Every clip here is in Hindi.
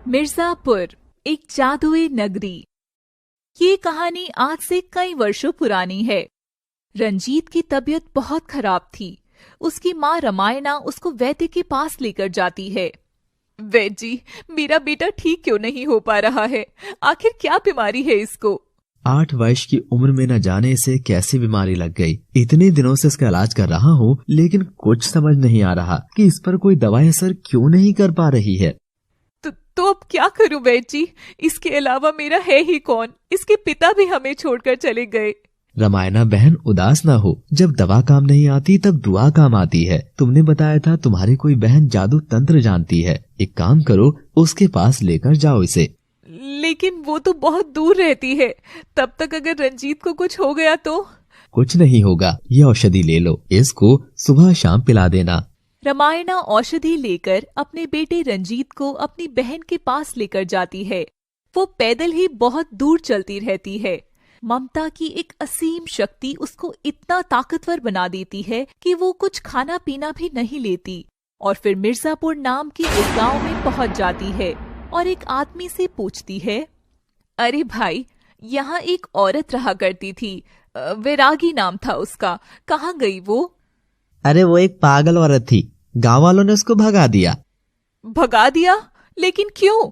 मिर्जापुर, एक जादुई नगरी। ये कहानी आज से कई वर्षों पुरानी है। रंजीत की तबीयत बहुत खराब थी। उसकी माँ रामायणा उसको वैद्य के पास लेकर जाती है। वैद्य जी, मेरा बेटा ठीक क्यों नहीं हो पा रहा है? आखिर क्या बीमारी है इसको? 8 वर्ष की उम्र में न जाने इसे कैसी बीमारी लग गई। इतने दिनों से इसका इलाज कर रहा हूँ, लेकिन कुछ समझ नहीं आ रहा कि इस पर कोई दवाई असर क्यों नहीं कर पा रही है। तो अब क्या करूं वैद्य जी? इसके अलावा मेरा है ही कौन? इसके पिता भी हमें छोड़कर चले गए। रामायणा बहन, उदास ना हो। जब दवा काम नहीं आती तब दुआ काम आती है। तुमने बताया था तुम्हारी कोई बहन जादू तंत्र जानती है। एक काम करो, उसके पास लेकर जाओ इसे। लेकिन वो तो बहुत दूर रहती है। तब तक अगर रंजीत को कुछ हो गया तो? कुछ नहीं होगा, ये औषधि ले लो, इसको सुबह शाम पिला देना। रामायणा औषधि लेकर अपने बेटे रंजीत को अपनी बहन के पास लेकर जाती है। वो पैदल ही बहुत दूर चलती रहती है। ममता की एक असीम शक्ति उसको इतना ताकतवर बना देती है कि वो कुछ खाना पीना भी नहीं लेती और फिर मिर्जापुर नाम के एक गांव में पहुंच जाती है और एक आदमी से पूछती है, अरे भाई, यहाँ एक औरत रहा करती थी, वैरागी नाम था उसका, कहाँ गई वो? अरे वो एक पागल औरत थी, गांव वालों ने उसको भगा दिया। भगा दिया? लेकिन क्यों?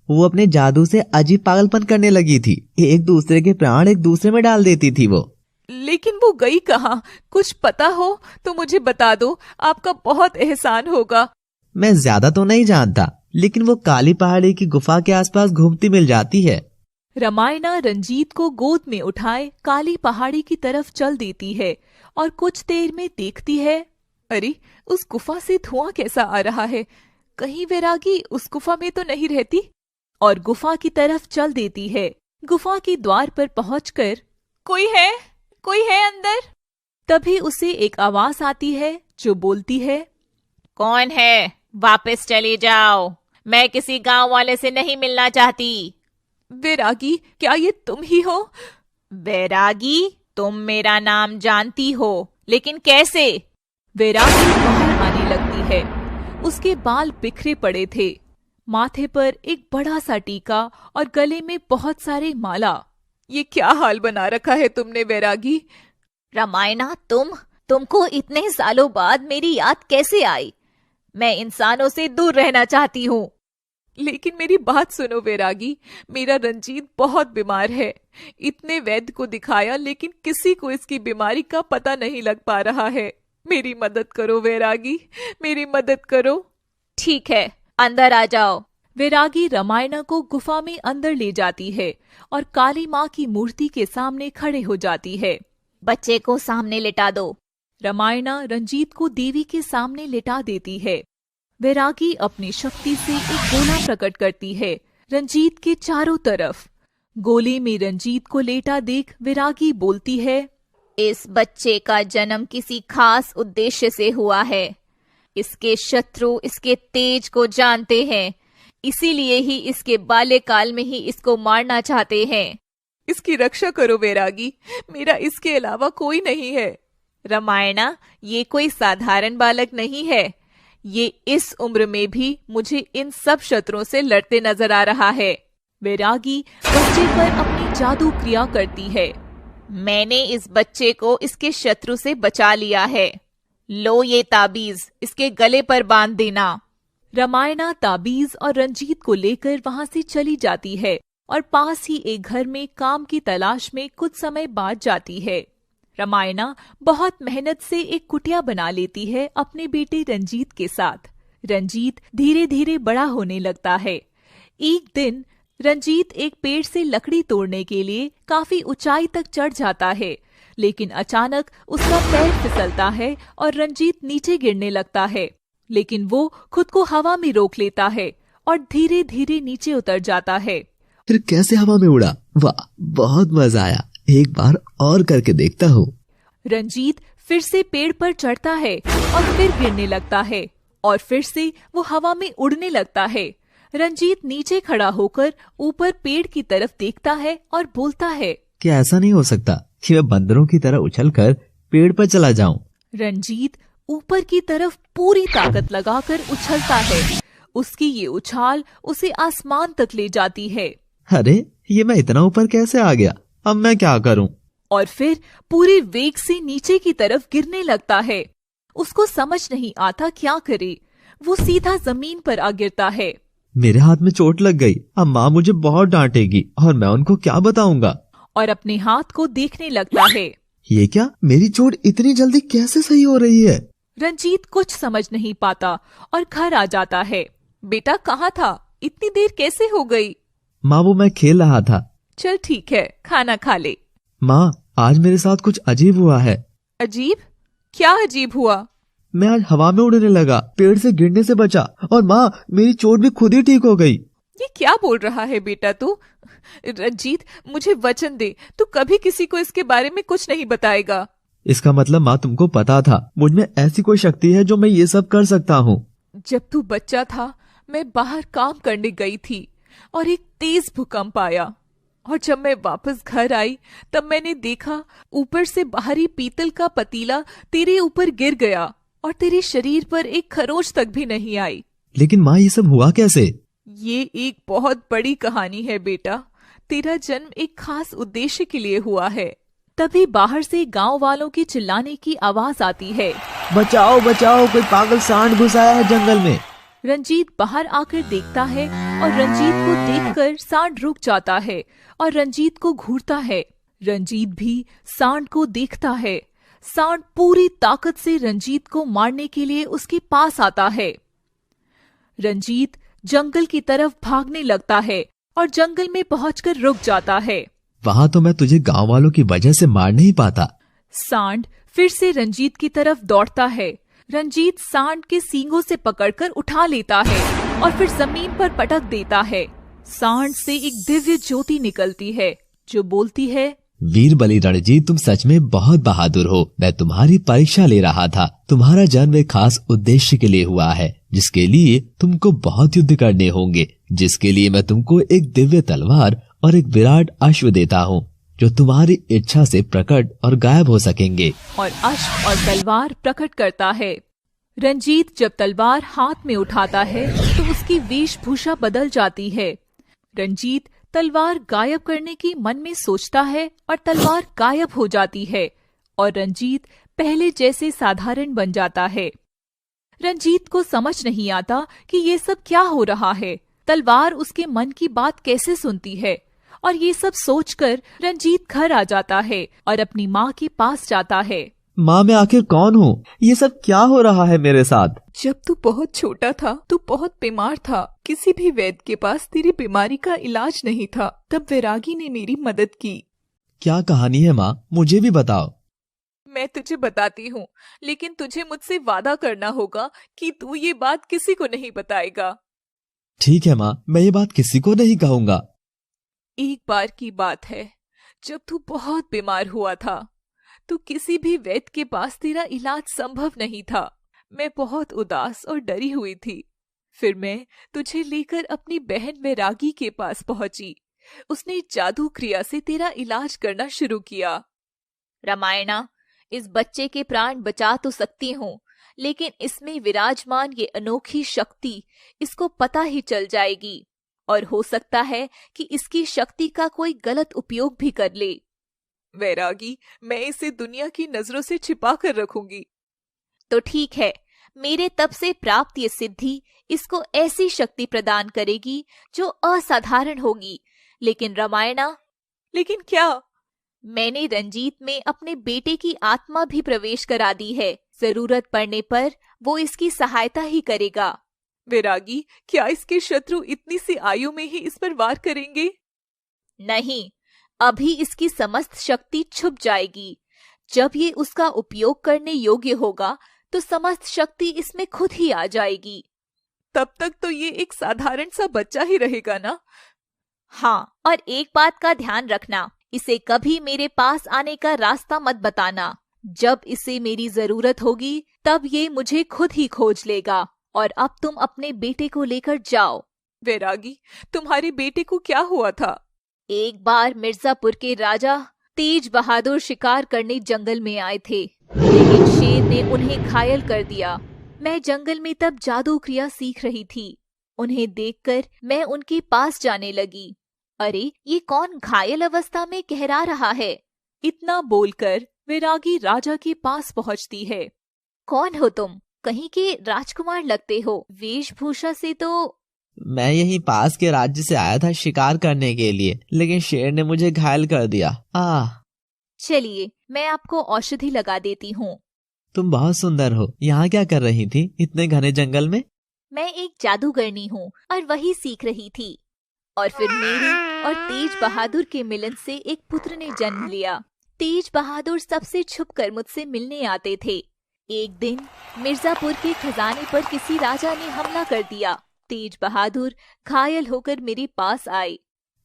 वो अपने जादू से अजीब पागलपन करने लगी थी। एक दूसरे के प्राण एक दूसरे में डाल देती थी वो। लेकिन वो गई कहाँ? कुछ पता हो तो मुझे बता दो, आपका बहुत एहसान होगा। मैं ज्यादा तो नहीं जानता, लेकिन वो काली पहाड़ी की गुफा के आसपास घूमती मिल जाती है। रामायणा रंजीत को गोद में उठाए काली पहाड़ी की तरफ चल देती है और कुछ देर में देखती है, अरे उस गुफा से धुआं कैसा आ रहा है? कहीं वैरागी उस गुफा में तो नहीं रहती? और गुफा की तरफ चल देती है। गुफा के द्वार पर पहुंचकर, कोई है अंदर? तभी उसे एक आवाज आती है जो बोलती है, कौन है? वापस चली जाओ, मैं किसी गांव वाले से नहीं मिलना चाहती। वैरागी, क्या ये तुम ही हो? वैरागी? तुम मेरा नाम जानती हो, लेकिन कैसे? वैरागी बाहर आने लगती है। उसके बाल बिखरे पड़े थे, माथे पर एक बड़ा सा टीका और गले में बहुत सारे माला। ये क्या हाल बना रखा है तुमने वैरागी? रामायणा, तुमको इतने सालों बाद मेरी याद कैसे आई? मैं इंसानों से दूर रहना चाहती हूँ। लेकिन मेरी बात सुनो वैरागी, मेरा रंजीत बहुत बीमार है। इतने वैद्य को दिखाया, लेकिन किसी को इसकी बीमारी का पता नहीं लग पा रहा है। मेरी मदद करो वैरागी, मेरी मदद करो। ठीक है, अंदर आ जाओ। वैरागी रामायणा को गुफा में अंदर ले जाती है और काली माँ की मूर्ति के सामने खड़े हो जाती है। बच्चे को सामने लिटा दो। रामायणा रंजीत को देवी के सामने लिटा देती है। वैरागी अपनी शक्ति से एक गोला प्रकट करती है रंजीत के चारों तरफ। गोले में रंजीत को लेटा देख वैरागी बोलती है, इस बच्चे का जन्म किसी खास उद्देश्य से हुआ है। इसके शत्रु इसके तेज को जानते हैं, इसीलिए ही इसके बाल्यकाल में ही इसको मारना चाहते हैं। इसकी रक्षा करो वैरागी, मेरा इसके अलावा कोई नहीं है। रामायणा, ये कोई साधारण बालक नहीं है। ये इस उम्र में भी मुझे इन सब शत्रुओं से लड़ते नजर आ रहा है। वैरागी बच्चे पर अपनी जादू क्रिया करती है। मैंने इस बच्चे को इसके शत्रु से बचा लिया है। लो ये ताबीज, इसके गले पर बांध देना। रामायणा ताबीज और रंजीत को लेकर वहां से चली जाती है और पास ही एक घर में काम की तलाश में कुछ समय बाद जाती है। रामायणा बहुत मेहनत से एक कुटिया बना लेती है अपने बेटे रंजीत के साथ। रंजीत धीरे धीरे बड़ा होने लगता है। एक दिन रंजीत एक पेड़ से लकड़ी तोड़ने के लिए काफी ऊंचाई तक चढ़ जाता है, लेकिन अचानक उसका पैर फिसलता है और रंजीत नीचे गिरने लगता है। लेकिन वो खुद को हवा में रोक लेता है और धीरे धीरे नीचे उतर जाता है। फिर कैसे हवा में उड़ा? वाह, बहुत मजा आया, एक बार और करके देखता हूँ। रंजीत फिर से पेड़ पर चढ़ता है और फिर गिरने लगता है और फिर से वो हवा में उड़ने लगता है। रंजीत नीचे खड़ा होकर ऊपर पेड़ की तरफ देखता है और बोलता है, क्या ऐसा नहीं हो सकता कि मैं बंदरों की तरह उछलकर पेड़ पर चला जाऊं? रंजीत ऊपर की तरफ पूरी ताकत लगाकर उछलता है। उसकी ये उछाल उसे आसमान तक ले जाती है। अरे ये मैं इतना ऊपर कैसे आ गया, अब मैं क्या करूं? और फिर पूरे वेग से नीचे की तरफ गिरने लगता है। उसको समझ नहीं आता क्या करे। वो सीधा जमीन पर आ गिरता है। मेरे हाथ में चोट लग गई, अब माँ मुझे बहुत डांटेगी और मैं उनको क्या बताऊंगा? और अपने हाथ को देखने लगता है। ये क्या, मेरी चोट इतनी जल्दी कैसे सही हो रही है? रंजीत कुछ समझ नहीं पाता और घर आ जाता है। बेटा कहाँ था, इतनी देर कैसे हो गई? माँ वो मैं खेल रहा था। चल ठीक है, खाना खा ले। माँ आज मेरे साथ कुछ अजीब हुआ है। अजीब? क्या अजीब हुआ? मैं आज हवा में उड़ने लगा, पेड़ से गिरने से बचा और माँ मेरी चोट भी खुद ही ठीक हो गई। ये क्या बोल रहा है बेटा तू? रंजीत मुझे वचन दे, तू कभी किसी को इसके बारे में कुछ नहीं बताएगा। इसका मतलब माँ तुमको पता था मुझ में ऐसी कोई शक्ति है जो मैं ये सब कर सकता हूँ? जब तू बच्चा था मैं बाहर काम करने गई थी और एक तेज भूकंप आया, और जब मैं वापस घर आई तब मैंने देखा ऊपर से बाहरी पीतल का पतीला तेरे ऊपर गिर गया और तेरे शरीर पर एक खरोच तक भी नहीं आई। लेकिन माँ ये सब हुआ कैसे? ये एक बहुत बड़ी कहानी है बेटा। तेरा जन्म एक खास उद्देश्य के लिए हुआ है। तभी बाहर से गांव वालों के चिल्लाने की आवाज आती है। बचाओ बचाओ, कोई पागल सांड घुस आया है जंगल में। रंजीत बाहर आकर देखता है और रंजीत को देखकर सांड रुक जाता है और रंजीत को घूरता है। रंजीत भी सांड को देखता है। सांड पूरी ताकत से रंजीत को मारने के लिए उसके पास आता है। रंजीत जंगल की तरफ भागने लगता है और जंगल में पहुंचकर रुक जाता है। वहाँ तो मैं तुझे गांव वालों की वजह से मार नहीं पाता। सांड फिर से रंजीत की तरफ दौड़ता है। रंजीत सांड के सींगों से पकड़कर उठा लेता है और फिर जमीन पर पटक देता है। सांड से एक दिव्य ज्योति निकलती है जो बोलती है, वीर बलि रणजीत, तुम सच में बहुत बहादुर हो। मैं तुम्हारी परीक्षा ले रहा था। तुम्हारा जन्म एक खास उद्देश्य के लिए हुआ है, जिसके लिए तुमको बहुत युद्ध करने होंगे, जिसके लिए मैं तुमको एक दिव्य तलवार और एक विराट अश्व देता हूँ, जो तुम्हारी इच्छा से प्रकट और गायब हो सकेंगे। और अश्व और तलवार प्रकट करता है। रंजीत जब तलवार हाथ में उठाता है तो उसकी वेशभूषा बदल जाती है। रंजीत तलवार गायब करने की मन में सोचता है और तलवार गायब हो जाती है और रंजीत पहले जैसे साधारण बन जाता है। रंजीत को समझ नहीं आता कि ये सब क्या हो रहा है। तलवार उसके मन की बात कैसे सुनती है, और ये सब सोचकर रंजीत घर आ जाता है और अपनी माँ के पास जाता है। माँ मैं आखिर कौन हूँ? ये सब क्या हो रहा है मेरे साथ? जब तू बहुत छोटा था, तू बहुत बीमार था, किसी भी वैद्य के पास तेरी बीमारी का इलाज नहीं था, तब वैरागी ने मेरी मदद की। क्या कहानी है माँ, मुझे भी बताओ। मैं तुझे बताती हूँ, लेकिन तुझे मुझसे वादा करना होगा कि तू ये बात किसी को नहीं बताएगा। ठीक है माँ, मैं ये बात किसी को नहीं कहूँगा। एक बार की बात है, जब तू बहुत बीमार हुआ था, तो किसी भी वैद्य के पास तेरा इलाज संभव नहीं था। मैं बहुत उदास और डरी हुई थी। फिर मैं तुझे लेकर अपनी बहन वैरागी के पास पहुंची। उसने जादू क्रिया से तेरा इलाज करना शुरू किया। रामायणा, इस बच्चे के प्राण बचा तो सकती हूँ, लेकिन इसमें विराजमान ये अनोखी शक्ति इसको पता ही चल जाएगी और हो सकता है कि इसकी शक्ति का कोई गलत उपयोग भी कर ले। वैरागी, मैं इसे दुनिया की नजरों से छिपा कर रखूंगी। तो ठीक है, मेरे तप से प्राप्त ये सिद्धि इसको ऐसी शक्ति प्रदान करेगी जो असाधारण होगी। लेकिन रामायणा, लेकिन क्या? मैंने रंजीत में अपने बेटे की आत्मा भी प्रवेश करा दी है। जरूरत पड़ने पर वो इसकी सहायता ही करेगा। वैरागी, क्या इसके शत्रु इतनी सी आयु में ही इस पर वार करेंगे? नहीं, अभी इसकी समस्त शक्ति छुप जाएगी। जब ये उसका उपयोग करने योग्य होगा तो समस्त शक्ति इसमें खुद ही आ जाएगी। तब तक तो ये एक साधारण सा बच्चा ही रहेगा ना? हाँ, और एक बात का ध्यान रखना, इसे कभी मेरे पास आने का रास्ता मत बताना। जब इसे मेरी जरूरत होगी तब ये मुझे खुद ही खोज लेगा। और अब तुम अपने बेटे को लेकर जाओ। वैरागी, तुम्हारे बेटे को क्या हुआ था? एक बार मिर्जापुर के राजा तेज बहादुर शिकार करने जंगल में आए थे, लेकिन शेर ने उन्हें घायल कर दिया। मैं जंगल में तब जादू क्रिया सीख रही थी। उन्हें देखकर मैं उनके पास जाने लगी। अरे, ये कौन घायल अवस्था में कहरा रहा है? इतना बोलकर वैरागी राजा के पास पहुंचती है। कौन हो तुम? कहीं के राजकुमार लगते हो। वेशभूषा से तो। मैं यहीं पास के राज्य से आया था शिकार करने के लिए, लेकिन शेर ने मुझे घायल कर दिया। चलिए, मैं आपको औषधि लगा देती हूँ। तुम बहुत सुंदर हो। यहाँ क्या कर रही थी इतने घने जंगल में? मैं एक जादूगरनी हूँ और वही सीख रही थी। और फिर मेरे और तेज बहादुर के मिलन से एक पुत्र ने जन्म लिया। तेज बहादुर सबसे छुपकर मुझसे मिलने आते थे। एक दिन मिर्जापुर के खजाने पर किसी राजा ने हमला कर दिया। तेज बहादुर घायल होकर मेरे पास आए।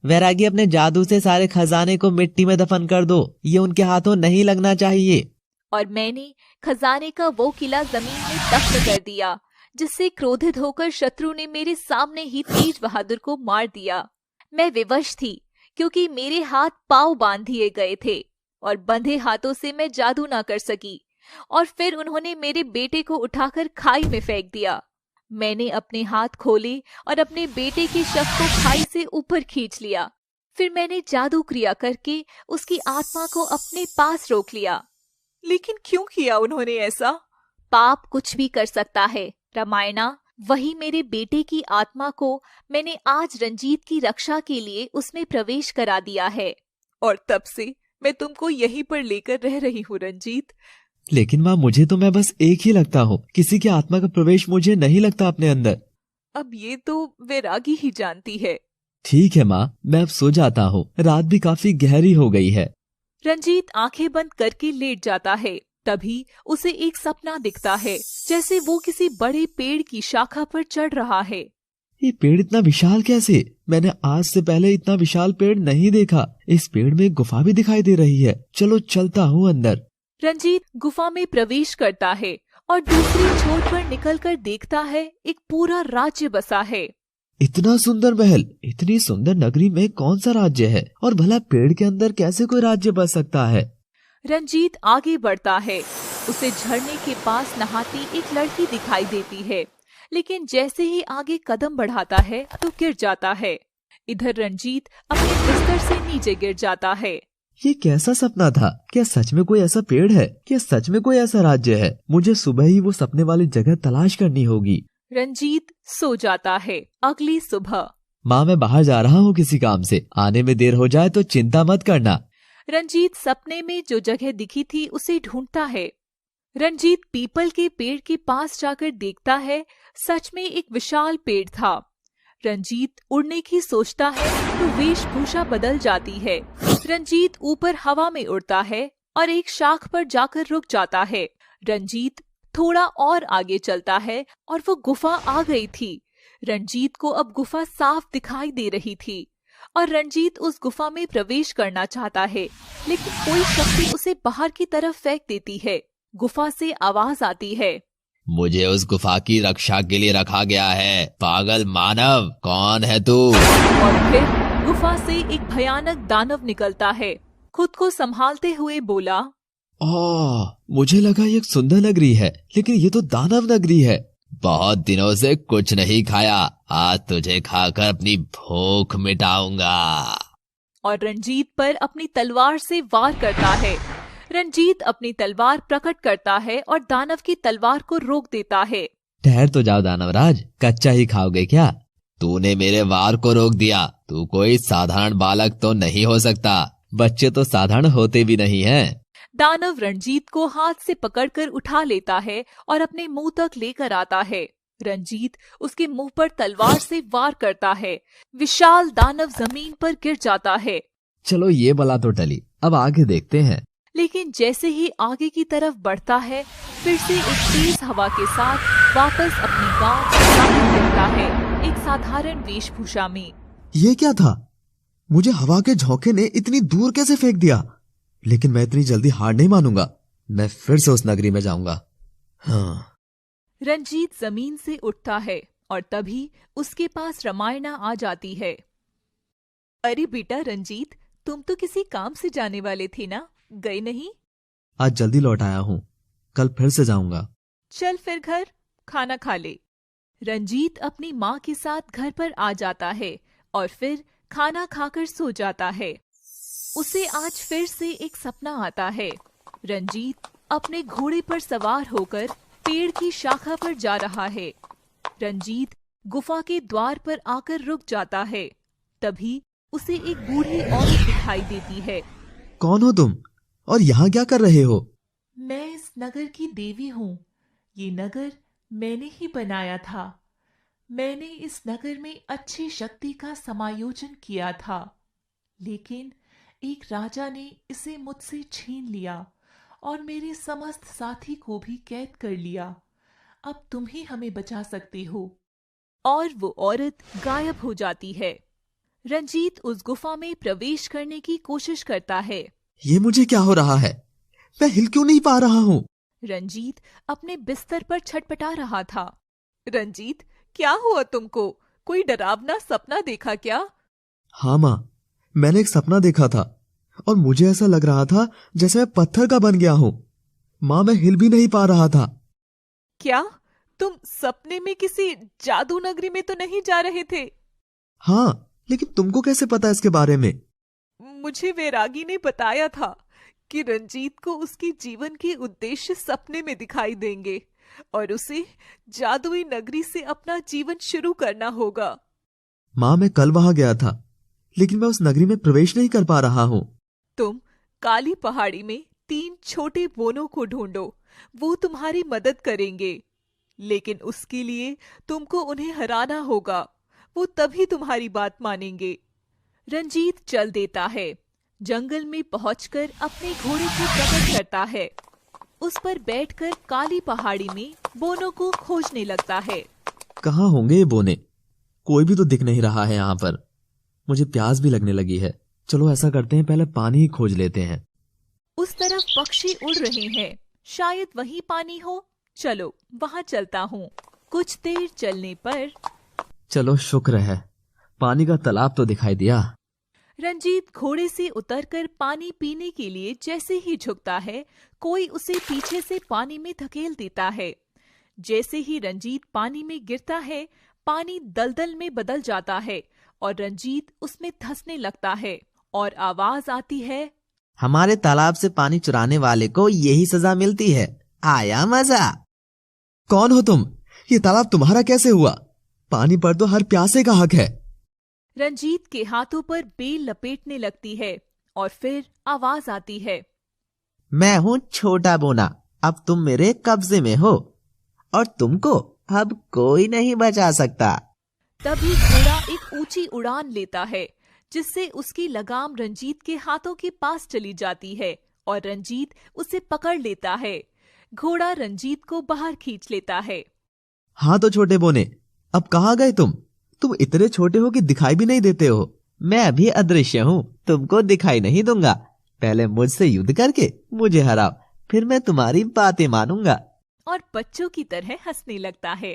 वैरागी, अपने जादू से सारे खजाने को मिट्टी में दफन कर दो। ये उनके हाथों नहीं लगना चाहिए। और मैंने खजाने का वो किला जमीन में दफन कर दिया, जिससे क्रोधित होकर शत्रु ने मेरे सामने ही तेज बहादुर को मार दिया। मैं विवश थी क्योंकि मेरे हाथ पांव बांध दिए गए थे और बंधे हाथों से मैं जादू ना कर सकी। और फिर उन्होंने मेरे बेटे को उठाकर खाई में फेंक दिया। मैंने अपने हाथ खोले और अपने बेटे के शव को खाई से ऊपर खींच लिया। फिर मैंने जादू क्रिया करके उसकी आत्मा को अपने पास रोक लिया। लेकिन क्यों किया उन्होंने ऐसा? पाप कुछ भी कर सकता है रामायणा। वही मेरे बेटे की आत्मा को मैंने आज रंजीत की रक्षा के लिए उसमें प्रवेश करा दिया है। और तब से मैं तुमको यहीं पर लेकर रह रही हूँ रंजीत। लेकिन माँ, मुझे तो मैं बस एक ही लगता हूँ। किसी की आत्मा का प्रवेश मुझे नहीं लगता अपने अंदर। अब ये तो वैरागी ही जानती है। ठीक है माँ, मैं अब सो जाता हूँ। रात भी काफी गहरी हो गई है। रंजीत आंखें बंद करके लेट जाता है। तभी उसे एक सपना दिखता है, जैसे वो किसी बड़े पेड़ की शाखा पर चढ़ रहा है। ये पेड़ इतना विशाल कैसे? मैंने आज से पहले इतना विशाल पेड़ नहीं देखा। इस पेड़ में एक गुफा भी दिखाई दे रही है। चलो चलता हूँ अंदर। रंजीत गुफा में प्रवेश करता है और दूसरी छोर पर निकलकर देखता है एक पूरा राज्य बसा है। इतना सुंदर महल, इतनी सुंदर नगरी में कौन सा राज्य है? और भला पेड़ के अंदर कैसे कोई राज्य बस सकता है? रंजीत आगे बढ़ता है। उसे झरने के पास नहाती एक लड़की दिखाई देती है, लेकिन जैसे ही आगे कदम बढ़ाता है तो गिर जाता है। इधर रंजीत अपने बिस्तर से नीचे गिर जाता है। ये कैसा सपना था? क्या सच में कोई ऐसा पेड़ है? क्या सच में कोई ऐसा राज्य है? मुझे सुबह ही वो सपने वाली जगह तलाश करनी होगी। रंजीत सो जाता है। अगली सुबह। माँ, मैं बाहर जा रहा हूँ किसी काम से। आने में देर हो जाए तो चिंता मत करना। रंजीत सपने में जो जगह दिखी थी उसे ढूंढता है। रंजीत पीपल के पेड़ के पास जाकर देखता है, सच में एक विशाल पेड़ था। रंजीत उड़ने की सोचता है तो वेशभूषा बदल जाती है। रंजीत ऊपर हवा में उड़ता है और एक शाख पर जाकर रुक जाता है। रंजीत थोड़ा और आगे चलता है और वो गुफा आ गई थी। रंजीत को अब गुफा साफ दिखाई दे रही थी और रंजीत उस गुफा में प्रवेश करना चाहता है, लेकिन कोई शक्ति उसे बाहर की तरफ फेंक देती है। गुफा से आवाज आती है, मुझे उस गुफा की रक्षा के लिए रखा गया है। पागल मानव, कौन है तू? और फिर गुफा से एक भयानक दानव निकलता है। खुद को संभालते हुए बोला, मुझे लगा ये एक सुंदर नगरी है, लेकिन ये तो दानव नगरी है। बहुत दिनों से कुछ नहीं खाया, आज तुझे खाकर अपनी भूख मिटाऊंगा। और रंजीत पर अपनी तलवार से वार करता है। रंजीत अपनी तलवार प्रकट करता है और दानव की तलवार को रोक देता है। ठहर तो जाओ दानवराज, कच्चा ही खाओगे क्या? तूने मेरे वार को रोक दिया। तू कोई साधारण बालक तो नहीं हो सकता। बच्चे तो साधारण होते भी नहीं हैं। दानव रंजीत को हाथ से पकड़कर उठा लेता है और अपने मुंह तक लेकर आता है। रंजीत उसके मुंह पर तलवार से वार करता है। विशाल दानव जमीन पर गिर जाता है। चलो ये बला तो टली, अब आगे देखते हैं। लेकिन जैसे ही आगे की तरफ बढ़ता है, फिर से एक तेज हवा के साथ वापस अपने गांव जाने लगता है, एक साधारण वेशभूषा में। ये क्या था? मुझे हवा के झोंके ने इतनी दूर कैसे फेंक दिया? लेकिन मैं इतनी जल्दी हार नहीं मानूंगा। मैं फिर से उस नगरी में जाऊंगा। हाँ। रंजीत जमीन से उठता है और तभी उसके पास रामायणा आ जाती है। अरे बेटा रंजीत, तुम तो किसी काम से जाने वाले थे ना, गए नहीं? आज जल्दी लौट आया हूँ, कल फिर से जाऊंगा। चल फिर घर खाना खा ले। रंजीत अपनी माँ के साथ घर पर आ जाता है और फिर खाना खाकर सो जाता है। उसे आज फिर से एक सपना आता है। रंजीत अपने घोड़े पर सवार होकर पेड़ की शाखा पर जा रहा है। रंजीत गुफा के द्वार पर आकर रुक जाता है। तभी उसे एक बूढ़ी औरत दिखाई देती है। कौन हो तुम और यहाँ क्या कर रहे हो? मैं इस नगर की देवी हूँ। ये नगर मैंने ही बनाया था। मैंने इस नगर में अच्छी शक्ति का समायोजन किया था, लेकिन एक राजा ने इसे मुझसे छीन लिया और मेरे समस्त साथी को भी कैद कर लिया। अब तुम ही हमें बचा सकते हो। और वो औरत गायब हो जाती है। रंजीत उस गुफा में प्रवेश करने की कोशिश करता है। ये मुझे क्या हो रहा है? मैं हिल क्यों नहीं पा रहा हूँ? रंजीत अपने बिस्तर पर छटपटा रहा था। रंजीत, क्या हुआ तुमको? कोई डरावना सपना देखा क्या? हाँ माँ, मैंने एक सपना देखा था और मुझे ऐसा लग रहा था जैसे मैं पत्थर का बन गया हूँ। माँ, मैं हिल भी नहीं पा रहा था। क्या तुम सपने में किसी जादू नगरी में तो नहीं जा रहे थे? हाँ, लेकिन तुमको कैसे पता इसके बारे में? मुझे वैरागी ने बताया था कि रंजीत को उसके जीवन के उद्देश्य सपने में दिखाई देंगे और उसे जादुई नगरी से अपना जीवन शुरू करना होगा। माँ, मैं कल वहां गया था, लेकिन मैं उस नगरी में प्रवेश नहीं कर पा रहा हूँ। तुम काली पहाड़ी में 3 छोटे बोनों को ढूंढो, वो तुम्हारी मदद करेंगे, लेकिन उसके लिए तुमको उन्हें हराना होगा। वो तभी तुम्हारी बात मानेंगे। रंजीत चल देता है। जंगल में पहुंचकर अपने घोड़े को प्रकट करता है। उस पर बैठकर काली पहाड़ी में बोनों को खोजने लगता है। कहाँ होंगे ये बोने? कोई भी तो दिख नहीं रहा है यहाँ पर। मुझे प्यास भी लगने लगी है। चलो ऐसा करते हैं, पहले पानी ही खोज लेते हैं। उस तरफ पक्षी उड़ रहे हैं, शायद वहीं पानी हो। चलो वहां चलता हूँ। कुछ देर चलने पर चलो, शुक्र है, पानी का तालाब तो दिखाई दिया। रंजीत घोड़े से उतरकर पानी पीने के लिए जैसे ही झुकता है, कोई उसे पीछे से पानी में धकेल देता है। जैसे ही रंजीत पानी में गिरता है, पानी दलदल में बदल जाता है और रंजीत उसमें धंसने लगता है और आवाज आती है, हमारे तालाब से पानी चुराने वाले को यही सजा मिलती है। आया मजा। कौन हो तुम? ये तालाब तुम्हारा कैसे हुआ? पानी पर तो हर प्यासे का हक है। रंजीत के हाथों पर बेल लपेटने लगती है और फिर आवाज आती है, मैं हूँ छोटा बोना, अब तुम मेरे कब्जे में हो और तुमको अब कोई नहीं बचा सकता। तभी घोड़ा एक ऊंची उड़ान लेता है, जिससे उसकी लगाम रंजीत के हाथों के पास चली जाती है और रंजीत उसे पकड़ लेता है। घोड़ा रंजीत को बाहर खींच लेता है। हाँ तो छोटे बोने, अब कहाँ गए तुम? तुम इतने छोटे हो कि दिखाई भी नहीं देते हो। मैं अभी अदृश्य हूँ, तुमको दिखाई नहीं दूंगा। पहले मुझसे युद्ध करके मुझे हराओ, फिर मैं तुम्हारी बातें मानूंगा। और बच्चों की तरह हंसने लगता है।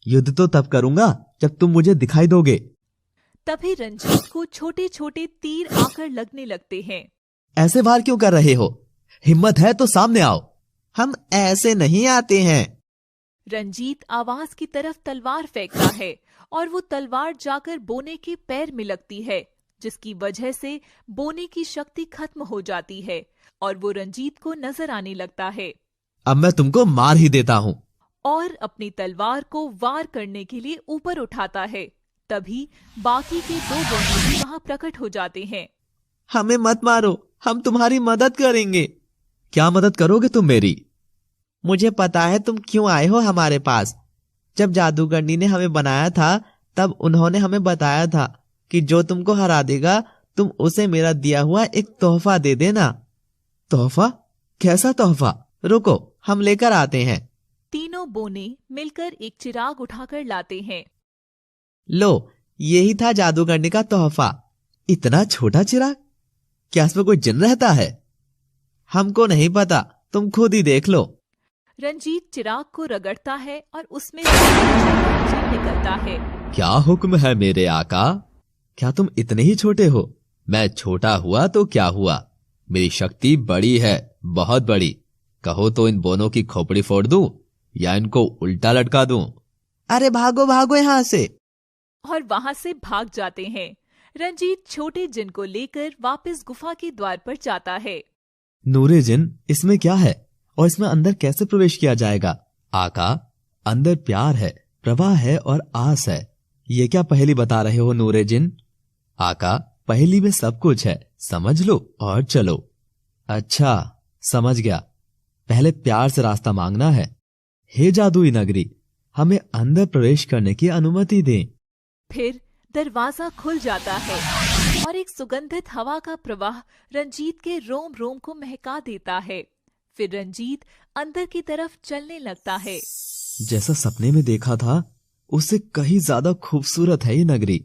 युद्ध तो तब करूंगा जब तुम मुझे दिखाई दोगे। तभी रंजीत को छोटे छोटे तीर आकर लगने लगते हैं। ऐसे वार क्यों कर रहे हो? हिम्मत है तो सामने आओ। हम ऐसे नहीं आते हैं। रंजीत आवाज की तरफ तलवार फेंकता है और वो तलवार जाकर बोने के पैर में लगती है, जिसकी वजह से बोने की शक्ति खत्म हो जाती है और वो रंजीत को नजर आने लगता है। अब मैं तुमको मार ही देता हूँ। और अपनी तलवार को वार करने के लिए ऊपर उठाता है। तभी बाकी के 2 बोने भी वहां प्रकट हो जाते हैं। हमें मत मारो, हम तुम्हारी मदद करेंगे। क्या मदद करोगे तुम मेरी? मुझे पता है तुम क्यों आए हो हमारे पास। जब जादूगरनी ने हमें बनाया था, तब उन्होंने हमें बताया था कि जो तुमको हरा देगा, तुम उसे मेरा दिया हुआ एक तोहफा दे देना। तोहफा? कैसा तोहफा? रुको, हम लेकर आते हैं। तीनों बोने मिलकर एक चिराग उठाकर लाते हैं। लो, यही था जादूगरनी का तोहफा। इतना छोटा चिराग? क्या इसमें कोई जिन रहता है? हमको नहीं पता, तुम खुद ही देख लो। रंजीत चिराग को रगड़ता है और उसमें से चिराग निकलता है। क्या हुक्म है मेरे आका? क्या तुम इतने ही छोटे हो? मैं छोटा हुआ तो क्या हुआ, मेरी शक्ति बड़ी है, बहुत बड़ी। कहो तो इन बोनों की खोपड़ी फोड़ दूं या इनको उल्टा लटका दूं? अरे भागो भागो यहाँ से। और वहां से भाग जाते हैं। रंजीत छोटे जिन को लेकर वापस गुफा के द्वार पर जाता है। नूरे जिन, इसमें क्या है और इसमें अंदर कैसे प्रवेश किया जाएगा? आका, अंदर प्यार है, प्रवाह है और आस है। ये क्या पहेली बता रहे हो नूरे जिन? आका, पहेली में सब कुछ है, समझ लो और चलो। अच्छा, समझ गया। पहले प्यार से रास्ता मांगना है। हे जादुई नगरी, हमें अंदर प्रवेश करने की अनुमति दें। फिर दरवाजा खुल जाता है और एक सुगंधित हवा का प्रवाह रंजीत के रोम रोम को महका देता है। फिर रंजीत अंदर की तरफ चलने लगता है। जैसा सपने में देखा था उससे कहीं ज्यादा खूबसूरत है ये नगरी।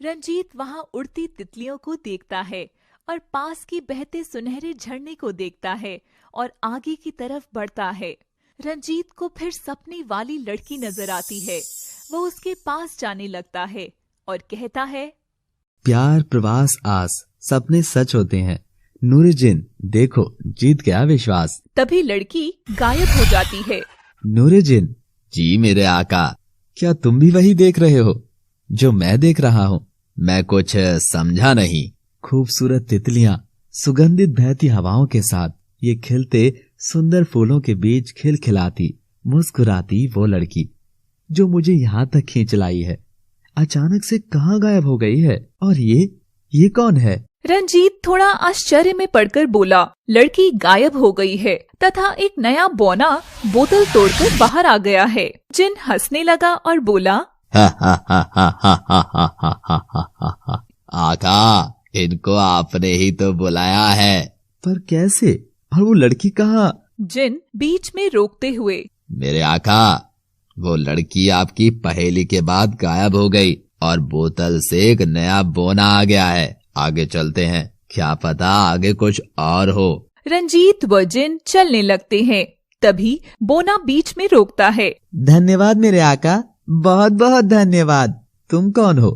रंजीत वहां उड़ती तितलियों को देखता है और पास की बहते सुनहरे झरने को देखता है और आगे की तरफ बढ़ता है। रंजीत को फिर सपने वाली लड़की नजर आती है। वो उसके पास जाने लगता है और कहता है, प्यार, प्रवास, आस, सपने सच होते हैं। नूरे जिन, देखो जीत गया विश्वास। तभी लड़की गायब हो जाती है। नूरे जिन, जी मेरे आका। क्या तुम भी वही देख रहे हो जो मैं देख रहा हूँ? मैं कुछ समझा नहीं। खूबसूरत तितलियां सुगंधित बहती हवाओं के साथ ये खिलते सुंदर फूलों के बीच खिलखिलाती मुस्कुराती वो लड़की जो मुझे यहाँ तक खींच लाई है, अचानक से कहाँ गायब हो गई है? और ये कौन है? रंजीत थोड़ा आश्चर्य में पड़कर बोला, लड़की गायब हो गई है तथा एक नया बौना बोतल तोड़कर बाहर आ गया है। जिन हंसने लगा और बोला, आका, इनको आपने ही तो बुलाया है। पर कैसे? और वो लड़की कहाँ? जिन बीच में रोकते हुए, मेरे आका, वो लड़की आपकी पहेली के बाद गायब हो गई और बोतल से एक नया बोना आ गया है। आगे चलते हैं, क्या पता आगे कुछ और हो। रंजीत व जिन चलने लगते हैं। तभी बोना बीच में रोकता है। धन्यवाद मेरे आका, बहुत बहुत धन्यवाद। तुम कौन हो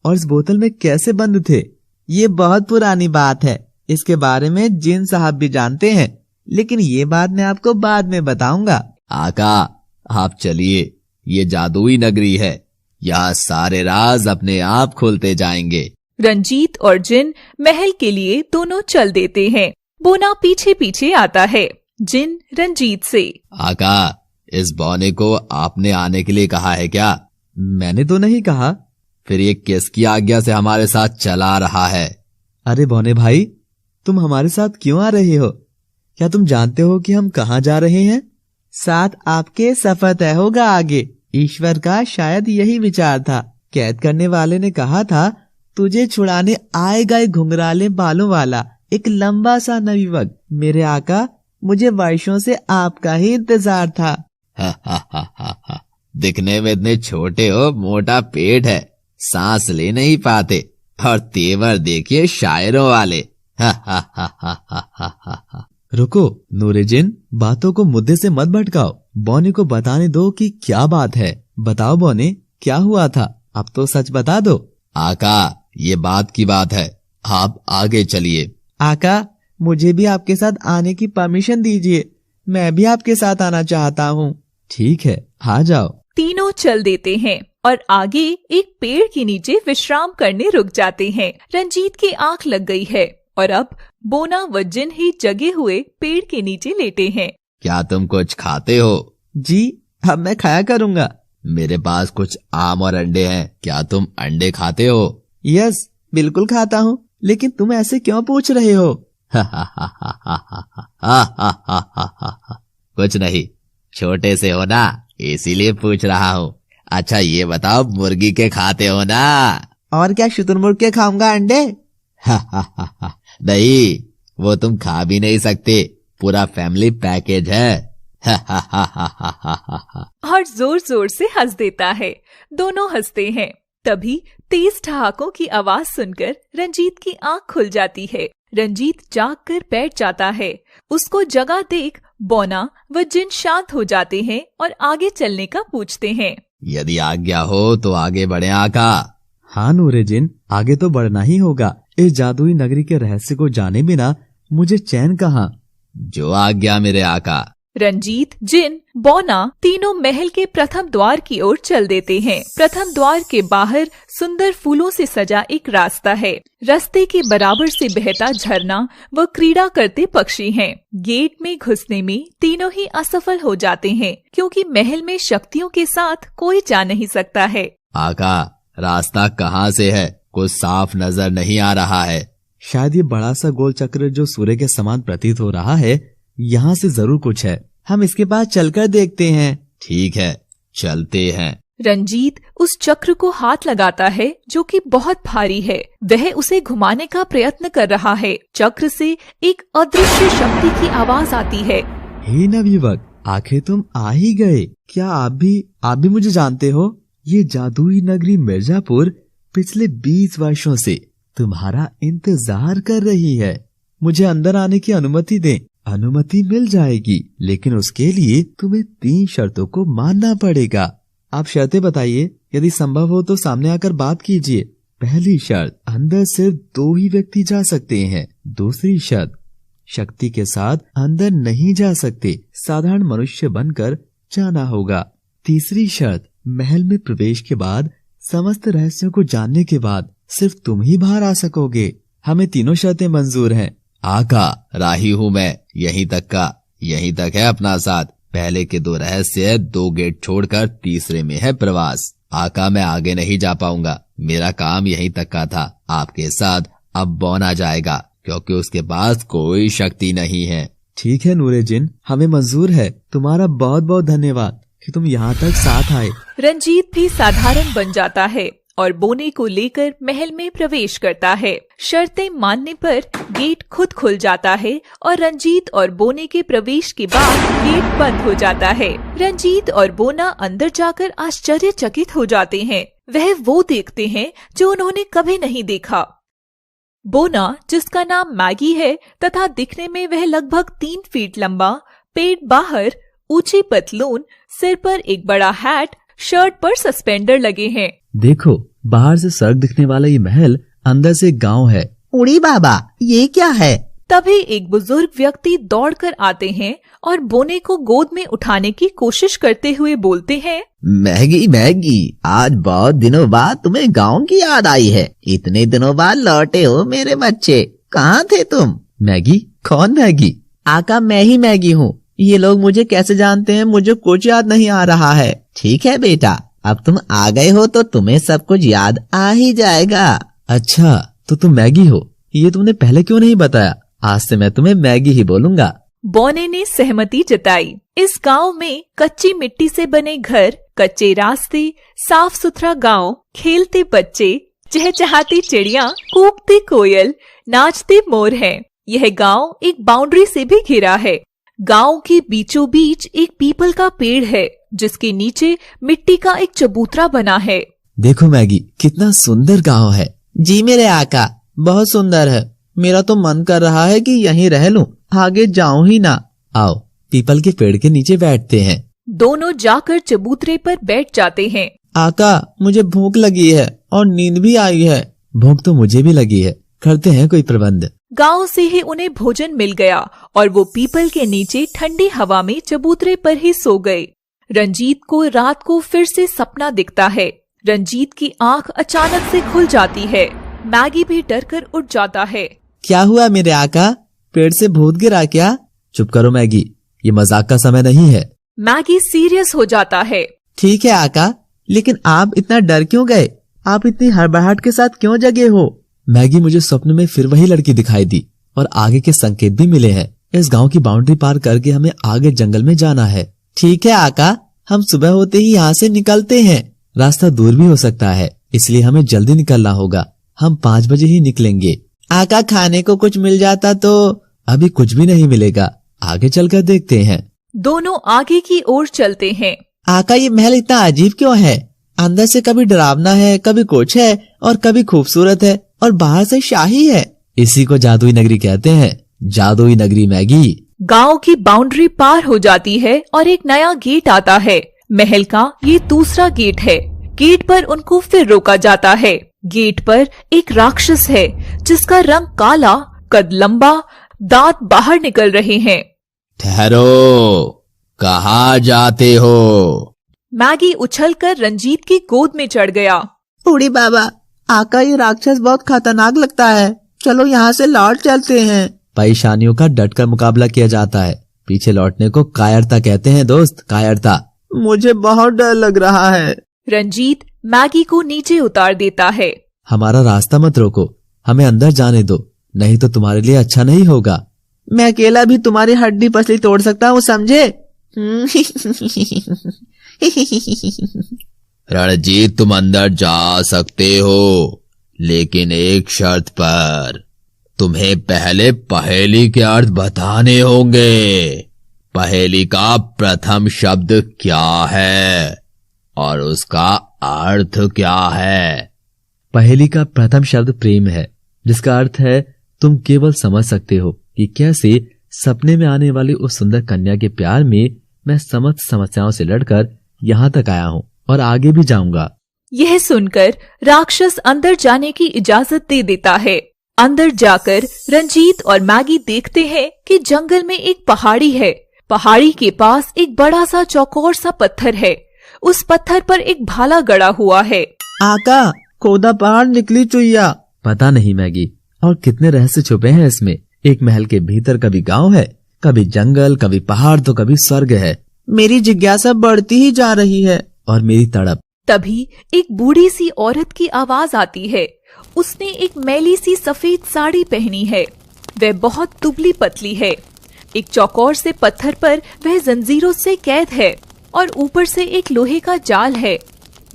और इस बोतल में कैसे बंद थे? ये बहुत पुरानी बात है, इसके बारे में जिन साहब भी जानते हैं, लेकिन ये बात मैं आपको बाद में बताऊंगा। आका, आप चलिए, ये जादुई नगरी है, यहाँ सारे राज अपने आप खुलते जाएंगे। रंजीत और जिन महल के लिए दोनों चल देते हैं। बोना पीछे पीछे आता है। जिन रंजीत से, आका, इस बौने को आपने आने के लिए कहा है क्या? मैंने तो नहीं कहा। फिर ये किसकी आज्ञा से हमारे साथ चला रहा है? अरे बौने भाई, तुम हमारे साथ क्यों आ रहे हो? क्या तुम जानते हो कि हम कहाँ जा रहे हैं? साथ आपके सफर तय होगा आगे। ईश्वर का शायद यही विचार था। कैद करने वाले ने कहा था, तुझे छुड़ाने आएगा एक घुंघराले बालों वाला एक लंबा सा नवयुवक। मेरे आका, मुझे वर्षों से आपका ही इंतजार था। दिखने में इतने छोटे हो, मोटा पेट है, सांस ले नहीं पाते, और तेवर देखिए शायरों वाले। रुको नूरे जिन, बातों को मुद्दे से मत भटकाओ। बौने को बताने दो कि क्या बात है। बताओ बौने, क्या हुआ था? अब तो सच बता दो। आका, ये बात की बात है, आप आगे चलिए। आका, मुझे भी आपके साथ आने की परमिशन दीजिए, मैं भी आपके साथ आना चाहता हूँ। ठीक है, आ जाओ। तीनों चल देते हैं और आगे एक पेड़ के नीचे विश्राम करने रुक जाते हैं। रंजीत की आंख लग गई है और अब बोना व जिन ही जगे हुए पेड़ के नीचे लेटे हैं। क्या तुम कुछ खाते हो? जी, अब मैं खाया करूँगा। मेरे पास कुछ आम और अंडे हैं, क्या तुम अंडे खाते हो? यस, बिल्कुल खाता हूँ, लेकिन तुम ऐसे क्यों पूछ रहे हो? कुछ नहीं, छोटे से हो ना, इसीलिए पूछ रहा हूँ। अच्छा ये बताओ, मुर्गी के खाते हो ना? और क्या शुतुरमुर्ग के खाऊंगा अंडे? नहीं, वो तुम खा भी नहीं सकते, पूरा फैमिली पैकेज है। और जोर जोर से हंस देता है। दोनों हंसते हैं। तभी तेज ठहाकों की आवाज सुनकर रंजीत की आंख खुल जाती है। रंजीत जाग कर बैठ जाता है। उसको जगह देख बोना व जिन शांत हो जाते हैं और आगे चलने का पूछते हैं। यदि आज्ञा हो तो आगे बढ़े आका। हाँ नूरे जिन, आगे तो बढ़ना ही होगा। इस जादुई नगरी के रहस्य को जाने बिना मुझे चैन कहाँ। जो आज्ञा मेरे आका। रंजीत, जिन, बोना तीनों महल के प्रथम द्वार की ओर चल देते हैं। प्रथम द्वार के बाहर सुंदर फूलों से सजा एक रास्ता है। रास्ते के बराबर से बहता झरना व क्रीड़ा करते पक्षी हैं। गेट में घुसने में तीनों ही असफल हो जाते हैं, क्योंकि महल में शक्तियों के साथ कोई जा नहीं सकता है। आका, रास्ता कहाँ से है? कुछ साफ नजर नहीं आ रहा है। शायद ये बड़ा सा गोल चक्र जो सूर्य के समान प्रतीत हो रहा है, यहाँ से जरूर कुछ है। हम इसके पास चलकर देखते हैं। ठीक है, चलते हैं। रंजीत उस चक्र को हाथ लगाता है जो कि बहुत भारी है। वह उसे घुमाने का प्रयत्न कर रहा है। चक्र से एक अदृश्य शक्ति की आवाज आती है। हे नवयुवक, आखिर तुम आ ही गए। क्या आप भी मुझे जानते हो? ये जादुई नगरी मिर्जापुर पिछले 20 वर्षों से तुम्हारा इंतजार कर रही है। मुझे अंदर आने की अनुमति दें। अनुमति मिल जाएगी, लेकिन उसके लिए तुम्हें 3 शर्तों को मानना पड़ेगा। आप शर्तें बताइए, यदि संभव हो तो सामने आकर बात कीजिए। पहली शर्त, अंदर सिर्फ 2 ही व्यक्ति जा सकते हैं। दूसरी शर्त, शक्ति के साथ अंदर नहीं जा सकते, साधारण मनुष्य बनकर जाना होगा। तीसरी शर्त, महल में प्रवेश के बाद समस्त रहस्यों को जानने के बाद सिर्फ तुम ही बाहर आ सकोगे। हमें तीनों शर्तें मंजूर हैं। आका, राही हूँ मैं। यहीं तक है अपना साथ। पहले के 2 रहस्य, 2 गेट छोड़कर तीसरे में है प्रवास। आका, मैं आगे नहीं जा पाऊंगा। मेरा काम यहीं तक का था। आपके साथ अब बोना जाएगा, क्योंकि उसके पास कोई शक्ति नहीं है। ठीक है नूरे जिन, हमें मंजूर है। तुम्हारा बहुत बहुत धन्यवाद कि तुम यहाँ तक साथ आए। रंजीत भी साधारण बन जाता है और बोने को लेकर महल में प्रवेश करता है। शर्तें मानने पर गेट खुद खुल जाता है और रंजीत और बोने के प्रवेश के बाद गेट बंद हो जाता है। रंजीत और बोना अंदर जाकर आश्चर्यचकित हो जाते हैं। वह वो देखते हैं जो उन्होंने कभी नहीं देखा। बोना, जिसका नाम मैगी है तथा दिखने में वह लगभग 3 फीट लंबा, पेट बाहर, ऊंची पतलून, सिर पर एक बड़ा हैट, शर्ट पर सस्पेंडर लगे हैं। देखो, बाहर से सड़क दिखने वाला ये महल अंदर से गांव है। उड़ी बाबा, ये क्या है? तभी एक बुजुर्ग व्यक्ति दौड़कर आते हैं और बोने को गोद में उठाने की कोशिश करते हुए बोलते हैं, मैगी, आज बहुत दिनों बाद तुम्हें गांव की याद आई है। इतने दिनों बाद लौटे हो मेरे बच्चे, कहाँ थे तुम? मैगी? कौन मैगी? आका, मैं ही मैगी हूँ। ये लोग मुझे कैसे जानते हैं, मुझे कुछ याद नहीं आ रहा है। ठीक है बेटा, अब तुम आ गए हो तो तुम्हें सब कुछ याद आ ही जाएगा। अच्छा, तो तुम मैगी हो? ये तुमने पहले क्यों नहीं बताया? आज से मैं तुम्हें मैगी ही बोलूंगा। बोने ने सहमति जताई। इस गांव में कच्ची मिट्टी से बने घर, कच्चे रास्ते, साफ सुथरा गांव, खेलते बच्चे, चहचहाती चिड़िया, कूकती कोयल, नाचते मोर हैं। यह गांव एक बाउंड्री से भी घिरा है। गांव के बीचों बीच एक पीपल का पेड़ है, जिसके नीचे मिट्टी का एक चबूतरा बना है। देखो मैगी, कितना सुंदर गांव है। जी मेरे आका, बहुत सुंदर है। मेरा तो मन कर रहा है कि यहीं रह लूं, आगे जाऊं ही ना। आओ, पीपल के पेड़ के नीचे बैठते हैं। दोनों जाकर चबूतरे पर बैठ जाते हैं। आका, मुझे भूख लगी है और नींद भी आई है। भूख तो मुझे भी लगी है, करते हैं कोई प्रबंध। गांव से ही उन्हें भोजन मिल गया और वो पीपल के नीचे ठंडी हवा में चबूतरे पर ही सो गए। रंजीत को रात को फिर से सपना दिखता है। रंजीत की आंख अचानक से खुल जाती है। मैगी भी डरकर उठ जाता है। क्या हुआ मेरे आका, पेड़ से भूत गिरा क्या? चुप करो मैगी, ये मजाक का समय नहीं है। मैगी सीरियस हो जाता है। ठीक है आका, लेकिन आप इतना डर क्यों गए? आप इतनी हड़बड़ाहट के साथ क्यों जगे हो? मैगी, मुझे स्वप्न में फिर वही लड़की दिखाई दी और आगे के संकेत भी मिले हैं। इस गांव की बाउंड्री पार करके हमें आगे जंगल में जाना है। ठीक है आका, हम सुबह होते ही यहाँ से निकलते हैं। रास्ता दूर भी हो सकता है, इसलिए हमें जल्दी निकलना होगा। हम 5 बजे ही निकलेंगे। आका, खाने को कुछ मिल जाता तो? अभी कुछ भी नहीं मिलेगा, आगे चलकर देखते हैं। दोनों आगे की ओर चलते हैं। आका, ये महल इतना अजीब क्यों है? अंदर से कभी डरावना है, कभी कुछ है और कभी खूबसूरत है और बाहर से शाही है। इसी को जादुई नगरी कहते हैं। जादुई नगरी मैगी। गांव की बाउंड्री पार हो जाती है और एक नया गेट आता है। महल का ये दूसरा गेट है। गेट पर उनको फिर रोका जाता है। गेट पर एक राक्षस है, जिसका रंग काला, कद लंबा, दांत बाहर निकल रहे हैं। ठहरो, कहाँ जाते हो? मैगी उछलकर रंजीत की गोद में चढ़ गया। बूढ़ी बाबा, आका ये राक्षस बहुत खतरनाक लगता है, चलो यहाँ से लौट चलते हैं। परेशानियों का डटकर मुकाबला किया जाता है। पीछे लौटने को कायरता कहते हैं दोस्त, कायरता। मुझे बहुत डर लग रहा है। रंजीत मैगी को नीचे उतार देता है। हमारा रास्ता मत रोको, हमें अंदर जाने दो, नहीं तो तुम्हारे लिए अच्छा नहीं होगा। मैं अकेला भी तुम्हारी हड्डी पसली तोड़ सकता हूँ, समझे? रणजीत, तुम अंदर जा सकते हो, लेकिन एक शर्त पर। तुम्हें पहले पहेली के अर्थ बताने होंगे। पहेली का प्रथम शब्द क्या है और उसका अर्थ क्या है? पहेली का प्रथम शब्द प्रेम है, जिसका अर्थ है तुम केवल समझ सकते हो कि कैसे सपने में आने वाली उस सुंदर कन्या के प्यार में मैं समस्त समस्याओं से लड़कर यहाँ तक आया हूँ और आगे भी जाऊंगा। यह सुनकर राक्षस अंदर जाने की इजाजत दे देता है। अंदर जाकर रंजीत और मैगी देखते हैं कि जंगल में एक पहाड़ी है। पहाड़ी के पास एक बड़ा सा चौकोर सा पत्थर है। उस पत्थर पर एक भाला गड़ा हुआ है। आका, खोदा पहाड़ निकली चुईया। पता नहीं मैगी, और कितने रहस्य छुपे हैं इसमें। एक महल के भीतर कभी गांव है, कभी जंगल, कभी पहाड़, तो कभी स्वर्ग है। मेरी जिज्ञासा बढ़ती ही जा रही है। और मेरी तड़प। तभी एक बूढ़ी सी औरत की आवाज आती है। उसने एक मैली सी सफेद साड़ी पहनी है। वह बहुत दुबली पतली है। एक चौकोर से पत्थर पर वह जंजीरों से कैद है और ऊपर से एक लोहे का जाल है।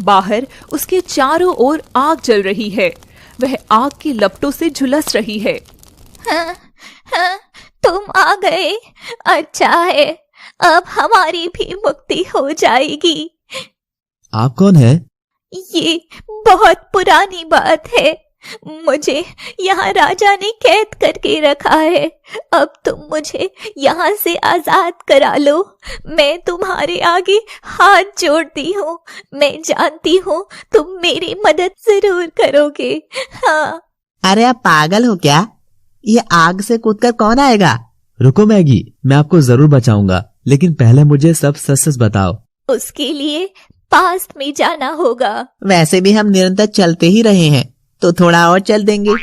बाहर उसके चारों ओर आग जल रही है। वह आग की लपटों से झुलस रही है। हाँ, तुम आ गए, अच्छा है, अब हमारी भी मुक्ति हो जाएगी। आप कौन है? ये बहुत पुरानी बात है। मुझे यहाँ राजा ने कैद करके रखा है। अब तुम मुझे यहाँ से आजाद करा लो। मैं तुम्हारे आगे हाथ जोड़ती हूँ। मैं जानती हूँ तुम मेरी मदद जरूर करोगे। हाँ। अरे आप पागल हो क्या? ये आग से कूदकर कौन आएगा? रुको मैगी, मैं आपको जरूर बचाऊंगा, लेकिन पहले मुझे सब सच सच बताओ। उसके लिए पास्ट में जाना होगा। वैसे भी हम निरंतर चलते ही रहे हैं, तो थोड़ा और चल देंगे।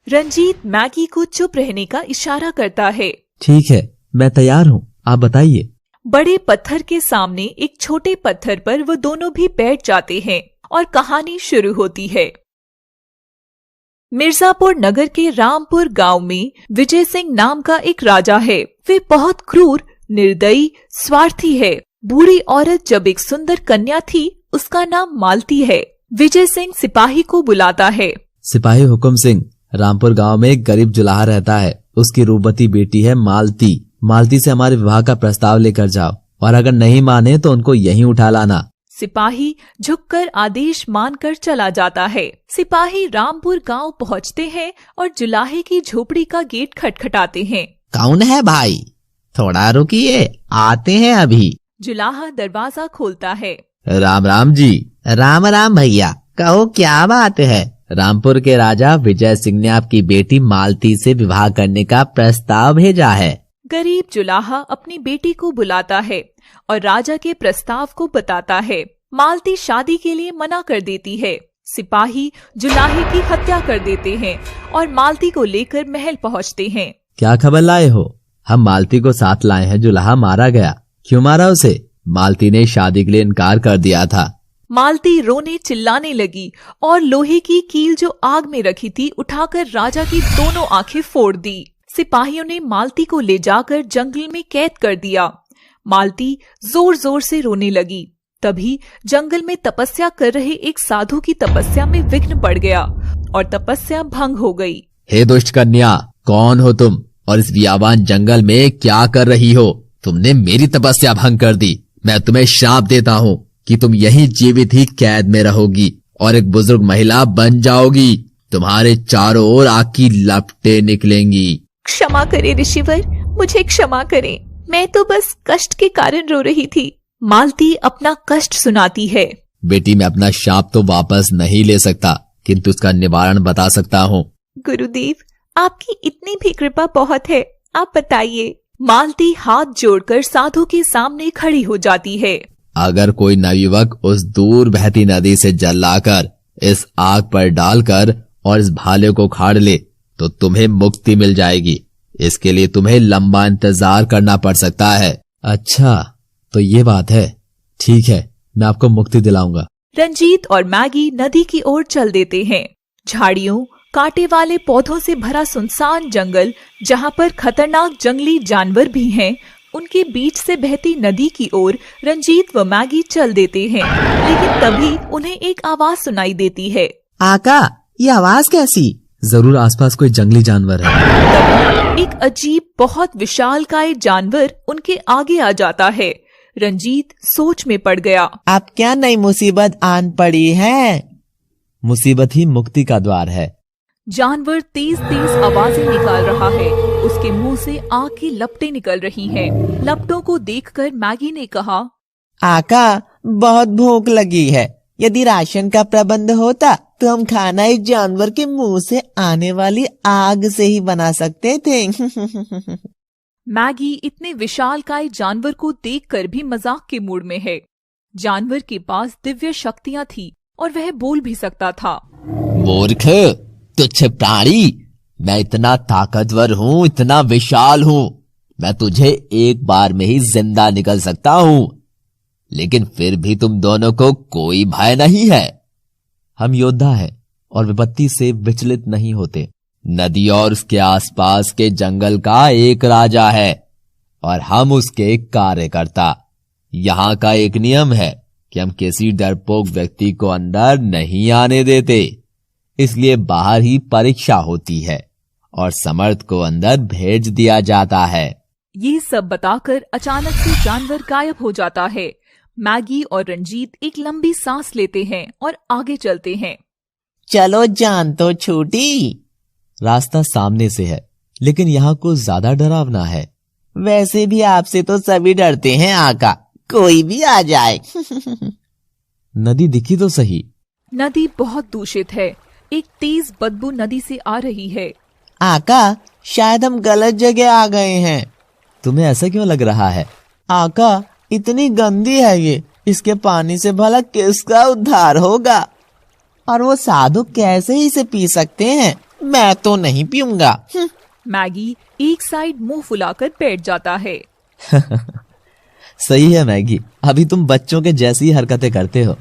रंजीत मैगी को चुप रहने का इशारा करता है। ठीक है, मैं तैयार हूँ, आप बताइए। बड़े पत्थर के सामने एक छोटे पत्थर पर वो दोनों भी बैठ जाते हैं और कहानी शुरू होती है। मिर्जापुर नगर के रामपुर गांव में विजय सिंह नाम का एक राजा है। वे बहुत क्रूर, निर्दयी, स्वार्थी है। बूढ़ी औरत जब एक सुंदर कन्या थी, उसका नाम मालती है। विजय सिंह सिपाही को बुलाता है। सिपाही हुकुम सिंह, रामपुर गांव में एक गरीब जुलाहा रहता है। उसकी रूपवती बेटी है मालती। मालती से हमारे विवाह का प्रस्ताव लेकर जाओ, और अगर नहीं माने तो उनको यहीं उठा लाना। सिपाही झुककर आदेश मानकर चला जाता है। सिपाही रामपुर गांव पहुंचते हैं और जुलाहे की झोपड़ी का गेट खटखटाते हैं। कौन है भाई? थोड़ा रुकिए, आते हैं अभी। जुलाहा दरवाजा खोलता है। राम राम जी। राम राम भैया, कहो क्या बात है? रामपुर के राजा विजय सिंह ने आपकी बेटी मालती से विवाह करने का प्रस्ताव भेजा है। गरीब जुलाहा अपनी बेटी को बुलाता है और राजा के प्रस्ताव को बताता है। मालती शादी के लिए मना कर देती है। सिपाही जुलाहे की हत्या कर देते हैं और मालती को लेकर महल पहुंचते हैं। क्या खबर लाए हो? हम मालती को साथ लाए हैं। जुलाहा मारा गया। क्यों मारा उसे? मालती ने शादी के लिए इनकार कर दिया था। मालती रोने चिल्लाने लगी और लोहे की कील जो आग में रखी थी उठाकर राजा की दोनों आंखें फोड़ दी। सिपाहियों ने मालती को ले जाकर जंगल में कैद कर दिया। मालती जोर जोर से रोने लगी। तभी जंगल में तपस्या कर रहे एक साधु की तपस्या में विघ्न पड़ गया और तपस्या भंग हो गई। हे दुष्ट कन्या, कौन हो तुम और इस बियाबान जंगल में क्या कर रही हो? तुमने मेरी तपस्या भंग कर दी। मैं तुम्हें श्राप देता हूँ कि तुम यहीं जीवित ही कैद में रहोगी और एक बुजुर्ग महिला बन जाओगी। तुम्हारे चारों ओर आग की लपटें निकलेंगी। क्षमा करे ऋषिवर, मुझे क्षमा करें। मैं तो बस कष्ट के कारण रो रही थी। मालती अपना कष्ट सुनाती है। बेटी, मैं अपना शाप तो वापस नहीं ले सकता, किंतु उसका निवारण बता सकता हूँ। गुरुदेव, आपकी इतनी भी कृपा बहुत है। आप बताइए। मालती हाथ जोड़कर साधु के सामने खड़ी हो जाती है। अगर कोई नवयुवक उस दूर बहती नदी से जल लाकर इस आग पर डालकर और इस भाले को खाड़ ले तो तुम्हें मुक्ति मिल जाएगी। इसके लिए तुम्हें लंबा इंतजार करना पड़ सकता है। अच्छा, तो ये बात है। ठीक है, मैं आपको मुक्ति दिलाऊंगा। रंजीत और मैगी नदी की ओर चल देते हैं। झाड़ियों, कांटे वाले पौधों से भरा सुनसान जंगल, जहाँ पर खतरनाक जंगली जानवर भी हैं, उनके बीच से बहती नदी की ओर रंजीत व मैगी चल देते हैं। लेकिन तभी उन्हें एक आवाज सुनाई देती है। आका, ये आवाज कैसी? जरूर आसपास कोई जंगली जानवर है। तभी एक अजीब, बहुत विशालकाय जानवर उनके आगे आ जाता है। रंजीत सोच में पड़ गया। अब क्या नई मुसीबत आन पड़ी है? मुसीबत ही मुक्ति का द्वार है। जानवर तेज तेज आवाजें निकाल रहा है। उसके मुंह से आग की लपटें निकल रही हैं। लपटों को देखकर मैगी ने कहा, आका, बहुत भूख लगी है। यदि राशन का प्रबंध होता तो हम खाना इस जानवर के मुंह से आने वाली आग से ही बना सकते थे। मैगी इतने विशालकाय जानवर को देखकर भी मजाक के मूड में है। जानवर के पास दिव्य शक्तियां थी और वह बोल भी सकता था। मूर्ख, तुच्छ प्राणी, मैं इतना ताकतवर हूँ, इतना विशाल हूँ। मैं तुझे एक बार में ही जिंदा निकल सकता हूँ, लेकिन फिर भी तुम दोनों को कोई भय नहीं है। हम योद्धा हैं और विपत्ति से विचलित नहीं होते। नदी और उसके आसपास के जंगल का एक राजा है और हम उसके कार्यकर्ता। यहाँ का एक नियम है कि हम किसी डरपोक व्यक्ति को अंदर नहीं आने देते, इसलिए बाहर ही परीक्षा होती है और समर्थ को अंदर भेज दिया जाता है। ये सब बताकर अचानक से जानवर गायब हो जाता है। मैगी और रंजीत एक लंबी सांस लेते हैं और आगे चलते हैं। चलो, जान तो छूटी। रास्ता सामने से है, लेकिन यहाँ कुछ ज्यादा डरावना है। वैसे भी आपसे तो सभी डरते हैं आका, कोई भी आ जाए। नदी दिखी तो सही। नदी बहुत दूषित है। एक तेज बदबू नदी से आ रही है। आका, शायद हम गलत जगह आ गए हैं। तुम्हें ऐसा क्यों लग रहा है? आका, इतनी गंदी है ये, इसके पानी से भला किसका उद्धार होगा? और वो साधु कैसे इसे पी सकते हैं? मैं तो नहीं पीऊंगा। मैगी एक साइड मुंह फुलाकर बैठ जाता है। सही है मैगी, अभी तुम बच्चों के जैसी हरकतें करते हो।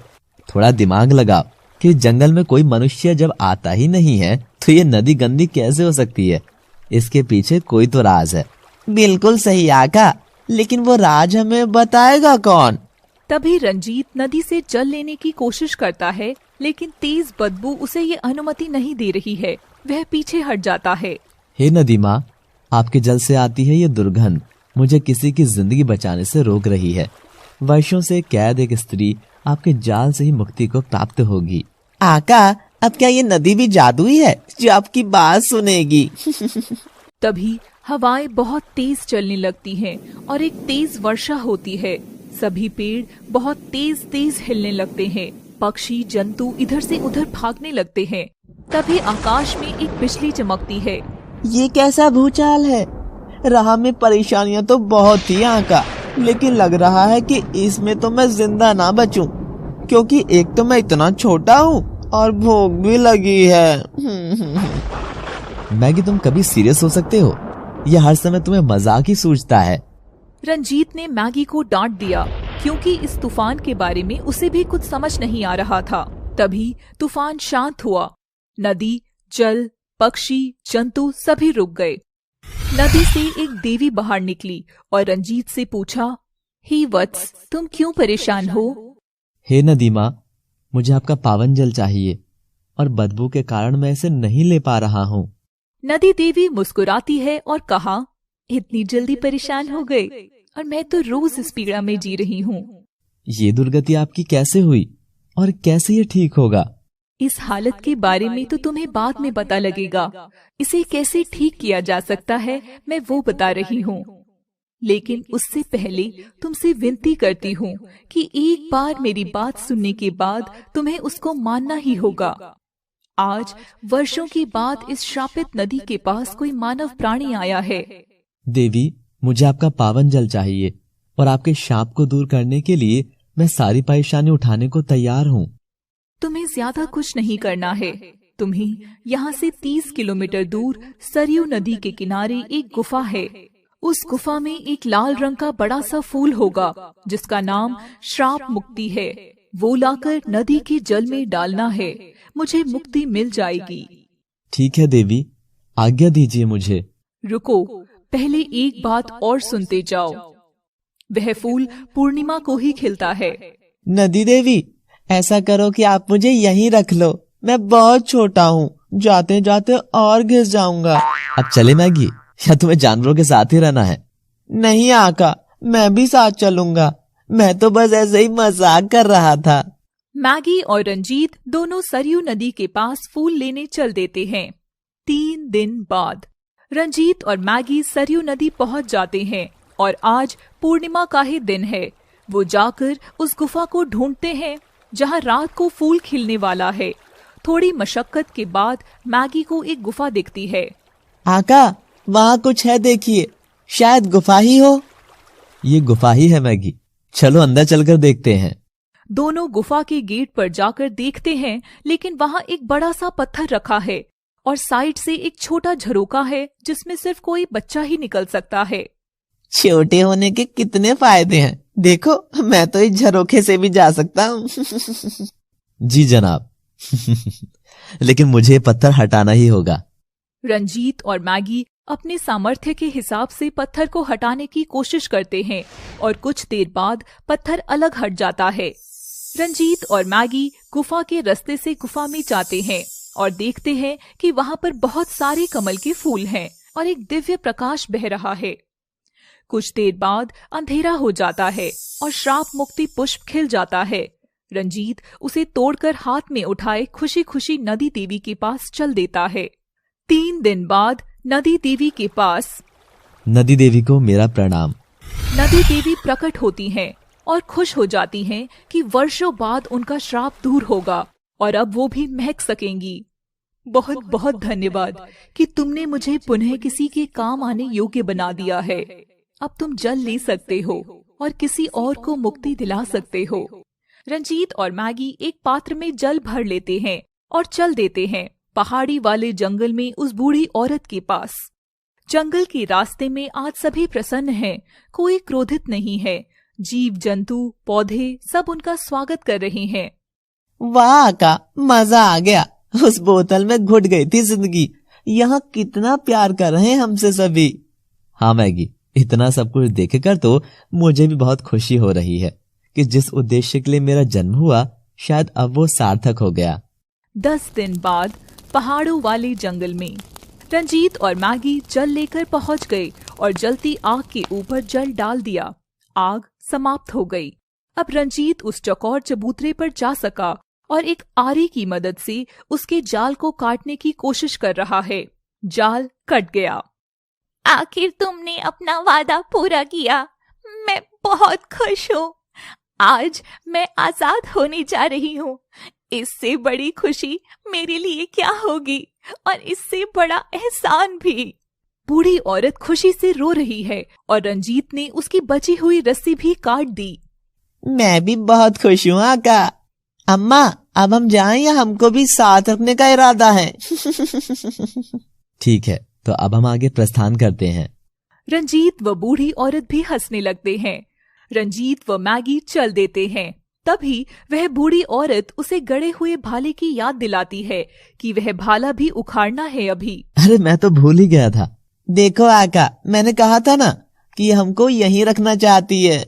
थोड़ा दिमाग लगाओ कि जंगल में कोई मनुष्य जब आता ही नहीं है तो ये नदी गंदी कैसे हो सकती है? इसके पीछे कोई तो राज है। बिल्कुल सही आका, लेकिन वो राज हमें बताएगा कौन? तभी रंजीत नदी से जल लेने की कोशिश करता है, लेकिन तेज बदबू उसे ये अनुमति नहीं दे रही है। वह पीछे हट जाता है। हे नदी माँ, आपके जल से आती है ये दुर्गंध मुझे किसी की जिंदगी बचाने से रोक रही है। वर्षों से कैद एक स्त्री आपके जाल से ही मुक्ति को प्राप्त होगी। आका, अब क्या ये नदी भी जादुई है जो आपकी बात सुनेगी? तभी हवाएं बहुत तेज चलने लगती हैं और एक तेज वर्षा होती है। सभी पेड़ बहुत तेज तेज हिलने लगते हैं। पक्षी, जंतु इधर से उधर भागने लगते हैं। तभी आकाश में एक बिजली चमकती है। ये कैसा भूचाल है? राह में परेशानियां तो बहुत थी आका, लेकिन लग रहा है कि इसमें तो मैं जिंदा ना बचूं, क्योंकि एक तो मैं इतना छोटा हूँ और भूख भी लगी है। मैगी, तुम कभी सीरियस हो सकते हो? यह हर समय तुम्हें मजाक ही सूझता है। रंजीत ने मैगी को डांट दिया, क्योंकि इस तूफान के बारे में उसे भी कुछ समझ नहीं आ रहा था। तभी तूफान शांत हुआ। नदी, जल, पक्षी, जंतु सभी रुक गए। नदी से एक देवी बाहर निकली और रंजीत से पूछा, हे वत्स, तुम क्यों परेशान हो? हे नदी माँ, मुझे आपका पावन जल चाहिए और बदबू के कारण मैं इसे नहीं ले पा रहा हूँ। नदी देवी मुस्कुराती है और कहा, इतनी जल्दी परेशान हो गए, और मैं तो रोज इस पीड़ा में जी रही हूँ। ये दुर्गति आपकी कैसे हुई और कैसे ये ठीक होगा? इस हालत के बारे में तो तुम्हें बाद में पता लगेगा। इसे कैसे ठीक किया जा सकता है मैं वो बता रही हूँ, लेकिन उससे पहले तुमसे विनती करती हूँ कि एक बार मेरी बात सुनने के बाद तुम्हें उसको मानना ही होगा। आज वर्षों के बाद इस श्रापित नदी के पास कोई मानव प्राणी आया है। देवी, मुझे आपका पावन जल चाहिए और आपके शाप को दूर करने के लिए मैं सारी परेशानी उठाने को तैयार हूँ। तुम्हें ज्यादा कुछ नहीं करना है। तुम्हें यहाँ से 30 किलोमीटर दूर सरयू नदी के किनारे एक गुफा है। उस गुफा में एक लाल रंग का बड़ा सा फूल होगा जिसका नाम श्राप मुक्ति है। वो लाकर नदी के जल में डालना है। मुझे मुक्ति मिल जाएगी। ठीक है देवी, आज्ञा दीजिए मुझे। रुको, पहले एक बात और सुनते जाओ। वह फूल पूर्णिमा को ही खिलता है। नदी देवी, ऐसा करो कि आप मुझे यहीं रख लो। मैं बहुत छोटा हूँ, जाते जाते और घिस जाऊंगा। अब चले मैगी, या तुम्हें जानवरों के साथ ही रहना है? नहीं आका, मैं भी साथ चलूंगा। मैं तो बस ऐसे ही मजाक कर रहा था। मैगी और रंजीत दोनों सरयू नदी के पास फूल लेने चल देते हैं। 3 दिन बाद रंजीत और मैगी सरयू नदी पहुंच जाते हैं और आज पूर्णिमा का ही दिन है। वो जाकर उस गुफा को ढूंढते हैं जहां रात को फूल खिलने वाला है। थोड़ी मशक्कत के बाद मैगी को एक गुफा दिखती है। आका, वहाँ कुछ है, देखिए, शायद गुफा ही हो। ये गुफा ही है मैगी, चलो अंदर चलकर देखते हैं। दोनों गुफा के गेट पर जाकर देखते हैं, लेकिन वहाँ एक बड़ा सा पत्थर रखा है और साइड से एक छोटा झरोका है जिसमें सिर्फ कोई बच्चा ही निकल सकता है। छोटे होने के कितने फायदे हैं, देखो मैं तो इस झरोखे से भी जा सकता हूँ। जी जनाब। लेकिन मुझे ये पत्थर हटाना ही होगा। रंजीत और मैगी अपने सामर्थ्य के हिसाब से पत्थर को हटाने की कोशिश करते हैं और कुछ देर बाद पत्थर अलग हट जाता है। रंजीत और मैगी गुफा के रास्ते से गुफा में जाते हैं और देखते हैं कि वहाँ पर बहुत सारे कमल के फूल हैं और एक दिव्य प्रकाश बह रहा है। कुछ देर बाद अंधेरा हो जाता है और श्राप मुक्ति पुष्प खिल जाता है। रंजीत उसे तोड़कर हाथ में उठाए खुशी खुशी नदी देवी के पास चल देता है। 3 दिन बाद नदी देवी के पास। नदी देवी को मेरा प्रणाम। नदी देवी प्रकट होती हैं और खुश हो जाती हैं कि वर्षों बाद उनका श्राप दूर होगा और अब वो भी महक सकेंगी। बहुत बहुत धन्यवाद कि तुमने मुझे पुनः किसी के काम आने योग्य बना दिया है। अब तुम जल ले सकते हो और किसी और को मुक्ति दिला सकते हो। रंजीत और मैगी एक पात्र में जल भर लेते हैं और चल देते हैं पहाड़ी वाले जंगल में उस बूढ़ी औरत के पास। जंगल के रास्ते में आज सभी प्रसन्न हैं, कोई क्रोधित नहीं है। जीव जंतु पौधे सब उनका स्वागत कर रहे हैं। वाह का मजा आ गया, उस बोतल में घुट गई थी जिंदगी। यहाँ कितना प्यार कर रहे हैं हमसे सभी। हाँ मैगी, इतना सब कुछ देखकर तो मुझे भी बहुत खुशी हो रही है कि जिस उद्देश्य के लिए मेरा जन्म हुआ शायद अब वो सार्थक हो गया। 10 दिन बाद पहाड़ों वाले जंगल में रंजीत और मैगी जल लेकर पहुंच गए और जलती आग के ऊपर जल डाल दिया। आग समाप्त हो गई। अब रंजीत उस चौकोर चबूतरे पर जा सका और एक आरी की मदद से उसके जाल को काटने की कोशिश कर रहा है। जाल कट गया। आखिर तुमने अपना वादा पूरा किया। मैं बहुत खुश हूँ। आज मैं आजाद होने जा रही हूँ। इससे बड़ी खुशी मेरे लिए क्या होगी, और इससे बड़ा एहसान भी। बूढ़ी औरत खुशी से रो रही है और रंजीत ने उसकी बची हुई रस्सी भी काट दी। मैं भी बहुत खुश हूँ आका। अम्मा, अब हम जाएं या हमको भी साथ रखने का इरादा है? ठीक है, तो अब हम आगे प्रस्थान करते हैं। रंजीत व बूढ़ी औरत भी हंसने लगते हैं। रंजीत व मैगी चल देते हैं। तभी वह बूढ़ी औरत उसे गड़े हुए भाले की याद दिलाती है कि वह भाला भी उखाड़ना है अभी। अरे मैं तो भूल ही गया था। देखो आका, मैंने कहा था ना कि हमको यहीं रखना चाहती है।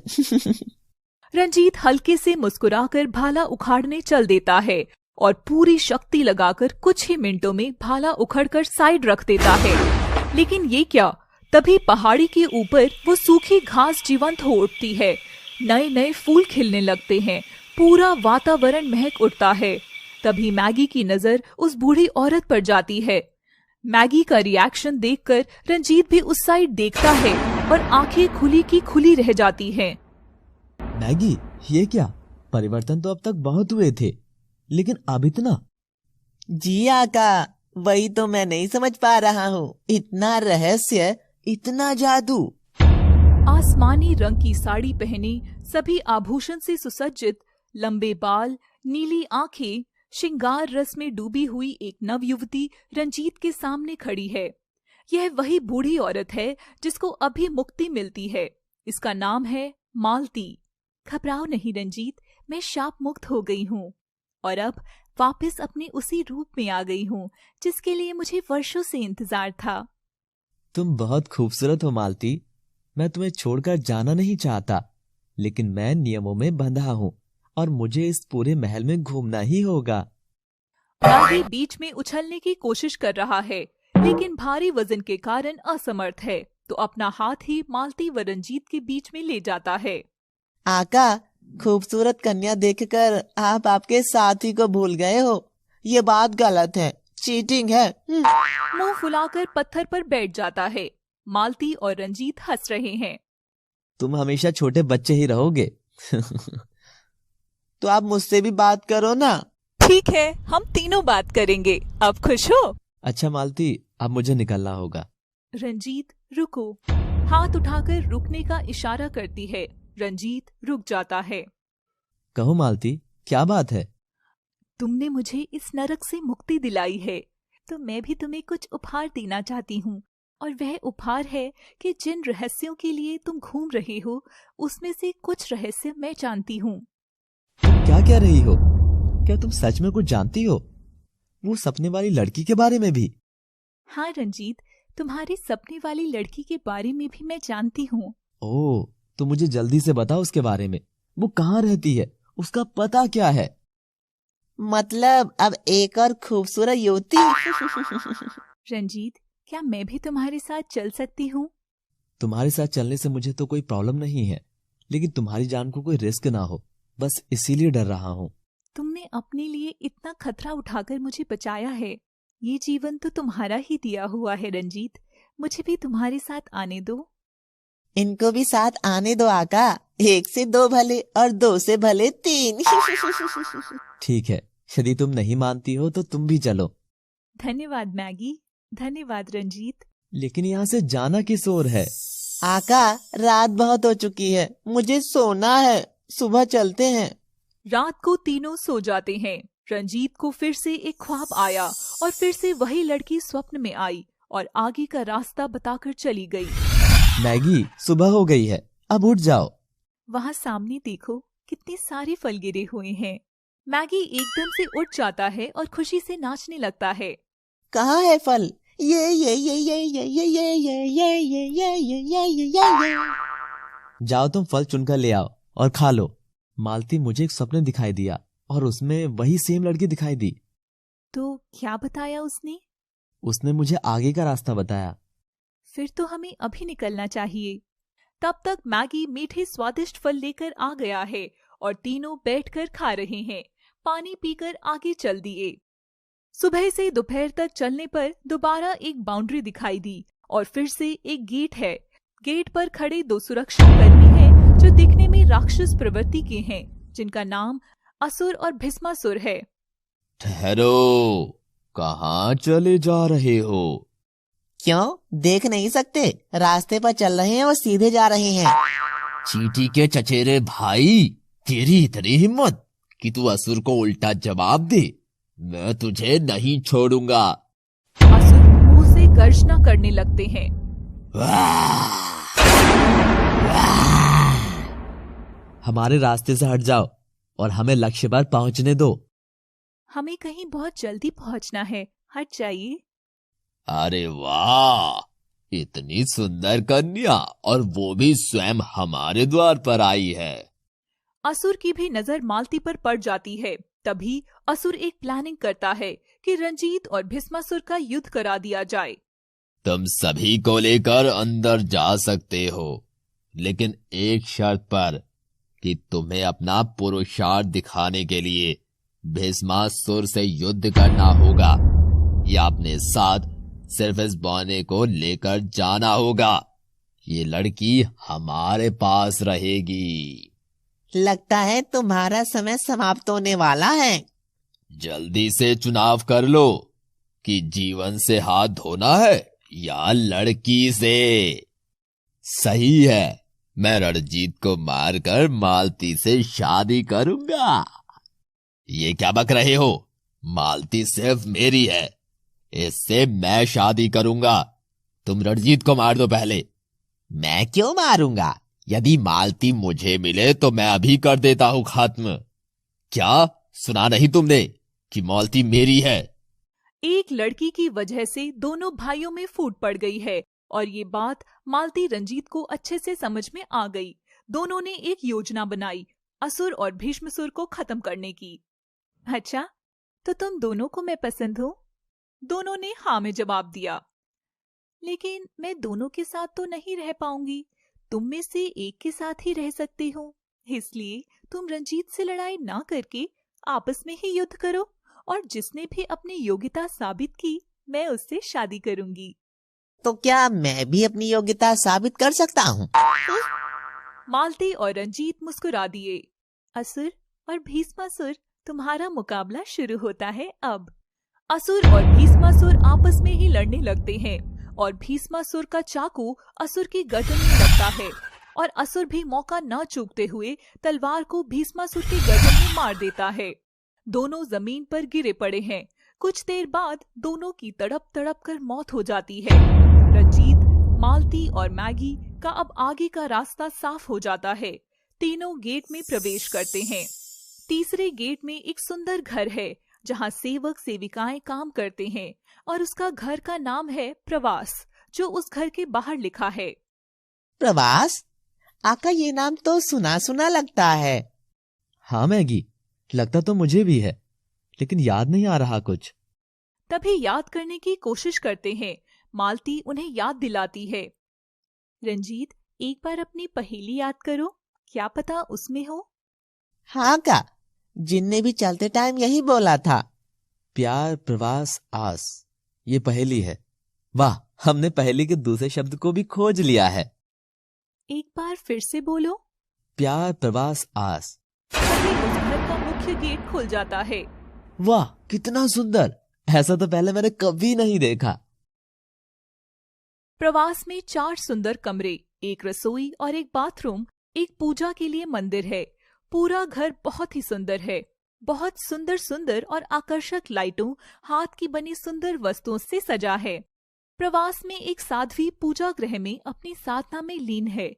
रंजीत हल्के से मुस्कुराकर भाला उखाड़ने चल देता है और पूरी शक्ति लगाकर कुछ ही मिनटों में भाला उखड़कर साइड रख देता है। लेकिन ये क्या, तभी पहाड़ी के ऊपर वो सूखी घास जीवंत हो उठती है। नए नए फूल खिलने लगते हैं। पूरा वातावरण महक उठता है। तभी मैगी की नजर उस बूढ़ी औरत पर जाती है। मैगी का रिएक्शन देखकर रंजीत भी उस साइड देखता है और आंखें खुली की खुली रह जाती हैं। मैगी, ये क्या? परिवर्तन तो अब तक बहुत हुए थे, लेकिन अब इतना? जी आका, वही तो मैं नहीं समझ पा रहा हूँ। इतना रहस्य, इतना जादू। आसमानी रंग की साड़ी पहने, सभी आभूषण से सुसज्जित, लंबे बाल, नीली आंखें, श्रृंगार रस में डूबी हुई एक नवयुवती रंजीत के सामने खड़ी है। यह वही बूढ़ी औरत है जिसको अभी मुक्ति मिलती है। इसका नाम है मालती। घबराओ नहीं रंजीत, मैं शाप मुक्त हो गई हूँ और अब वापस अपने उसी रूप में आ गई हूँ जिसके लिए मुझे वर्षों से इंतजार था। तुम बहुत खूबसूरत हो मालती। मैं तुम्हें छोड़कर जाना नहीं चाहता, लेकिन मैं नियमों में बंधा हूँ और मुझे इस पूरे महल में घूमना ही होगा। नागी बीच में उछलने की कोशिश कर रहा है, लेकिन भारी वजन के कारण असमर्थ है, तो अपना हाथ ही मालती व रंजीत के बीच में ले जाता है। आका, खूबसूरत कन्या देखकर आप आपके साथी को भूल गए हो। ये बात गलत है, चीटिंग है। मुंह फुलाकर पत्थर पर बैठ जाता है। मालती और रंजीत हंस रहे हैं। तुम हमेशा छोटे बच्चे ही रहोगे। तो आप मुझसे भी बात करो ना। ठीक है, हम तीनों बात करेंगे। अब खुश हो? अच्छा मालती, अब मुझे निकलना होगा। रंजीत, रुको। हाथ उठाकर रुकने का इशारा करती है। रंजीत रुक जाता है। कहो मालती, क्या बात है? तुमने मुझे इस नरक से मुक्ति दिलाई है, तो मैं भी तुम्हें कुछ उपहार देना चाहती हूँ। और वह उपहार है कि जिन रहस्यों के लिए तुम घूम रहे हो, उसमें से कुछ रहस्य मैं जानती हूँ। तुम क्या कह रही हो? क्या तुम सच में कुछ जानती हो? वो सपने वाली लड़की के बारे में भी? हाँ रंजीत, तुम्हारी सपने वाली लड़की के बारे में भी मैं जानती हूँ। ओह, तो मुझे जल्दी से बताओ उसके बारे में। वो कहाँ रहती है? उसका पता क्या है? मतलब अब एक और खूबसूरत युवती। रंजीत, क्या मैं भी तुम्हारे साथ चल सकती हूँ? तुम्हारे साथ चलने से मुझे तो कोई प्रॉब्लम नहीं है, लेकिन तुम्हारी जान को कोई रिस्क ना हो, बस इसीलिए डर रहा हूँ। तुमने अपने लिए इतना खतरा उठाकर मुझे बचाया है। ये जीवन तो तुम्हारा ही दिया हुआ है रंजीत। मुझे भी तुम्हारे साथ आने दो। इनको भी साथ आने दो आका। 1 से 2 भले और 2 से भले 3। ठीक है, यदि तुम नहीं मानती हो तो तुम भी चलो। धन्यवाद मैगी, धन्यवाद रंजीत। लेकिन यहाँ से जाना किस ओर है? आका, रात बहुत हो चुकी है, मुझे सोना है। सुबह चलते हैं। रात को तीनों सो जाते हैं। रंजीत को फिर से एक ख्वाब आया और फिर से वही लड़की स्वप्न में आई और आगे का रास्ता बताकर चली गई। मैगी, सुबह हो गई है, अब उठ जाओ। वहाँ सामने देखो, कितने सारे फल गिरे हुए हैं। मैगी एकदम से उठ जाता है और खुशी से नाचने लगता है। कहाँ है फल? ये। जाओ, तुम फल चुनकर ले आओ और खा लो। मालती, मुझे एक सपने दिखाई दिया और उसमें वही सेम लड़की दिखाई दी। तो क्या बताया उसने? उसने मुझे आगे का रास्ता बताया। फिर तो हमें अभी निकलना चाहिए। तब तक मैगी मीठे स्वादिष्ट फल लेकर आ गया है और तीनों बैठकर खा रहे हैं। पानी पीकर आगे चल दिए। सुबह से दोपहर तक चलने पर दोबारा एक बाउंड्री दिखाई दी और फिर से एक गेट है। गेट पर खड़े 2 सुरक्षा कर्मी हैं जो दिखने में राक्षस प्रवृत्ति के हैं, जिनका नाम असुर और भस्मासुर है। ठहरो, कहाँ चले जा रहे हो? क्यों, देख नहीं सकते? रास्ते पर चल रहे हैं और सीधे जा रहे हैं। चींटी के चचेरे भाई, तेरी इतनी हिम्मत कि तू असुर को उल्टा जवाब दे? मैं तुझे नहीं छोड़ूंगा। असुर मुंह से गर्जना करने लगते हैं। हमारे रास्ते से हट जाओ और हमें लक्ष्य पर पहुंचने दो। हमें कहीं बहुत जल्दी पहुंचना है, हट जाइए। अरे वाह, इतनी सुंदर कन्या, और वो भी स्वयं हमारे द्वार पर आई है। असुर की भी नजर मालती पर पड़ जाती है। तभी असुर एक प्लानिंग करता है कि रंजीत और भस्मासुर का युद्ध करा दिया जाए। तुम सभी को लेकर अंदर जा सकते हो, लेकिन एक शर्त पर कि तुम्हें अपना पुरुषार्थ दिखाने के लिए भस्मासुर से युद्ध करना होगा या अपने साथ सिर्फ इस बौने को लेकर जाना होगा। ये लड़की हमारे पास रहेगी। लगता है तुम्हारा समय समाप्त होने वाला है। जल्दी से चुनाव कर लो कि जीवन से हाथ धोना है या लड़की से। सही है, मैं रणजीत को मारकर मालती से शादी करूंगा। ये क्या बक रहे हो? मालती सिर्फ मेरी है, इससे मैं शादी करूंगा। तुम रणजीत को मार दो पहले। मैं क्यों मारूंगा? यदि मालती मुझे मिले तो मैं अभी कर देता हूं खत्म। क्या सुना नहीं तुमने कि मालती मेरी है? एक लड़की की वजह से दोनों भाइयों में फूट पड़ गई है और ये बात मालती रंजीत को अच्छे से समझ में आ गई। दोनों ने एक योजना बनाई असुर और भीष्मसुर को खत्म करने की। अच्छा, तो तुम दोनों को मैं पसंद हूँ? दोनों ने हाँ में जवाब दिया। लेकिन मैं दोनों के साथ तो नहीं रह पाऊंगी, तुम में से एक के साथ ही रह सकती हूँ। इसलिए तुम रंजीत से लड़ाई ना करके आपस में ही युद्ध करो और जिसने भी अपनी योग्यता साबित की मैं उससे शादी करूंगी। तो क्या मैं भी अपनी योग्यता साबित कर सकता हूँ? मालती और रंजीत मुस्कुरा दिए। असुर और भीष्मासुर, तुम्हारा मुकाबला शुरू होता है अब। असुर और भीष्मासुर आपस में ही लड़ने लगते हैं और भीष्मासुर का चाकू असुर की गर्दन में लगता है और असुर भी मौका न चूकते हुए तलवार को भीष्मासुर की गर्दन में मार देता है। दोनों जमीन पर गिरे पड़े हैं। कुछ देर बाद दोनों की तड़प तड़प कर मौत हो जाती है। रंजीत, मालती और मैगी का अब आगे का रास्ता साफ हो जाता है। तीनों गेट में प्रवेश करते हैं। तीसरे गेट में एक सुंदर घर है जहाँ सेवक सेविकाएं काम करते हैं और उसका घर का नाम है प्रवास, जो उस घर के बाहर लिखा है। प्रवास? आका, ये नाम तो सुना सुना लगता है। हाँ मैगी, लगता तो मुझे भी है, लेकिन याद नहीं आ रहा कुछ। तभी याद करने की कोशिश करते हैं। मालती उन्हें याद दिलाती है। रंजीत, एक बार अपनी पहेली याद करो, क्या पता उसमें हो। हाँ का, जिनने भी चलते टाइम यही बोला था। प्यार प्रवास आस, ये पहेली है। वाह, हमने पहेली के दूसरे शब्द को भी खोज लिया है। एक बार फिर से बोलो। प्यार प्रवास आस। तभी उस घर का मुख्य गेट खुल जाता है। वाह, कितना सुंदर! ऐसा तो पहले मैंने कभी नहीं देखा। प्रवास में 4 सुंदर कमरे, एक रसोई और एक बाथरूम, एक पूजा के लिए मंदिर है। पूरा घर बहुत ही सुंदर है। बहुत सुंदर सुंदर और आकर्षक लाइटों, हाथ की बनी सुंदर वस्तुओं से सजा है। प्रवास में एक साध्वी पूजा गृह में अपनी साधना में लीन है।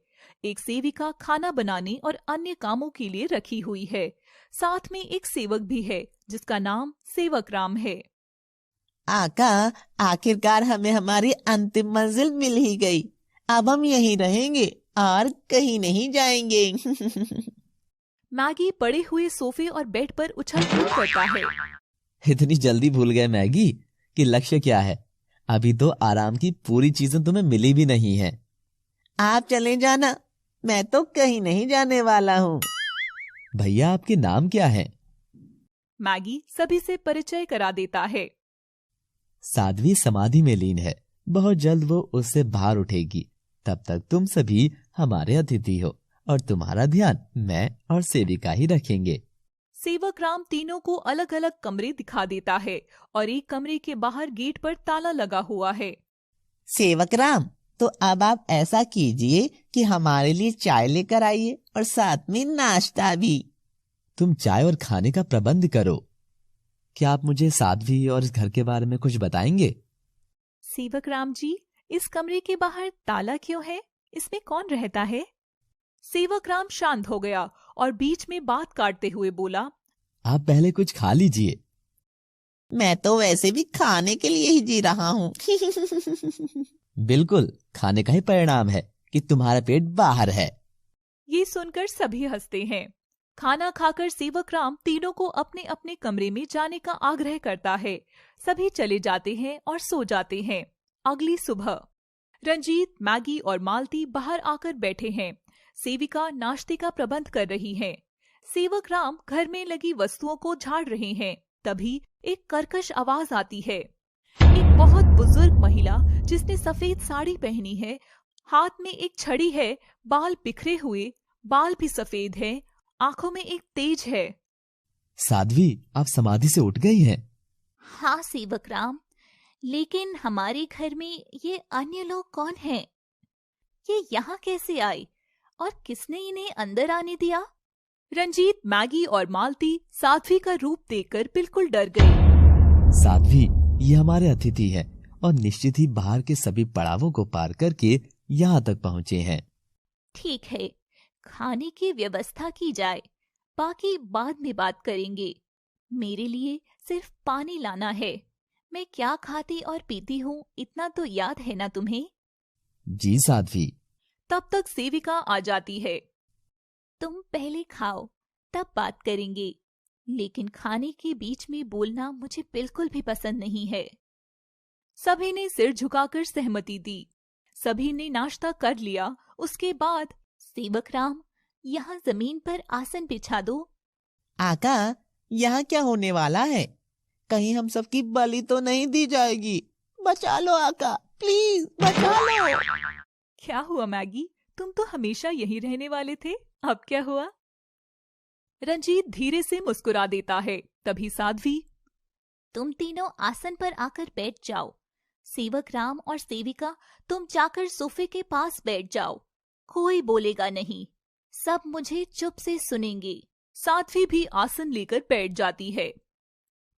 एक सेविका खाना बनाने और अन्य कामों के लिए रखी हुई है। साथ में एक सेवक भी है जिसका नाम सेवक राम है। आका, आखिरकार हमें हमारी अंतिम मंजिल मिल ही गई। अब हम यहीं रहेंगे और कहीं नहीं जाएंगे। मैगी पड़े हुए सोफे और बेड पर उछल कूद करता है। इतनी जल्दी भूल गए मैगी कि लक्ष्य क्या है। अभी तो आराम की पूरी चीजें तुम्हें मिली भी नहीं है। आप चले जाना, मैं तो कहीं नहीं जाने वाला हूँ। भैया, आपके नाम क्या है? मैगी सभी से परिचय करा देता है। साध्वी समाधि में लीन है, बहुत जल्द वो उससे बाहर उठेगी। तब तक तुम सभी हमारे अतिथि हो और तुम्हारा ध्यान मैं और सेविका ही रखेंगे। सेवक राम तीनों को अलग अलग कमरे दिखा देता है और एक कमरे के बाहर गेट पर ताला लगा हुआ है। सेवक राम, तो अब आप ऐसा कीजिए कि हमारे लिए चाय लेकर आइए और साथ में नाश्ता भी। तुम चाय और खाने का प्रबंध करो। क्या आप मुझे साध्वी और इस घर के बारे में कुछ बताएंगे? सेवक राम जी, इस कमरे के बाहर ताला क्यों है? इसमें कौन रहता है? सेवक राम शांत हो गया और बीच में बात काटते हुए बोला, आप पहले कुछ खा लीजिए। मैं तो वैसे भी खाने के लिए ही जी रहा हूँ। बिल्कुल, खाने का ही परिणाम है कि तुम्हारा पेट बाहर है। ये सुनकर सभी हंसते हैं। खाना खाकर सेवक राम तीनों को अपने अपने कमरे में जाने का आग्रह करता है। सभी चले जाते हैं और सो जाते हैं। अगली सुबह रंजीत, मैगी और मालती बाहर आकर बैठे हैं। सेविका नाश्ते का प्रबंध कर रही है। सेवक राम घर में लगी वस्तुओं को झाड़ रहे हैं। तभी एक कर्कश आवाज आती है। एक बहुत बुजुर्ग महिला जिसने सफेद साड़ी पहनी है, हाथ में एक छड़ी है, बाल बिखरे हुए, बाल भी सफेद है, आंखों में एक तेज है। साध्वी, आप समाधि से उठ गई हैं। हाँ सेवक राम, लेकिन हमारे घर में ये अन्य लोग कौन हैं? ये यहाँ कैसे आए और किसने इन्हें अंदर आने दिया? रंजीत, मैगी और मालती साध्वी का रूप देखकर बिल्कुल डर गई। साध्वी, ये हमारे अतिथि हैं और निश्चित ही बाहर के सभी पड़ावों को पार करके यहाँ तक पहुँचे हैं। ठीक है, खाने की व्यवस्था की जाए, बाकी बाद में बात करेंगे। मेरे लिए सिर्फ पानी लाना है। मैं क्या खाती और पीती हूँ इतना तो याद है ना तुम्हें? जी साध्वी। तब तक सेविका आ जाती है। तुम पहले खाओ, तब बात करेंगे, लेकिन खाने के बीच में बोलना मुझे बिल्कुल भी पसंद नहीं है। सभी ने सिर झुकाकर सहमति दी। सभी ने नाश्ता कर लिया। उसके बाद सेवक राम, यहाँ जमीन पर आसन बिछा दो। आका, यहाँ क्या होने वाला है? कहीं हम सबकी बलि तो नहीं दी जाएगी? बचा लो आका, प्लीज बचा लो। क्या हुआ मैगी, तुम तो हमेशा यहीं रहने वाले थे, अब क्या हुआ? रंजीत धीरे से मुस्कुरा देता है। तभी साध्वी, तुम तीनों आसन पर आकर बैठ जाओ। सेवक राम और सेविका, तुम जाकर सोफे के पास बैठ जाओ। कोई बोलेगा नहीं, सब मुझे चुप से सुनेंगे। साध्वी भी आसन लेकर बैठ जाती है।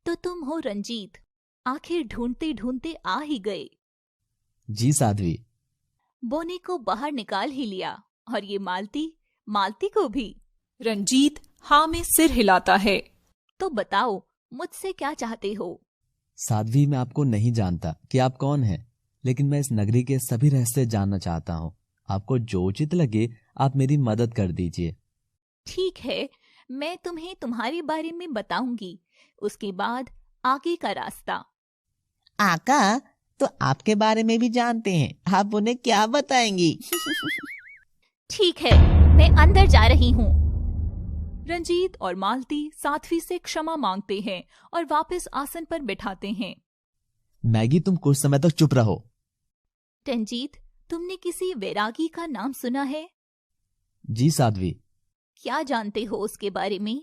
तो तुम हो रंजीत, आखिर ढूंढते ढूंढते आ ही गए। जी साध्वी। बोनी को बाहर निकाल ही लिया, और ये मालती को भी। रंजीत हाँ में सिर हिलाता है। तो बताओ, मुझसे क्या चाहते हो? साध्वी, मैं आपको नहीं जानता कि आप कौन हैं, लेकिन मैं इस नगरी के सभी रहस्य जानना चाहता हूँ। आपको जो उचित लगे आप मेरी मदद कर दीजिए। ठीक है, मैं तुम्हें तुम्हारे बारे में बताऊंगी, उसके बाद आगे का रास्ता। आका, तो आपके बारे में भी जानते हैं, आप उन्हें क्या बताएंगी? ठीक है, मैं अंदर जा रही हूँ। रंजीत और मालती साध्वी से क्षमा मांगते हैं और वापस आसन पर बिठाते हैं। मैगी, तुम कुछ समय तक चुप रहो। रंजीत, तुमने किसी वैरागी का नाम सुना है? जी साध्वी। क्या जानते हो उसके बारे में?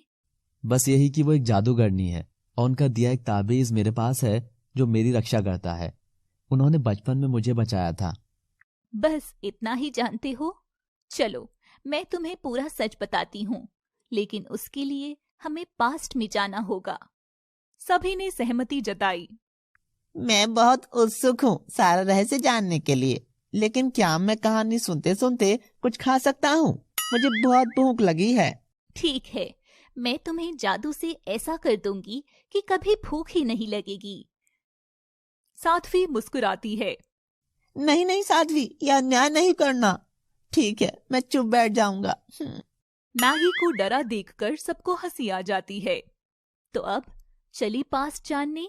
बस यही कि वो एक जादूगरनी है और उनका दिया एक ताबीज मेरे पास है जो मेरी रक्षा करता है। उन्होंने बचपन में मुझे बचाया था। बस इतना ही जानते हो? चलो, मैं तुम्हें पूरा सच बताती हूँ, लेकिन उसके लिए हमें पास्ट में जाना होगा। सभी ने सहमति जताई। मैं बहुत उत्सुक हूँ सारा रहस्य जानने के लिए, लेकिन क्या मैं कहानी सुनते सुनते कुछ खा सकता हूँ? मुझे बहुत भूख लगी है। ठीक है, मैं तुम्हें जादू से ऐसा कर दूंगी कि कभी भूख ही नहीं लगेगी। साध्वी मुस्कुराती है। नहीं नहीं साध्वी, यह अन्याय नहीं करना। ठीक है, मैं चुप बैठ जाऊंगा। मैगी को डरा देखकर सबको हंसी आ जाती है। तो अब चली पास जानने।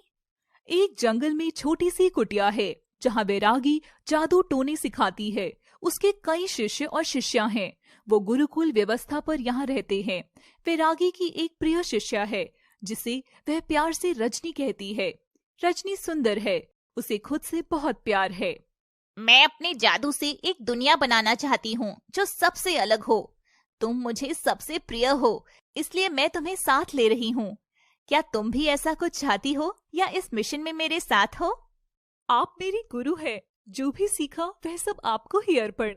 एक जंगल में छोटी सी कुटिया है जहाँ वैरागी जादू टोने सिखाती है। उसके कई शिष्य और शिष्या हैं। वो गुरुकुल व्यवस्था पर यहाँ रहते हैं। वैरागी की एक प्रिय शिष्या है जिसे वह प्यार से रजनी कहती है। रजनी सुंदर है, उसे खुद से बहुत प्यार है। मैं अपने जादू से एक दुनिया बनाना चाहती हूँ जो सबसे अलग हो। तुम मुझे सबसे प्रिय हो, इसलिए मैं तुम्हें साथ ले रही हूँ। क्या तुम भी ऐसा कुछ चाहती हो या इस मिशन में मेरे साथ हो? आप मेरी गुरु है, जो भी सीखा वह सब आपको ही अर्पण।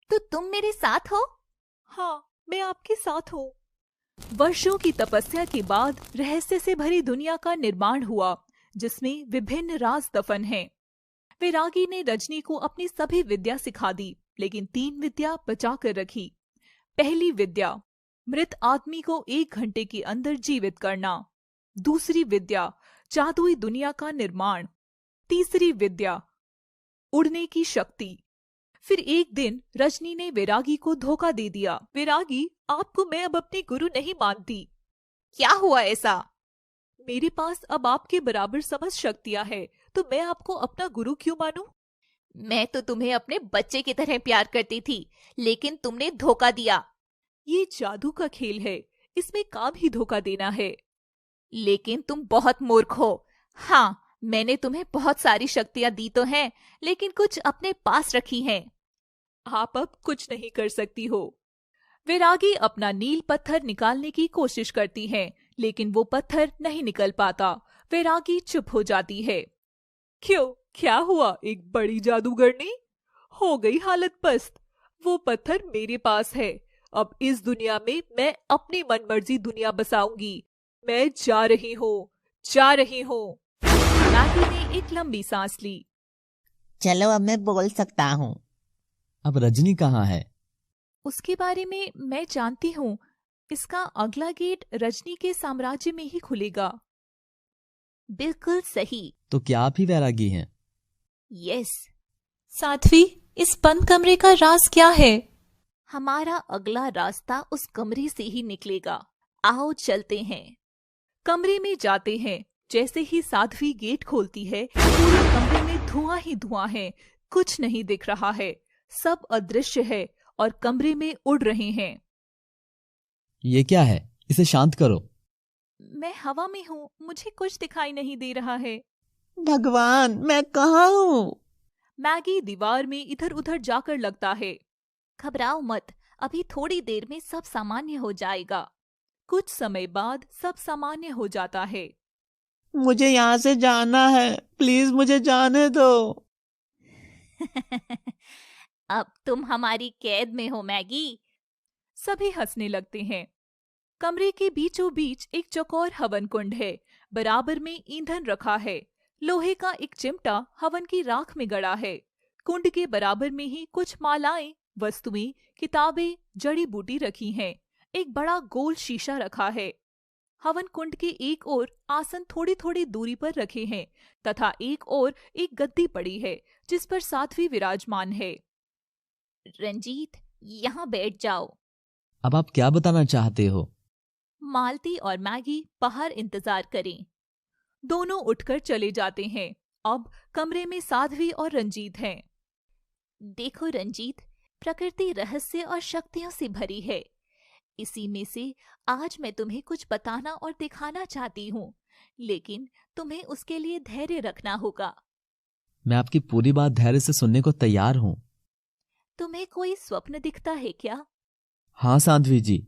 तो तुम मेरे साथ हो? हाँ, मैं आपके साथ हूँ। वर्षों की तपस्या के बाद रहस्य से भरी दुनिया का निर्माण हुआ, जिसमें विभिन्न राज दफन हैं। वैरागी ने रजनी को अपनी सभी विद्या सिखा दी, लेकिन 3 विद्या बचा कर रखी। पहली विद्या, मृत आदमी को 1 घंटे के अंदर जीवित करना। दूसरी विद्या, जादुई दुनिया का निर्माण। तीसरी विद्या, उड़ने की शक्ति। फिर एक दिन रजनी ने वैरागी को धोखा दे दिया। वैरागी, आपको मैं अब अपनी गुरु नहीं मानती। क्या हुआ ऐसा? मेरे पास अब आपके बराबर समझ शक्तियां हैं, तो मैं आपको अपना गुरु क्यों मानूं? मैं तो तुम्हें अपने बच्चे की तरह प्यार करती थी, लेकिन तुमने धोखा दिया। ये जादू का खेल है, इसमें काम ही धोखा देना है। लेकिन तुम बहुत मूर्ख हो। हाँ, मैंने तुम्हें बहुत सारी शक्तियां दी तो हैं, लेकिन कुछ अपने पास रखी हैं। आप अब कुछ नहीं कर सकती हो। वैरागी अपना नील पत्थर निकालने की कोशिश करती है, लेकिन वो पत्थर नहीं निकल पाता। वैरागी चुप हो जाती है। क्यों, क्या हुआ? एक बड़ी जादूगरनी हो गई हालत पस्त। वो पत्थर मेरे पास है। अब इस दुनिया में मैं अपनी मनमर्जी दुनिया बसाऊंगी। मैं जा रही हूँ, जा रही हूँ। मैगी ने एक लंबी सांस ली। चलो अब मैं बोल सकता हूँ। अब रजनी कहाँ है? उसके बारे में मैं जानती हूँ। इसका अगला गेट रजनी के साम्राज्य में ही खुलेगा। बिल्कुल सही। तो क्या आप ही वैरागी हैं? यस। साध्वी, इस बंद कमरे का राज क्या है? हमारा अगला रास्ता उस कमरे से ही निकलेगा। आओ चलते हैं। कमरे में जाते हैं। जैसे ही साध्वी गेट खोलती है, पूरे कमरे में धुआं ही धुआं है। कुछ नहीं दिख रहा है, सब अदृश्य है और कमरे में उड़ रहे हैं। ये क्या है? इसे शांत करो। मैं हवा में हूँ, मुझे कुछ दिखाई नहीं दे रहा है। भगवान, मैं कहाँ हूँ? मैगी दीवार में इधर उधर जाकर लगता है। घबराओ मत, अभी थोड़ी देर में सब सामान्य हो जाएगा। कुछ समय बाद सब सामान्य हो जाता है। मुझे यहाँ से जाना है, प्लीज मुझे जाने दो। अब तुम हमारी कैद में हो मैगी। सभी हंसने लगते हैं। कमरे के बीचों बीच एक चौकोर हवन कुंड है। बराबर में ईंधन रखा है। लोहे का एक चिमटा हवन की राख में गड़ा है। कुंड के बराबर में ही कुछ मालाएं, वस्तुएं, किताबें, जड़ी बूटी रखी हैं। एक बड़ा गोल शीशा रखा है। हवन कुंड के एक ओर आसन थोड़ी थोड़ी दूरी पर रखे हैं तथा एक ओर एक गद्दी पड़ी है जिस पर साध्वी विराजमान है। रंजीत, यहाँ बैठ जाओ। अब आप क्या बताना चाहते हो? मालती और मैगी बाहर इंतजार करें। दोनों उठकर चले जाते हैं। अब कमरे में साध्वी और रंजीत हैं। देखो रंजीत, प्रकृति रहस्य और शक्तियों से भरी है। इसी में से आज मैं तुम्हें कुछ बताना और दिखाना चाहती हूँ, लेकिन तुम्हें उसके लिए धैर्य रखना होगा। मैं आपकी पूरी बात धैर्य से सुनने को तैयार हूँ। तुम्हें कोई स्वप्न दिखता है क्या? हाँ साध्वी जी।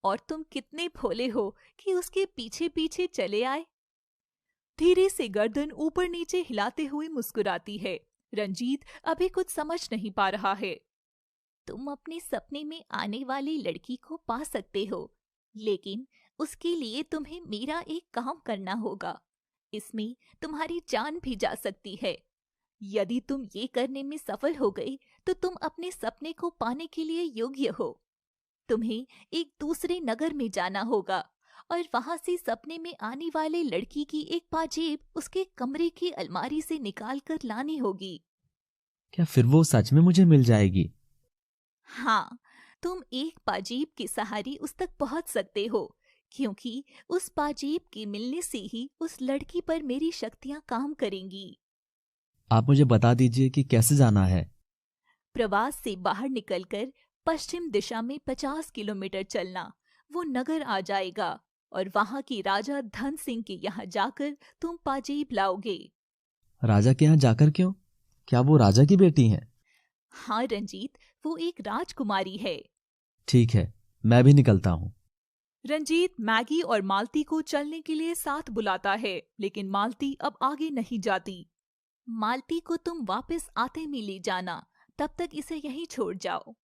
और तुम कितने भोले हो कि उसके पीछे पीछे चले आए। धीरे से गर्दन ऊपर नीचे हिलाते हुए मुस्कुराती है। रंजीत अभी कुछ समझ नहीं पा रहा है। तुम अपने सपने में आने वाली लड़की को पा सकते हो, लेकिन उसके लिए तुम्हें मेरा एक काम करना होगा। इसमें तुम्हारी जान भी जा सकती है। यदि तुम ये करने में सफल हो गई तो तुम अपने सपने को पाने के लिए योग्य हो। तुम्हें एक दूसरे नगर में जाना होगा और वहां से सपने में आने वाले लड़की की एक पाजेब उसके कमरे की अलमारी से निकाल कर लानी होगी। क्या फिर वो सच में मुझे मिल जाएगी? हाँ, तुम एक पाजेब के सहारे उस तक पहुंच सकते हो, क्योंकि उस पाजेब के मिलने से ही उस लड़की पर मेरी शक्तियां काम करेंगी। आप मुझे बता दीजिए कि कैसे जाना है। प्रवास से बाहर निकलकर पश्चिम दिशा में 50 किलोमीटर चलना, वो नगर आ जाएगा और वहां की राजा धन सिंह के यहाँ जाकर तुम पाजेब लाओगे। राजा के यहाँ जाकर क्यों? क्या वो राजा की बेटी हैं? हाँ रंजीत, वो एक राजकुमारी है। ठीक है, मैं भी निकलता हूँ। रंजीत मैगी और मालती को चलने के लिए साथ बुलाता है, लेकिन मालती अब आगे नहीं जाती। मालती को तुम वापस आते में ले जाना, तब तक इसे यहीं छोड़ जाओ।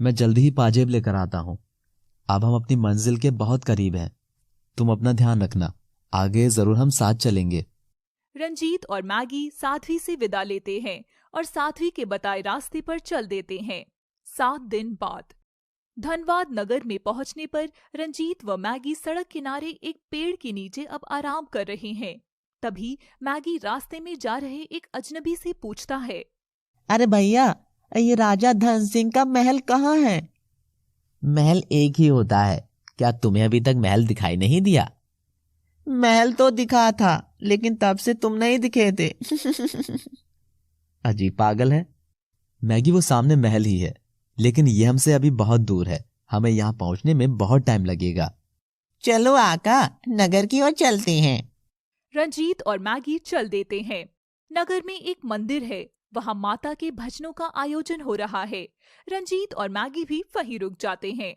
मैं जल्दी ही पाजेब लेकर आता हूँ। अब हम अपनी मंजिल के बहुत करीब हैं। तुम अपना ध्यान रखना, आगे जरूर हम साथ चलेंगे। रंजीत और मैगी साध्वी से विदा लेते हैं और साध्वी के बताए रास्ते पर चल देते हैं। 7 दिन बाद धनबाद नगर में पहुंचने पर रंजीत व मैगी सड़क किनारे एक पेड़ के नीचे अब आराम कर रहे हैं। तभी मैगी रास्ते में जा रहे एक अजनबी से पूछता है, अरे भैया, ये राजा धन सिंह का महल कहाँ है? महल एक ही होता है, क्या तुम्हें अभी तक महल दिखाई नहीं दिया? महल तो दिखा था, लेकिन तब से तुम नहीं दिखे थे। अजीब पागल है। मैगी, वो सामने महल ही है, लेकिन ये हमसे अभी बहुत दूर है। हमें यहाँ पहुँचने में बहुत टाइम लगेगा। चलो आका, नगर की ओर चलते हैं। रंजीत और मैगी चल देते हैं। नगर में एक मंदिर है, वहाँ माता के भजनों का आयोजन हो रहा है। रंजीत और मैगी भी वहीं रुक जाते हैं।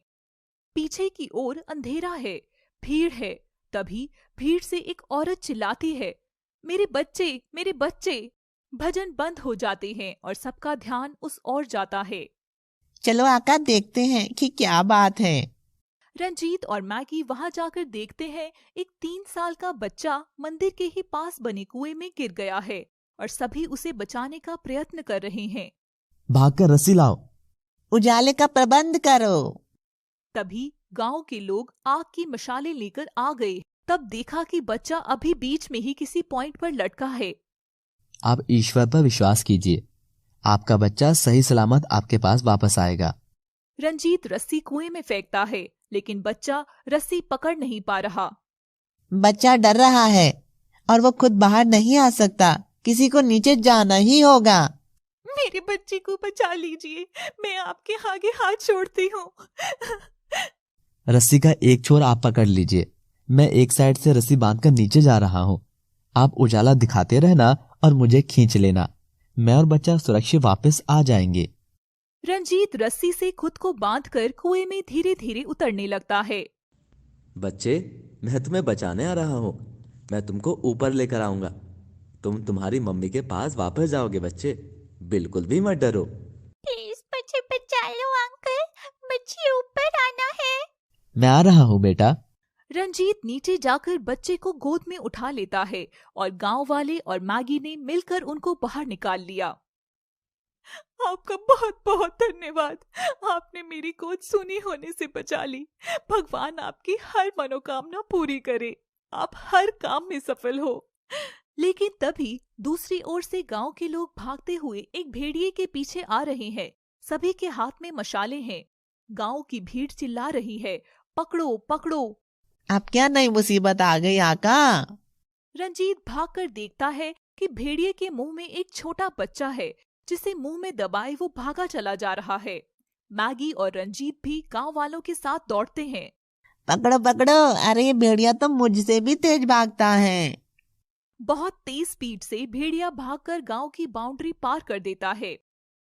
पीछे की ओर अंधेरा है, भीड़ है। तभी भीड़ से एक औरत चिल्लाती है, मेरे बच्चे, मेरे बच्चे। भजन बंद हो जाते हैं और सबका ध्यान उस ओर जाता है। चलो आका देखते हैं कि क्या बात है। रंजीत और मैगी वहां जाकर देखते हैं एक 3 साल का बच्चा मंदिर के ही पास बने कुएं में गिर गया है और सभी उसे बचाने का प्रयत्न कर रहे हैं। भागकर रस्सी लाओ। उजाले का प्रबंध करो। तभी गांव के लोग आग की मशालें लेकर आ गए। तब देखा कि बच्चा अभी बीच में ही किसी पॉइंट पर लटका है। आप ईश्वर पर विश्वास कीजिए, आपका बच्चा सही सलामत आपके पास वापस आएगा। रंजीत रस्सी कुएं में फेंकता है, लेकिन बच्चा रस्सी पकड़ नहीं पा रहा। बच्चा डर रहा है और वो खुद बाहर नहीं आ सकता। किसी को नीचे जाना ही होगा। मेरे बच्चे को बचा लीजिए, मैं आपके आगे हाथ जोड़ती हूँ। रस्सी का एक छोर आप पकड़ लीजिए, मैं एक साइड से रस्सी बांधकर नीचे जा रहा हूँ। आप उजाला दिखाते रहना और मुझे खींच लेना। मैं और बच्चा सुरक्षित वापस आ जाएंगे। रंजीत रस्सी से खुद को बांधकर कुएं में धीरे धीरे उतरने लगता है। बच्चे, मैं तुम्हें बचाने आ रहा हूँ। मैं तुमको ऊपर लेकर आऊंगा। तुम तुम्हारी मम्मी के पास वापस जाओगे बच्चे, बिल्कुल भी मत डरो। प्लीज मुझे बचा लो अंकल, मुझे ऊपर आना है। मैं आ रहा हूँ बेटा। रंजीत नीचे जाकर बच्चे को गोद में उठा लेता है और गांव वाले और मैगी ने मिलकर उनको बाहर निकाल लिया। आपका बहुत बहुत धन्यवाद, आपने मेरी गोद सूनी होने से बचा ली। भगवान आपकी हर मनोकामना पूरी करे, आप हर काम में सफल हो। लेकिन तभी दूसरी ओर से गांव के लोग भागते हुए एक भेड़िए के पीछे आ रहे हैं। सभी के हाथ में मशाले हैं। गांव की भीड़ चिल्ला रही है, पकड़ो पकड़ो। अब क्या नई मुसीबत आ गई आका? रंजीत भागकर देखता है कि भेड़िए के मुंह में एक छोटा बच्चा है, जिसे मुंह में दबाए वो भागा चला जा रहा है। मैगी और रंजीत भी गांव वालों के साथ दौड़ते हैं। पकड़ो पकड़ो, अरे ये भेड़िया तो मुझसे भी तेज भागता है। बहुत तेज स्पीड से भेड़िया भागकर गांव की बाउंड्री पार कर देता है।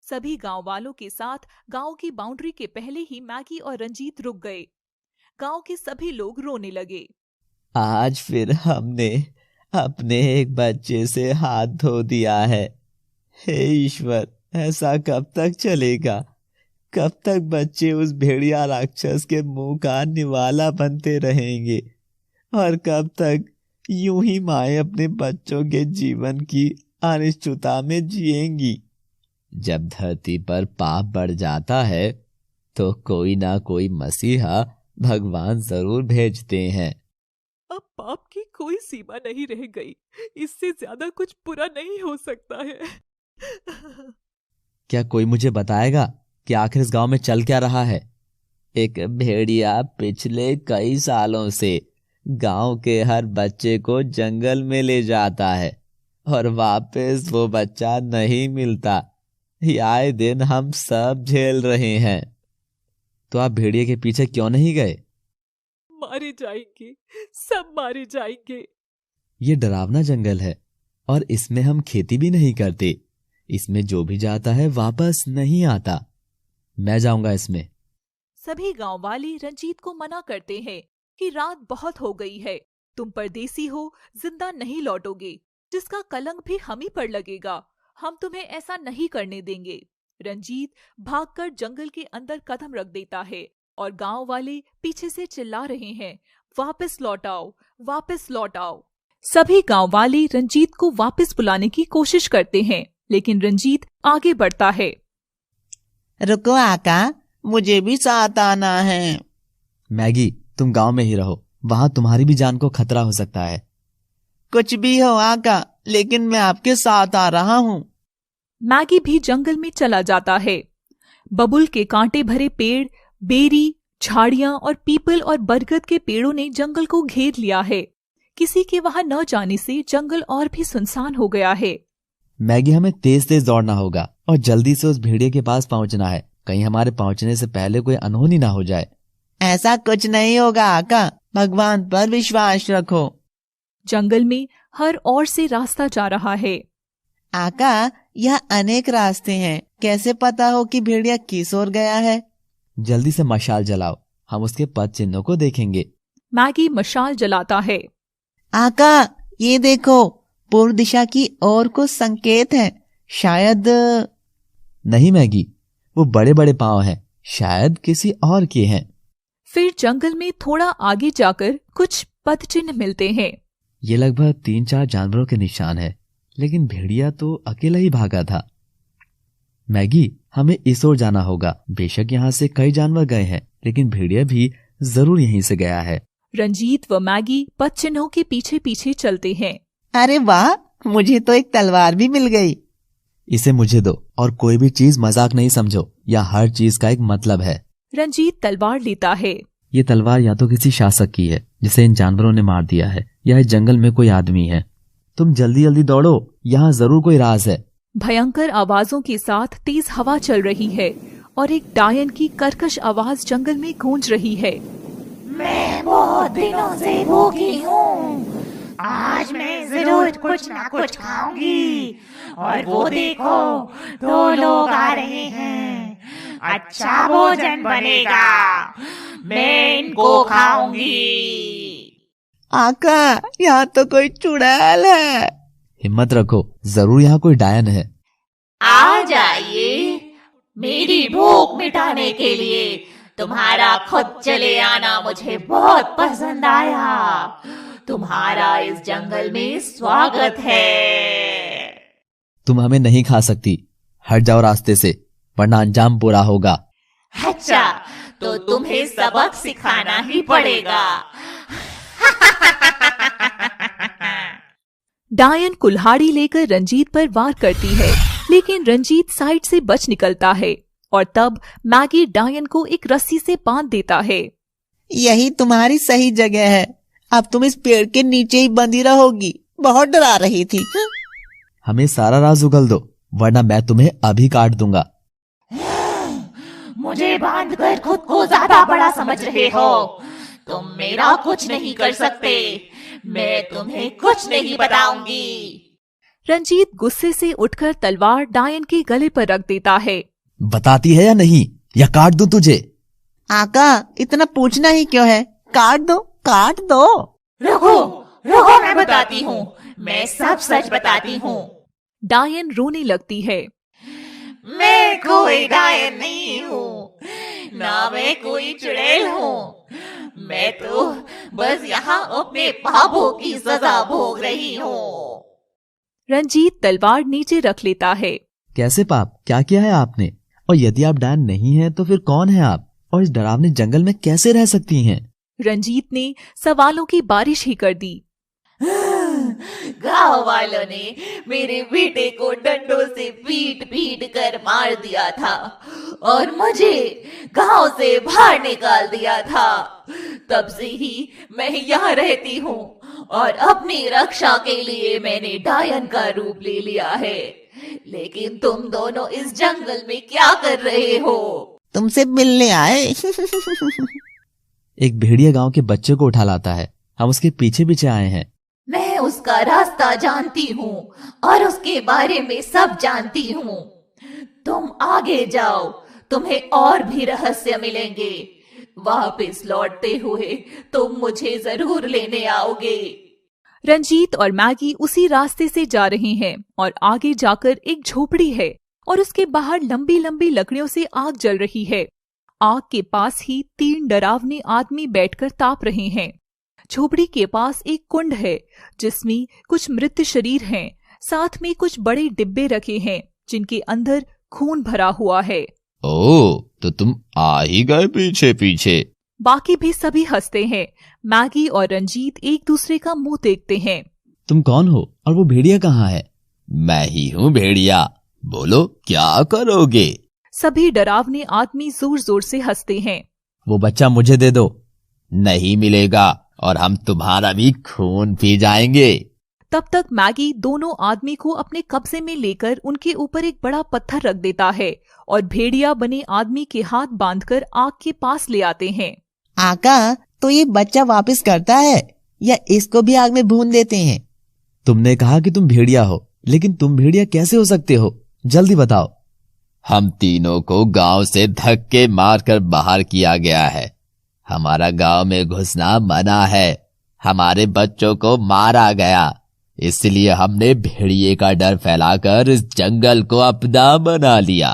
सभी गांव वालों के साथ गांव की बाउंड्री के पहले ही मैगी और रंजीत रुक गए। गांव के सभी लोग रोने लगे। आज फिर हमने अपने एक बच्चे से हाथ धो दिया है। हे ईश्वर, ऐसा कब तक चलेगा? कब तक बच्चे उस भेड़िया राक्षस के मुंह का निवाला बनते रहेंगे? और कब तक यूं ही माएं अपने बच्चों के जीवन की अनिश्चितता में जिएंगी? जब धरती पर पाप बढ़ जाता है तो कोई ना कोई मसीहा भगवान जरूर भेजते हैं। अब पाप की कोई सीमा नहीं रह गई, इससे ज्यादा कुछ बुरा नहीं हो सकता है। क्या कोई मुझे बताएगा कि आखिर इस गांव में चल क्या रहा है? एक भेड़िया पिछले कई सालों से गांव के हर बच्चे को जंगल में ले जाता है और वापस वो बच्चा नहीं मिलता। आए दिन हम सब झेल रहे हैं। तो आप भेड़िए के पीछे क्यों नहीं गए? मारे जाएंगे, सब मारे जाएंगे। ये डरावना जंगल है और इसमें हम खेती भी नहीं करते। इसमें जो भी जाता है वापस नहीं आता। मैं जाऊंगा इसमें। सभी गांव वाले रंजीत को मना करते हैं कि रात बहुत हो गई है, तुम परदेसी हो, जिंदा नहीं लौटोगे, जिसका कलंक भी हम ही पर लगेगा। हम तुम्हें ऐसा नहीं करने देंगे। रंजीत भागकर जंगल के अंदर कदम रख देता है और गांव वाले पीछे से चिल्ला रहे हैं, वापस लौट आओ, वापस लौट आओ। सभी गांव वाले रंजीत को वापस बुलाने की कोशिश करते हैं, लेकिन रंजीत आगे बढ़ता है। रुको आका, मुझे भी साथ आना है। मैगी, तुम गांव में ही रहो, वहां तुम्हारी भी जान को खतरा हो सकता है। कुछ भी हो आका, लेकिन मैं आपके साथ आ रहा हूँ। मैगी भी जंगल में चला जाता है। बबुल के कांटे भरे पेड़, बेरी, झाड़ियां और पीपल और बरगद के पेड़ों ने जंगल को घेर लिया है। किसी के वहां न जाने से जंगल और भी सुनसान हो गया है। मैगी, हमें तेज तेज दौड़ना होगा और जल्दी से उस भेड़िए के पास पहुंचना है, कहीं हमारे पहुंचने से पहले कोई अनहोनी ना हो जाए। ऐसा कुछ नहीं होगा आका, भगवान पर विश्वास रखो। जंगल में हर ओर से रास्ता जा रहा है। आका, यह अनेक रास्ते हैं, कैसे पता हो कि भेड़िया किस ओर गया है? जल्दी से मशाल जलाओ, हम उसके पद चिन्हों को देखेंगे। मैगी मशाल जलाता है। आका, ये देखो, पूर्व दिशा की ओर को संकेत है। शायद नहीं मैगी, वो बड़े बड़े पांव हैं, शायद किसी और के हैं। फिर जंगल में थोड़ा आगे जाकर कुछ पदचिन्ह मिलते हैं। ये लगभग 3-4 जानवरों के निशान है, लेकिन भेड़िया तो अकेला ही भागा था। मैगी, हमें इस ओर जाना होगा। बेशक यहाँ से कई जानवर गए हैं, लेकिन भेड़िया भी जरूर यहीं से गया है। रंजीत व मैगी पद चिन्हों के पीछे पीछे चलते हैं। अरे वाह, मुझे तो एक तलवार भी मिल गई। इसे मुझे दो, और कोई भी चीज मजाक नहीं समझो, या हर चीज का एक मतलब है। रंजीत तलवार लेता है। ये तलवार या तो किसी शासक की है जिसे इन जानवरों ने मार दिया है, या इस जंगल में कोई आदमी है। तुम जल्दी जल्दी दौड़ो, यहाँ जरूर कोई राज है। भयंकर आवाजों के साथ तेज हवा चल रही है और एक डायन की कर्कश आवाज जंगल में गूंज रही है। मैं बहुत दिनों से भूखी हूँ, आज मैं जरूर कुछ ना कुछ खाऊंगी। और वो देखो, 2 लोग आ रहे हैं। अच्छा भोजन बनेगा, मैं इनको खाऊंगी। आका, यहाँ तो कोई चुड़ैल है। हिम्मत रखो, जरूर यहाँ कोई डायन है। आ जाइए, मेरी भूख मिटाने के लिए तुम्हारा खुद चले आना मुझे बहुत पसंद आया। तुम्हारा इस जंगल में स्वागत है। तुम हमें नहीं खा सकती, हट जाओ रास्ते से, वरना अंजाम बुरा होगा। अच्छा, तो तुम्हें सबक सिखाना ही पड़ेगा। डायन कुल्हाड़ी लेकर रंजीत पर वार करती है, लेकिन रंजीत साइड से बच निकलता है और तब मैगी डायन को एक रस्सी से बांध देता है। यही तुम्हारी सही जगह है, अब तुम इस पेड़ के नीचे ही बंधी रहोगी। बहुत डरा रही थी। हमें सारा राज उगल दो, वरना मैं तुम्हें अभी काट दूंगा। मुझे बांधकर खुद को ज्यादा बड़ा समझ रहे हो। तुम मेरा कुछ नहीं कर सकते, मैं तुम्हें कुछ नहीं बताऊंगी। रंजीत गुस्से से उठकर तलवार डायन के गले पर रख देता है। बताती है या नहीं, या काट दूं तुझे? आका, इतना पूछना ही क्यों है? काट दो, काट दो। रुको रुको, मैं बताती हूँ, मैं सब सच बताती हूँ। डायन रोने लगती है। मैं कोई डायन नहीं हूँ, ना मैं कोई चुड़ैल हूँ। मैं तो बस यहाँ अपने पापों की सजा भोग रही हूँ। रंजीत तलवार नीचे रख लेता है। कैसे पाप? क्या किया है आपने? और यदि आप डायन नहीं हैं, तो फिर कौन है आप? और इस डरावने जंगल में कैसे रह सकती हैं? रंजीत ने सवालों की बारिश ही कर दी। गांव वालों ने मेरे बेटे को डंडों से पीट पीट कर मार दिया था और मुझे गांव से बाहर निकाल दिया था। तब से ही मैं यहाँ रहती हूँ और अपनी रक्षा के लिए मैंने डायन का रूप ले लिया है। लेकिन तुम दोनों इस जंगल में क्या कर रहे हो? तुमसे मिलने आए। एक भेड़िया गांव के बच्चे को उठा लाता है, हम उसके पीछे पीछे आए हैं। मैं उसका रास्ता जानती हूँ और उसके बारे में सब जानती हूँ। तुम आगे जाओ, तुम्हें और भी रहस्य मिलेंगे। वापस लौटते हुए तुम मुझे जरूर लेने आओगे। रंजीत और मैगी उसी रास्ते से जा रहे हैं और आगे जाकर एक झोपड़ी है और उसके बाहर लंबी लंबी लकड़ियों से आग जल रही है। आग के पास ही 3 डरावने आदमी बैठकर ताप रहे हैं। झोपड़ी के पास एक कुंड है जिसमें कुछ मृत शरीर हैं, साथ में कुछ बड़े डिब्बे रखे हैं जिनके अंदर खून भरा हुआ है। ओह, तो तुम आ ही गए पीछे पीछे। बाकी भी सभी हंसते हैं। मैगी और रंजीत एक दूसरे का मुंह देखते हैं। तुम कौन हो और वो भेड़िया कहाँ है? मैं ही हूँ भेड़िया, बोलो क्या करोगे? सभी डरावने आदमी जोर जोर से हंसते हैं। वो बच्चा मुझे दे दो। नहीं मिलेगा और हम तुम्हारा भी खून पी जाएंगे। तब तक मैगी दोनों आदमी को अपने कब्जे में लेकर उनके ऊपर एक बड़ा पत्थर रख देता है और भेड़िया बने आदमी के हाथ बांधकर आग के पास ले आते हैं। आका, तो ये बच्चा वापस करता है या इसको भी आग में भून देते हैं? तुमने कहा कि तुम भेड़िया हो, लेकिन तुम भेड़िया कैसे हो सकते हो? जल्दी बताओ। हम तीनों को गांव से धक्के मारकर बाहर किया गया है। हमारा गांव में घुसना मना है। हमारे बच्चों को मारा गया, इसलिए हमने भेड़िए का डर फैलाकर इस जंगल को अपना बना लिया।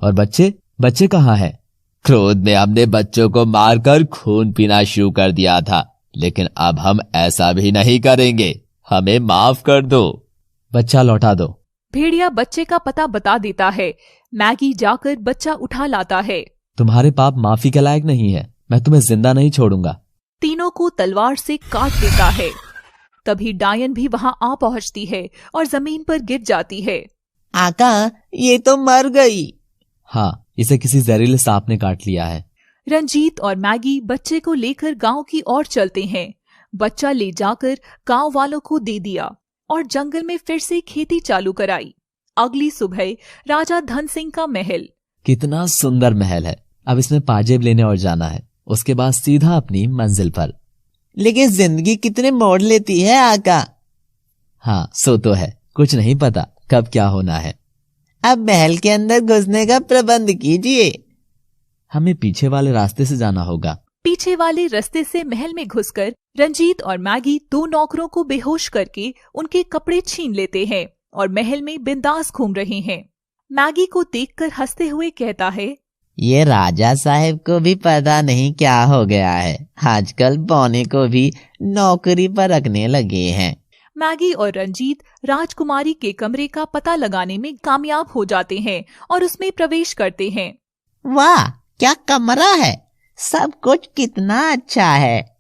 और बच्चे कहाँ हैं? क्रोध में हमने बच्चों को मारकर खून पीना शुरू कर दिया था, लेकिन अब हम ऐसा भी नहीं करेंगे। हमें माफ कर दो। बच्चा लौटा दो। भेड़िया बच्चे का पता बता देता है। मैगी जाकर बच्चा उठा लाता है। तुम्हारे पाप माफी के लायक नहीं है, मैं तुम्हें जिंदा नहीं छोड़ूंगा। तीनों को तलवार से काट देता है। तभी डायन भी वहां आ पहुंचती है और जमीन पर गिर जाती है। आका, ये तो मर गई। हाँ, इसे किसी जहरीले सांप ने काट लिया है। रंजीत और मैगी बच्चे को लेकर गांव की ओर चलते हैं। बच्चा ले जाकर गांव वालों को दे दिया और जंगल में फिर से खेती चालू कराई। अगली सुबह राजा धन सिंह का महल। कितना सुंदर महल है। अब इसमें पाजेब लेने और जाना है, उसके बाद सीधा अपनी मंजिल पर। लेकिन जिंदगी कितने मोड़ लेती है आका। हाँ, सो तो है, कुछ नहीं पता कब क्या होना है। अब महल के अंदर घुसने का प्रबंध कीजिए। हमें पीछे वाले रास्ते से जाना होगा। पीछे वाले रास्ते से महल में घुसकर रंजीत और मैगी दो नौकरों को बेहोश करके उनके कपड़े छीन लेते हैं और महल में बिंदास घूम रहे हैं। मैगी को देखकर हंसते हुए कहता है, ये राजा साहब को भी पता नहीं क्या हो गया है, आजकल बौने को भी नौकरी पर रखने लगे हैं। मैगी और रंजीत राजकुमारी के कमरे का पता लगाने में कामयाब हो जाते हैं और उसमें प्रवेश करते हैं। वाह, क्या कमरा है, सब कुछ कितना अच्छा है।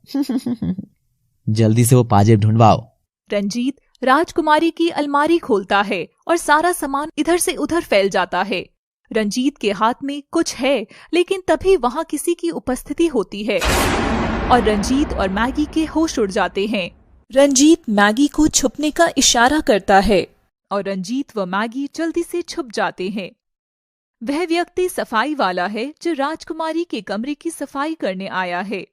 जल्दी से वो पाजेब ढूंढवाओ। रंजीत राजकुमारी की अलमारी खोलता है और सारा सामान इधर से उधर फैल जाता है। रंजीत के हाथ में कुछ है, लेकिन तभी वहां किसी की उपस्थिति होती है और रंजीत और मैगी के होश उड़ जाते हैं। रंजीत मैगी को छुपने का इशारा करता है और रंजीत व मैगी जल्दी से छुप जाते हैं। वह व्यक्ति सफाई वाला है जो राजकुमारी के कमरे की सफाई करने आया है।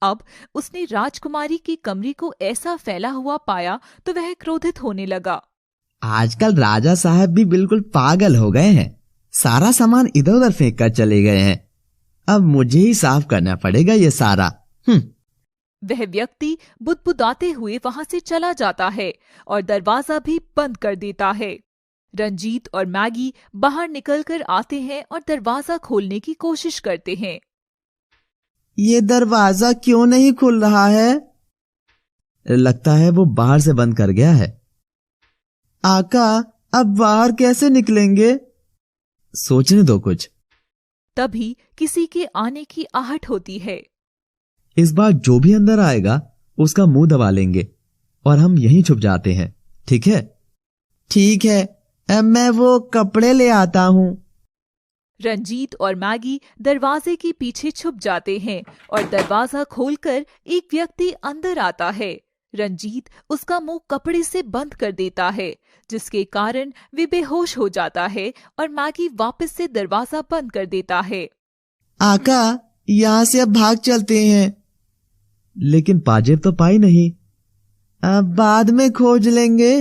अब उसने राजकुमारी के कमरे को ऐसा फैला हुआ पाया तो वह क्रोधित होने लगा। आजकल राजा साहब भी बिल्कुल पागल हो गए हैं, सारा सामान इधर उधर फेंक कर चले गए हैं। अब मुझे ही साफ करना पड़ेगा ये सारा। वह व्यक्ति बुदबुदाते हुए वहां से चला जाता है और दरवाजा भी बंद कर देता है। रंजीत और मैगी बाहर निकलकर आते हैं और दरवाजा खोलने की कोशिश करते हैं। ये दरवाजा क्यों नहीं खुल रहा है? लगता है वो बाहर से बंद कर गया है। आका, अब बाहर कैसे निकलेंगे? सोचने दो कुछ। तभी किसी के आने की आहट होती है। इस बार जो भी अंदर आएगा उसका मुंह दबा लेंगे और हम यहीं छुप जाते हैं, ठीक है? ठीक है, अब मैं वो कपड़े ले आता हूँ। रंजीत और मैगी दरवाजे के पीछे छुप जाते हैं और दरवाजा खोलकर एक व्यक्ति अंदर आता है। रंजीत उसका मुंह कपड़े से बंद कर देता है, जिसके कारण वे बेहोश हो जाता है और मैगी वापस से दरवाजा बंद कर देता है। आका, यहाँ से अब भाग चलते हैं। लेकिन पाजेब तो पाई नहीं। अब बाद में खोज लेंगे।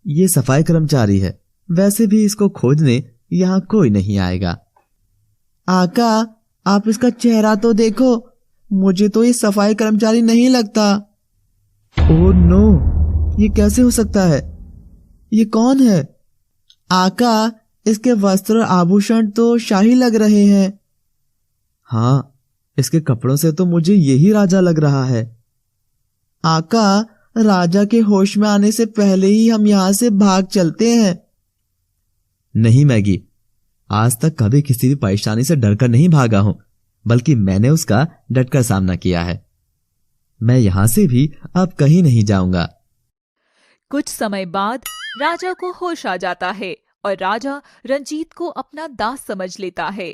ये सफाई कर्मचारी है, वैसे भी इसको खोजने यहाँ कोई नहीं आएगा। आका, आप इसका चेहरा तो देखो, मुझे तो ये सफाई कर्मचारी नहीं लगता। ओह नो, ये कैसे हो सकता है? ये कौन है? आका, इसके वस्त्र और आभूषण तो शाही लग रहे हैं। हाँ, इसके कपड़ों से तो मुझे यही राजा लग रहा है। आका, राजा के होश में आने से पहले ही हम यहां से भाग चलते हैं। नहीं मैगी, आज तक कभी किसी भी परेशानी से डरकर नहीं भागा हूं, बल्कि मैंने उसका डटकर सामना किया है। मैं यहां से भी अब कहीं नहीं जाऊंगा। कुछ समय बाद राजा को होश आ जाता है और राजा रंजीत को अपना दास समझ लेता है।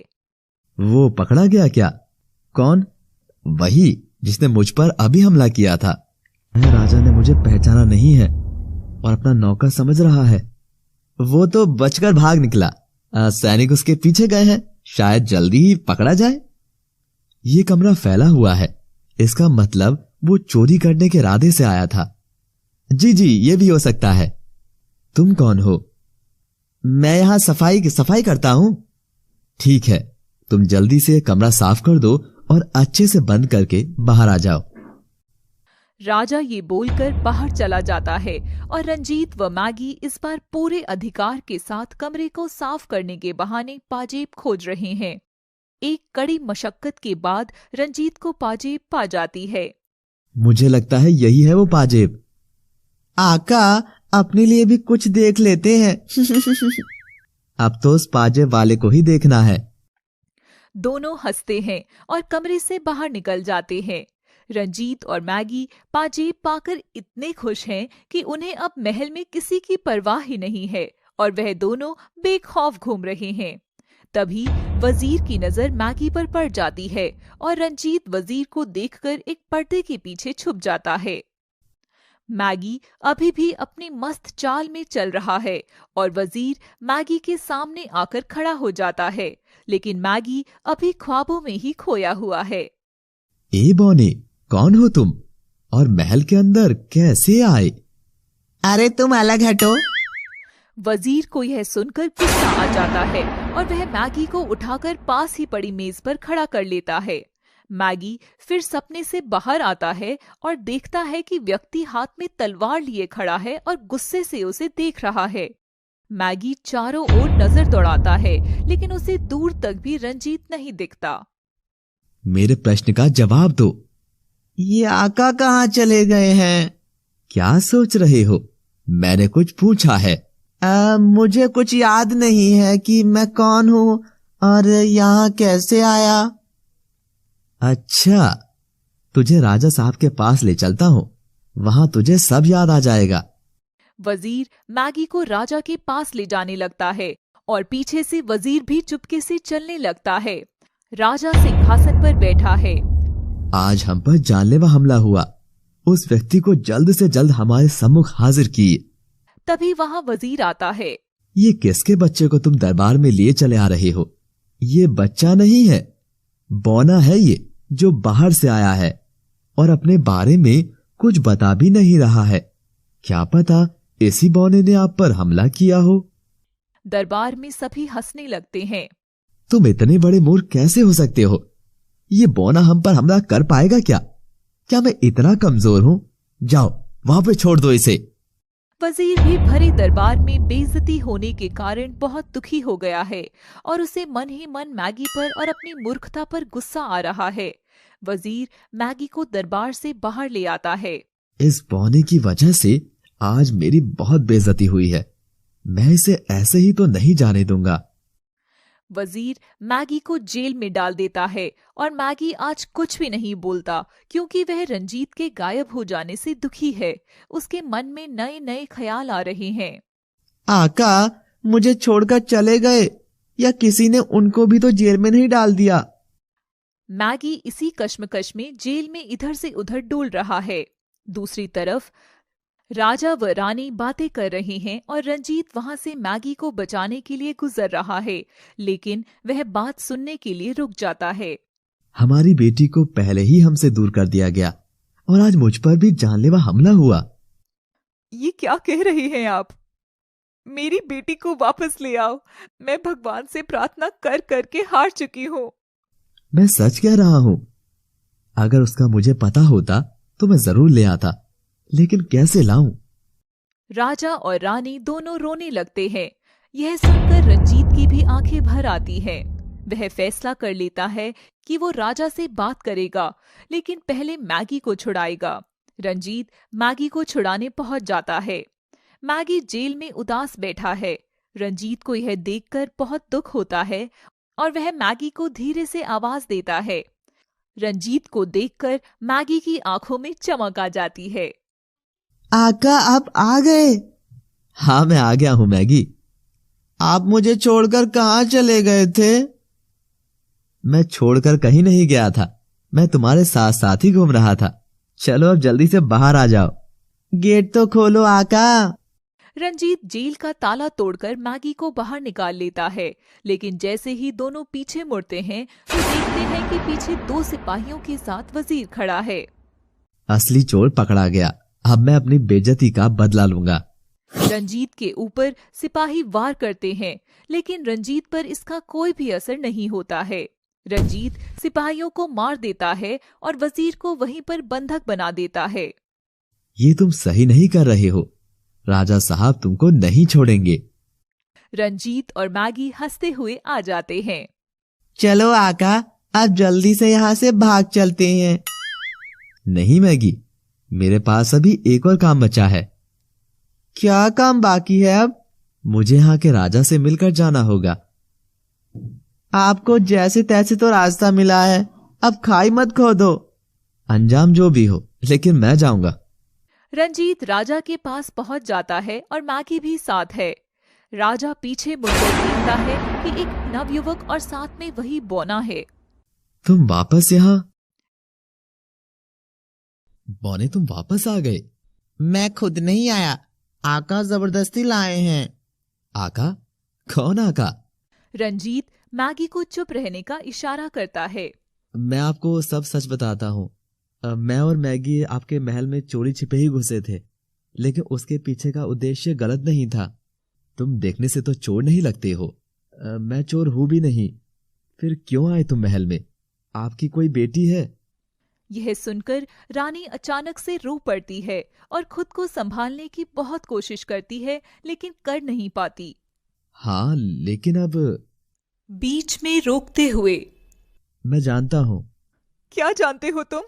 वो पकड़ा गया क्या? कौन? वही जिसने मुझ पर अभी हमला किया था। राजा ने मुझे पहचाना नहीं है और अपना नौकर समझ रहा है। वो तो बचकर भाग निकला। सैनिक उसके पीछे गए हैं, शायद जल्दी ही पकड़ा जाए। ये कमरा फैला हुआ है, इसका मतलब वो चोरी करने के इरादे से आया था। जी, ये भी हो सकता है। तुम कौन हो? मैं यहां सफाई करता हूं। ठीक है, तुम जल्दी से कमरा साफ कर दो और अच्छे से बंद करके बाहर आ जाओ। राजा ये बोलकर बाहर चला जाता है और रंजीत व मैगी इस बार पूरे अधिकार के साथ कमरे को साफ करने के बहाने पाजेब खोज रहे हैं। एक कड़ी मशक्कत के बाद रंजीत को पाजेब पा जाती है। मुझे लगता है यही है वो पाजेब। आका, अपने लिए भी कुछ देख लेते हैं। अब तो उस पाजेब वाले को ही देखना है। दोनों हंसते हैं और कमरे से बाहर निकल जाते हैं। रंजीत और मैगी पाजेब पाकर इतने खुश हैं कि उन्हें अब महल में किसी की परवाह ही नहीं है और वह दोनों बेखौफ घूम रहे हैं। तभी वजीर की नजर मैगी पर पड़ जाती है और रंजीत वजीर को देखकर एक पर्दे के पीछे छुप जाता है। मैगी अभी भी अपनी मस्त चाल में चल रहा है और वजीर मैगी के सामने आकर खड़ा हो जाता है, लेकिन मैगी अभी ख्वाबों में ही खोया हुआ है। ए बौने, कौन हो तुम और महल के अंदर कैसे आए? अरे तुम अलग हटो। वजीर को यह सुनकर गुस्सा आ जाता है और वह मैगी को उठाकर पास ही पड़ी मेज पर खड़ा कर लेता है। मैगी फिर सपने से बाहर आता है और देखता है कि व्यक्ति हाथ में तलवार लिए खड़ा है और गुस्से से उसे देख रहा है। मैगी चारों ओर नजर दौड़ाता है, लेकिन उसे दूर तक भी रंजीत नहीं दिखता। मेरे प्रश्न का जवाब दो। ये आका कहाँ चले गए हैं? क्या सोच रहे हो? मैंने कुछ पूछा है। मुझे कुछ याद नहीं है कि मैं कौन हूँ और यहाँ कैसे आया। अच्छा, तुझे राजा साहब के पास ले चलता हूँ, वहां तुझे सब याद आ जाएगा। वजीर मैगी को राजा के पास ले जाने लगता है और पीछे से वजीर भी चुपके से चलने लगता है। राजा सिंहासन पर बैठा है। आज हम पर जानलेवा हमला हुआ, उस व्यक्ति को जल्द से जल्द हमारे सम्मुख हाजिर किए। तभी वहां वजीर आता है। ये किसके बच्चे को तुम दरबार में लिए चले आ रहे हो? ये बच्चा नहीं है, बौना है ये, जो बाहर से आया है और अपने बारे में कुछ बता भी नहीं रहा है। क्या पता इसी बौने ने आप पर हमला किया हो। दरबार में सभी हंसने लगते हैं। तुम इतने बड़े मूर्ख कैसे हो सकते हो? ये बौना हम पर हमला कर पाएगा क्या? क्या मैं इतना कमजोर हूं? जाओ वहां पे छोड़ दो इसे। वजीर भी भरे दरबार में बेइज्जती होने के कारण बहुत दुखी हो गया है और उसे मन ही मन मैगी पर और अपनी मूर्खता पर गुस्सा आ रहा है। वजीर मैगी को दरबार से बाहर ले आता है। इस बौने की वजह से आज मेरी बहुत बेइज्जती हुई है, मैं इसे ऐसे ही तो नहीं जाने दूंगा। वजीर मैगी को जेल में डाल देता है और मैगी आज कुछ भी नहीं बोलता क्योंकि वह रंजीत के गायब हो जाने से दुखी है। उसके मन में नए नए ख्याल आ रहे हैं। आका, मुझे छोड़कर चले गए या किसी ने उनको भी तो जेल में नहीं डाल दिया? मैगी इसी कश्मकश में जेल में इधर से उधर डोल रहा है। दूसरी तरफ राजा व रानी बातें कर रहे हैं और रंजीत वहां से मैगी को बचाने के लिए गुजर रहा है, लेकिन वह बात सुनने के लिए रुक जाता है। हमारी बेटी को पहले ही हमसे दूर कर दिया गया और आज मुझ पर भी जानलेवा हमला हुआ। ये क्या कह रहे हैं आप? मेरी बेटी को वापस ले आओ। मैं भगवान से प्रार्थना कर करके हार चुकी हूँ। मैं सच कह रहा हूँ। अगर उसका मुझे पता होता तो मैं जरूर ले आता, लेकिन कैसे लाऊं? राजा और रानी दोनों रोने लगते हैं। यह सुनकर रंजीत की भी आंखें भर आती हैं। वह फैसला कर लेता है कि वो राजा से बात करेगा, लेकिन पहले मैगी को छुड़ाएगा। रंजीत मैगी को छुड़ाने पहुंच जाता है। मैगी जेल में उदास बैठा है। रंजीत को यह देखकर बहुत दुख होता है और वह मैगी को धीरे से आवाज देता है। रंजीत को देखकर मैगी की आंखों में चमक आ जाती है। आका, आप आ गए? हाँ, मैं आ गया हूँ मैगी। आप मुझे छोड़कर कहाँ चले गए थे? मैं छोड़कर कहीं नहीं गया था, मैं तुम्हारे साथ साथ ही घूम रहा था। चलो अब जल्दी से बाहर आ जाओ। गेट तो खोलो आका। रंजीत जेल का ताला तोड़कर मैगी को बाहर निकाल लेता है, लेकिन जैसे ही दोनों पीछे मुड़ते हैं तो देखते हैं कि पीछे 2 सिपाहियों के साथ वजीर खड़ा है। असली चोर पकड़ा गया, अब मैं अपनी बेइज्जती का बदला लूंगा। रंजीत के ऊपर सिपाही वार करते हैं, लेकिन रंजीत पर इसका कोई भी असर नहीं होता है। रंजीत सिपाहियों को मार देता है और वजीर को वहीं पर बंधक बना देता है। ये तुम सही नहीं कर रहे हो, राजा साहब तुमको नहीं छोड़ेंगे। रंजीत और मैगी हंसते हुए आ जाते हैं। चलो आका, अब जल्दी से यहाँ से भाग चलते हैं। नहीं मैगी, मेरे पास अभी एक और काम बचा है। क्या काम बाकी है अब? मुझे यहाँ के राजा से मिलकर जाना होगा। आपको जैसे तैसे तो रास्ता मिला है, अब खाई मत खोदो। अंजाम जो भी हो, लेकिन मैं जाऊंगा। रंजीत राजा के पास पहुंच जाता है और मैगी भी साथ है। राजा पीछे मुड़कर देखता है कि एक नवयुवक और साथ में वही बोना है। तुम वापस यहाँ? बोने, तुम वापस आ गए? मैं खुद नहीं आया, आका जबरदस्ती लाए हैं। आका? कौन आका? रंजीत मैगी को चुप रहने का इशारा करता है। मैं आपको सब सच बताता हूँ। मैं और मैगी आपके महल में चोरी छिपे ही घुसे थे, लेकिन उसके पीछे का उद्देश्य गलत नहीं था। तुम देखने से तो चोर नहीं लगते हो। मैं चोर हूं भी नहीं। फिर क्यों आए तुम महल में? आपकी कोई बेटी है? यह सुनकर रानी अचानक से रो पड़ती है और खुद को संभालने की बहुत कोशिश करती है, लेकिन कर नहीं पाती। हाँ, लेकिन अब... बीच में रोकते हुए, मैं जानता हूँ। क्या जानते हो तुम?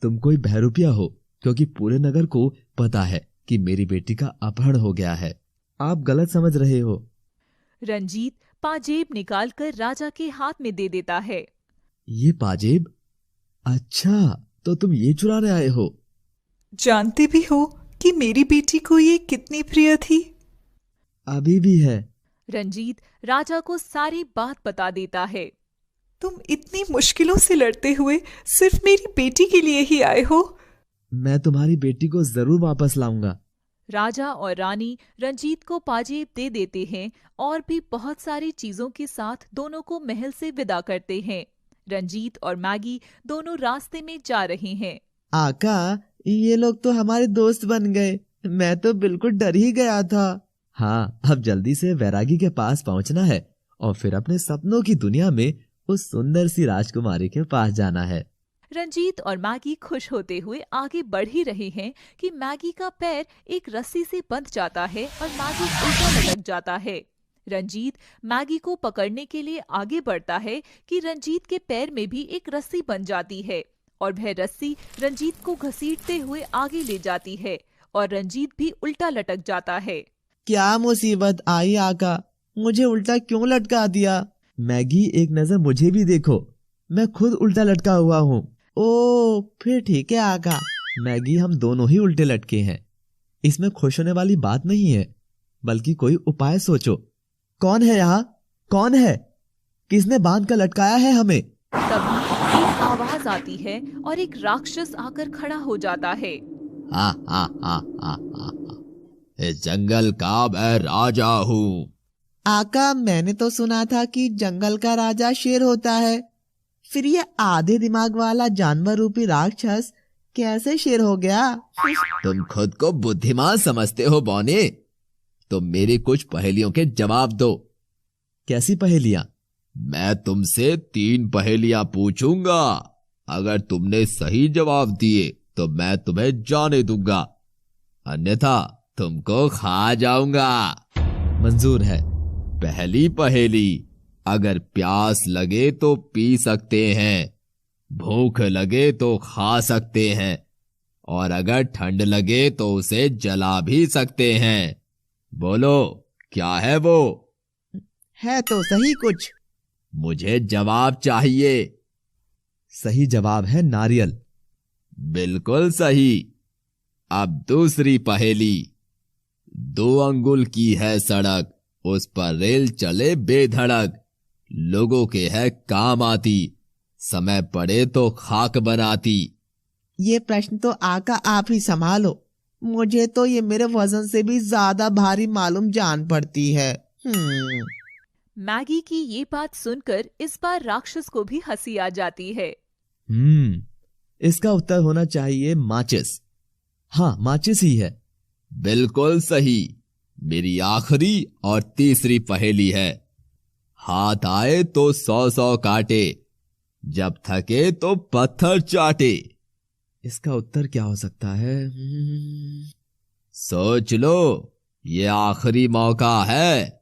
तुम कोई बहरूपिया हो, क्योंकि पूरे नगर को पता है कि मेरी बेटी का अपहरण हो गया है। आप गलत समझ रहे हो। रंजीत पाजेब निकालकर राजा के हाथ में दे देता है। ये पाजेब? अच्छा, तो तुम ये चुराने आए हो? जानते भी हो कि मेरी बेटी को ये कितनी प्रिय थी। अभी भी है। रंजीत राजा को सारी बात बता देता है। तुम इतनी मुश्किलों से लड़ते हुए सिर्फ मेरी बेटी के लिए ही आए हो? मैं तुम्हारी बेटी को जरूर वापस लाऊंगा। राजा और रानी रंजीत को पाजेब दे देते हैं और भी बहुत सारी चीजों के साथ दोनों को महल से विदा करते हैं। रंजीत और मैगी दोनों रास्ते में जा रहे हैं। आका, ये लोग तो हमारे दोस्त बन गए। मैं तो बिल्कुल डर ही गया था। हाँ, अब जल्दी से वैरागी के पास पहुंचना है और फिर अपने सपनों की दुनिया में उस सुंदर सी राजकुमारी के पास जाना है। रंजीत और मैगी खुश होते हुए आगे बढ़ ही रहे हैं कि मैगी का पैर एक रस्सी से बंध जाता है और मैगी उल्टा लटक जाता है। रंजीत मैगी को पकड़ने के लिए आगे बढ़ता है कि रंजीत के पैर में भी एक रस्सी बन जाती है और वह रस्सी रंजीत को घसीटते हुए आगे ले जाती है और रंजीत भी उल्टा लटक जाता है। क्या मुसीबत आई आका, मुझे उल्टा क्यों लटका दिया? मैगी, एक नजर मुझे भी देखो, मैं खुद उल्टा लटका हुआ हूँ। ओ, फिर ठीक है आका। मैगी, हम दोनों ही उल्टे लटके हैं। इसमें खुश होने वाली बात नहीं है, बल्कि कोई उपाय सोचो। कौन है यहाँ? कौन है? किसने बांध कर लटकाया है हमें? तभी एक आवाज आती है और एक राक्षस आकर खड़ा हो जाता है। इस जंगल का मैं राजा हूँ। आका, मैंने तो सुना था कि जंगल का राजा शेर होता है। फिर ये आधे दिमाग वाला जानवर रूपी राक्षस कैसे शेर हो गया? तुम खुद को बुद्धिमान समझते हो बौने? तुम मेरी कुछ पहेलियों के जवाब दो। कैसी पहेलियां? मैं तुमसे 3 पहेलियां पूछूंगा। अगर तुमने सही जवाब दिए तो मैं तुम्हें जाने दूंगा, अन्यथा तुमको खा जाऊंगा। मंजूर है। पहली पहेली, अगर प्यास लगे तो पी सकते हैं, भूख लगे तो खा सकते हैं, और अगर ठंड लगे तो उसे जला भी सकते हैं। बोलो, क्या है वो? है तो सही कुछ। मुझे जवाब चाहिए। सही जवाब है नारियल। बिल्कुल सही। अब दूसरी पहेली, 2 अंगुल की है सड़क, उस पर रेल चले बेधड़क, लोगों के है काम आती, समय पड़े तो खाक बनाती। ये प्रश्न तो आका आप ही संभालो, मुझे तो ये मेरे वजन से भी ज्यादा भारी मालूम जान पड़ती है। मैगी की ये बात सुनकर इस बार राक्षस को भी हंसी आ जाती है। इसका उत्तर होना चाहिए माचिस। हाँ, माचिस ही है। बिल्कुल सही। मेरी आखिरी और तीसरी पहेली है, हाथ आए तो 100 काटे, जब थके तो पत्थर चाटे। इसका उत्तर क्या हो सकता है? सोच लो, ये आखिरी मौका है।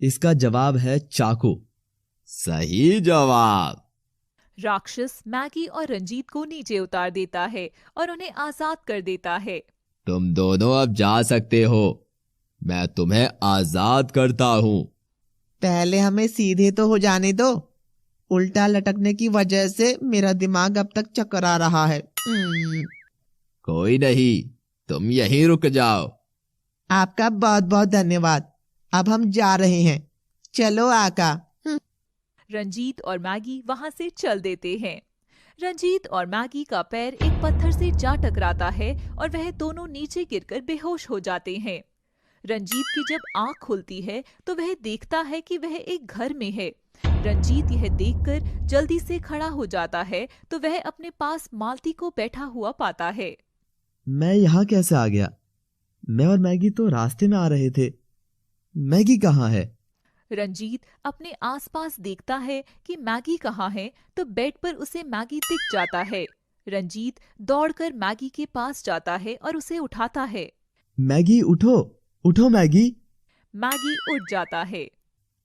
इसका जवाब है चाकू। सही जवाब। राक्षस मैगी और रंजीत को नीचे उतार देता है और उन्हें आजाद कर देता है। तुम दोनों अब जा सकते हो, मैं तुम्हें आजाद करता हूँ। पहले हमें सीधे तो हो जाने दो, उल्टा लटकने की वजह से मेरा दिमाग अब तक चकरा रहा है। कोई नहीं, तुम यहीं रुक जाओ। आपका बहुत बहुत धन्यवाद, अब हम जा रहे हैं, चलो आका। रंजीत और मैगी वहां से चल देते हैं। रंजीत और मैगी का पैर एक पत्थर से जा टकराता है और वह दोनों नीचे गिरकर बेहोश हो जाते हैं। रंजीत की जब आंख खुलती है तो वह देखता है कि वह एक घर में है। रंजीत यह देखकर जल्दी से खड़ा हो जाता है तो वह अपने पास मालती को बैठा हुआ पाता है। मैं यहाँ कैसे आ गया? मैं और मैगी तो रास्ते में आ रहे थे, मैगी कहाँ है? रंजीत अपने आसपास देखता है कि मैगी कहाँ है तो बेड पर उसे मैगी दिख जाता है। रंजीत दौड़कर मैगी के पास जाता है और उसे उठाता है। मैगी उठो, उठो मैगी। मैगी उठ जाता है।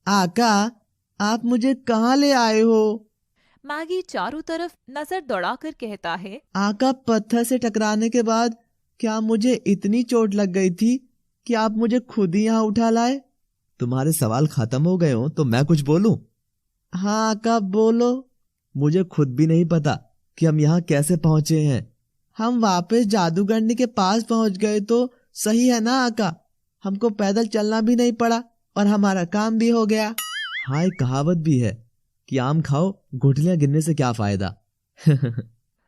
आका, आप मुझे कहाँ ले आए हो? मैगी चारों तरफ नजर दौड़ाकर कहता है, आका, पत्थर से टकराने के बाद क्या मुझे इतनी चोट लग गई थी कि आप मुझे खुद ही यहाँ उठा लाए? तुम्हारे सवाल खत्म हो गए हो तो मैं कुछ बोलूं? हाँ आका, बोलो। मुझे खुद भी नहीं पता कि हम यहाँ कैसे पहुंचे हैं। हम वापस जादूगरनी के पास पहुंच गए तो सही है ना आका? हमको पैदल चलना भी नहीं पड़ा और हमारा काम भी हो गया। हाँ, एक कहावत भी है कि आम खाओ, गुठलियां गिनने से क्या फायदा।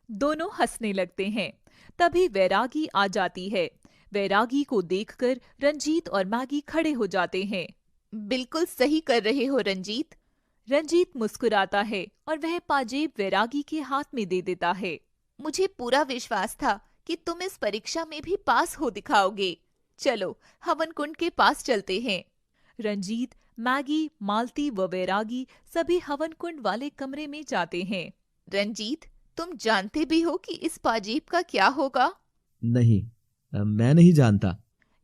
दोनों हंसने लगते हैं। तभी वैरागी आ जाती है। वैरागी को देखकर रंजीत और मैगी खड़े हो जाते हैं। बिल्कुल सही कर रहे हो रंजीत। रंजीत मुस्कुराता है और वह पाजेब वैरागी के हाथ में दे देता है। मुझे पूरा विश्वास था कि तुम इस परीक्षा में भी पास हो दिखाओगे। चलो हवन कुंड के पास चलते हैं। रंजीत, मैगी, मालती व वैरागी सभी हवन कुंड वाले कमरे में जाते हैं। रंजीत, तुम जानते भी हो कि इस पाजेब का क्या होगा? नहीं, मैं नहीं जानता।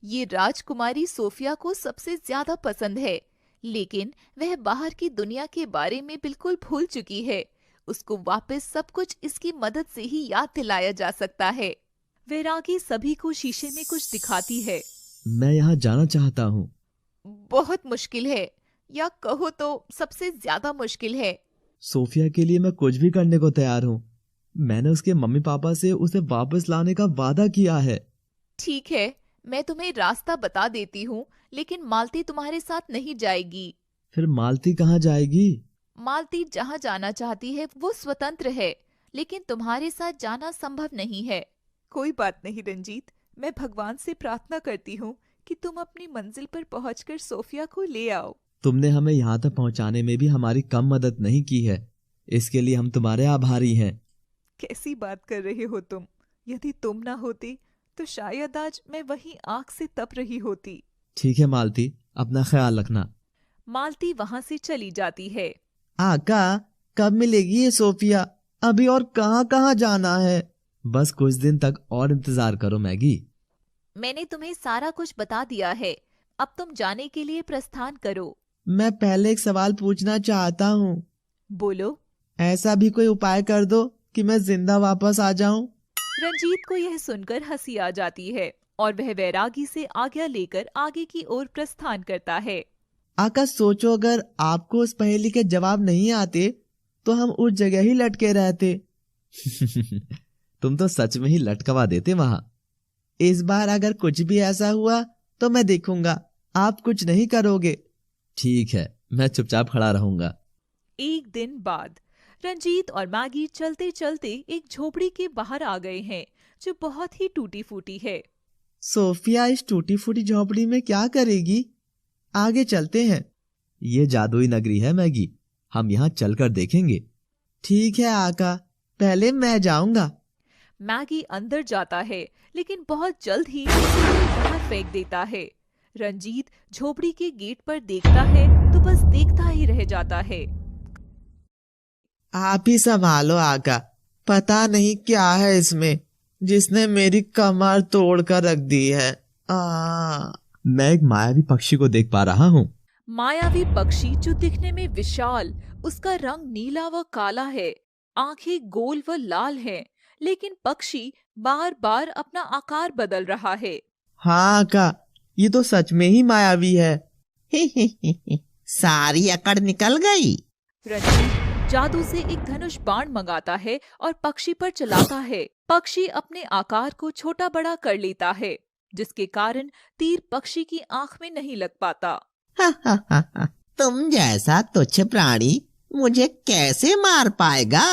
ये राजकुमारी सोफिया को सबसे ज्यादा पसंद है, लेकिन वह बाहर की दुनिया के बारे में बिल्कुल भूल चुकी है। उसको वापस सब कुछ इसकी मदद से ही याद दिलाया जा सकता है। वैरागी सभी को शीशे में कुछ दिखाती है। मैं यहाँ जाना चाहता हूँ। बहुत मुश्किल है, या कहो तो सबसे ज्यादा मुश्किल है। सोफिया के लिए मैं कुछ भी करने को तैयार हूँ। मैंने उसके मम्मी पापा से उसे वापस लाने का वादा किया है। ठीक है, मैं तुम्हें रास्ता बता देती हूँ, लेकिन मालती तुम्हारे साथ नहीं जाएगी। फिर मालती कहाँ जाएगी? मालती जहाँ जाना चाहती है वो स्वतंत्र है, लेकिन तुम्हारे साथ जाना संभव नहीं है। कोई बात नहीं रंजीत, मैं भगवान से प्रार्थना करती हूँ कि तुम अपनी मंजिल पर पहुंचकर सोफिया को ले आओ। तुमने हमें यहाँ तक पहुँचाने में भी हमारी कम मदद नहीं की है, इसके लिए हम तुम्हारे आभारी हैं। कैसी बात कर रहे हो तुम? यदि तुम ना होती तो शायद आज मैं वहीं आग से तप रही होती। ठीक है मालती, अपना ख्याल रखना। मालती वहाँ से चली जाती है। आका, कब मिलेगी ये सोफिया? अभी और कहाँ कहाँ जाना है? बस कुछ दिन तक और इंतजार करो मैगी। मैंने तुम्हें सारा कुछ बता दिया है, अब तुम जाने के लिए प्रस्थान करो। मैं पहले एक सवाल पूछना चाहता हूँ। बोलो। ऐसा भी कोई उपाय कर दो कि मैं जिंदा वापस आ जाऊं। रंजीत को यह सुनकर हंसी आ जाती है और वह वैरागी से आज्ञा लेकर आगे की ओर प्रस्थान करता है। आका, सोचो अगर आपको उस पहेली के जवाब नहीं आते तो हम उस जगह ही लटके रहते। तुम तो सच में ही लटकवा देते वहाँ। इस बार अगर कुछ भी ऐसा हुआ तो मैं देखूंगा, आप कुछ नहीं करोगे। ठीक है, मैं चुपचाप खड़ा रहूंगा। एक दिन बाद रंजीत और मैगी चलते चलते एक झोपड़ी के बाहर आ गए हैं जो बहुत ही टूटी फूटी है। सोफिया इस टूटी फूटी झोपड़ी में क्या करेगी? आगे चलते हैं। ये जादुई नगरी है मैगी, हम यहाँ चलकर देखेंगे। ठीक है आका, पहले मैं जाऊंगा। मैगी अंदर जाता है लेकिन बहुत जल्द ही उसे बाहर फेंक देता है। रंजीत झोपड़ी के गेट पर देखता है तो बस देखता ही रह जाता है। आप ही संभालो आका, पता नहीं क्या है इसमें जिसने मेरी कमर तोड़ कर रख दी है। मैं एक मायावी पक्षी को देख पा रहा हूँ। मायावी पक्षी जो दिखने में विशाल, उसका रंग नीला व काला है, आंखें गोल व लाल हैं, लेकिन पक्षी बार बार अपना आकार बदल रहा है। हाँ का, ये तो सच में ही मायावी है। सारी अकड़ निकल गई। रंजीत जादू से एक धनुष बाण मंगाता है और पक्षी पर चलाता है। पक्षी अपने आकार को छोटा बड़ा कर लेता है, जिसके कारण तीर पक्षी की आंख में नहीं लग पाता। तुम जैसा तुच्छ प्राणी मुझे कैसे मार पाएगा?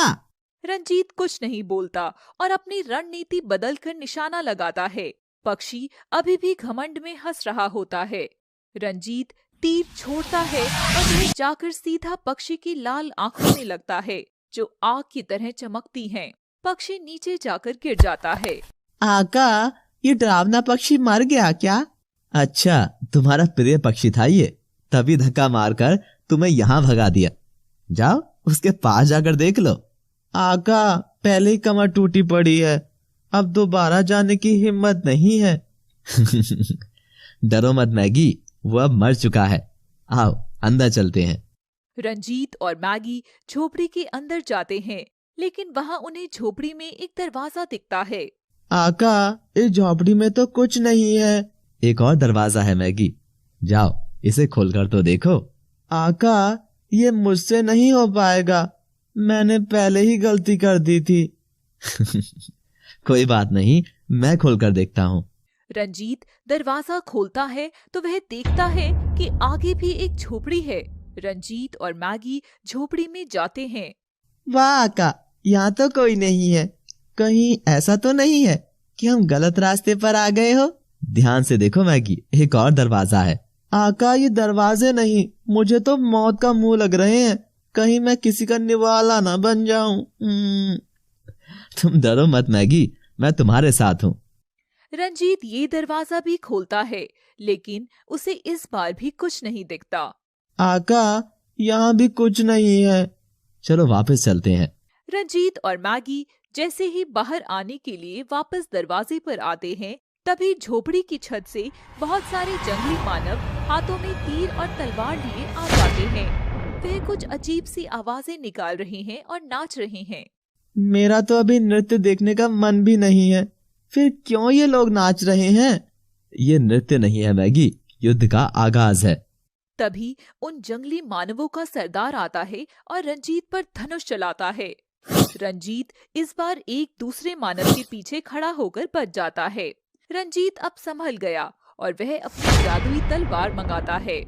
रंजीत कुछ नहीं बोलता और अपनी रणनीति बदलकर निशाना लगाता है। पक्षी अभी भी घमंड में हंस रहा होता है। रंजीत तीर छोड़ता है और वह जाकर सीधा पक्षी की लाल आंखों में लगता है, जो आग की तरह चमकती हैं। पक्षी नीचे जाकर गिर जाता है। आका, ये डरावना पक्षी मर गया क्या? अच्छा, तुम्हारा प्रिय पक्षी था ये, तभी धक्का मारकर तुम्हें यहाँ भगा दिया। जाओ उसके पास जाकर देख लो। आका, पहले ही कमर टूटी पड़ी है, अब दोबारा जाने की हिम्मत नहीं है। डरो मत मैगी, वो अब मर चुका है। आओ अंदर चलते हैं। रंजीत और मैगी झोपड़ी के अंदर जाते हैं, लेकिन वहाँ उन्हें झोपड़ी में एक दरवाजा दिखता है। आका, इस झोपड़ी में तो कुछ नहीं है। एक और दरवाजा है मैगी, जाओ इसे खोलकर तो देखो। आका, ये मुझसे नहीं हो पाएगा, मैंने पहले ही गलती कर दी थी। कोई बात नहीं, मैं खोलकर देखता हूँ। रंजीत दरवाजा खोलता है तो वह देखता है कि आगे भी एक झोपड़ी है। रंजीत और मैगी झोपड़ी में जाते हैं। वाह आका, यहाँ तो कोई नहीं है। कहीं ऐसा तो नहीं है कि हम गलत रास्ते पर आ गए हो? ध्यान से देखो मैगी, एक और दरवाजा है। आका, ये दरवाजे नहीं, मुझे तो मौत का मुंह लग रहे हैं। कहीं मैं किसी का निवाला ना बन जाऊं। तुम डरो मत मैगी, मैं तुम्हारे साथ हूँ। रंजीत ये दरवाजा भी खोलता है, लेकिन उसे इस बार भी कुछ नहीं दिखता। आका, यहाँ भी कुछ नहीं है। चलो वापस चलते हैं। रंजीत और मैगी जैसे ही बाहर आने के लिए वापस दरवाजे पर आते हैं, तभी झोपड़ी की छत से बहुत सारे जंगली मानव हाथों में तीर और तलवार लिए आ जाते हैं। वे कुछ अजीब सी आवाजें निकाल रहे हैं और नाच रहे हैं। मेरा तो अभी नृत्य देखने का मन भी नहीं है, फिर क्यों ये लोग नाच रहे हैं? ये नृत्य नहीं है मैगी, युद्ध का आगाज है। तभी उन जंगली मानवों का सरदार आता है और रंजीत पर धनुष चलाता है। रंजीत इस बार एक दूसरे मानव के पीछे खड़ा होकर बच जाता है। रंजीत अब संभल गया और वह अपनी जादुई तलवार मंगाता है।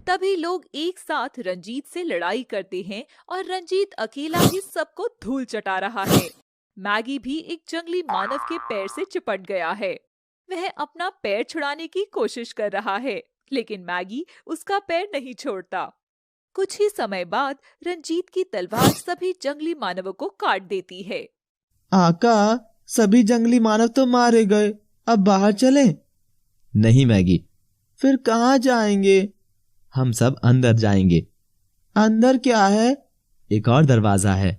तभी लोग एक साथ रंजीत से लड़ाई करते हैं और रंजीत अकेला ही सबको धूल चटा रहा है। मैगी भी एक जंगली मानव के पैर से चिपट गया है। वह अपना पैर छुड़ाने की कोशिश कर रहा है, लेकिन मैगी उसका पैर नहीं छोड़ता। कुछ ही समय बाद रंजीत की तलवार सभी जंगली मानवों को काट देती है। आका, सभी जंगली मानव तो मारे गए, अब बाहर चलें? नहीं मैगी। फिर कहाँ जाएंगे? हम सब अंदर जाएंगे। अंदर क्या है? एक और दरवाजा है।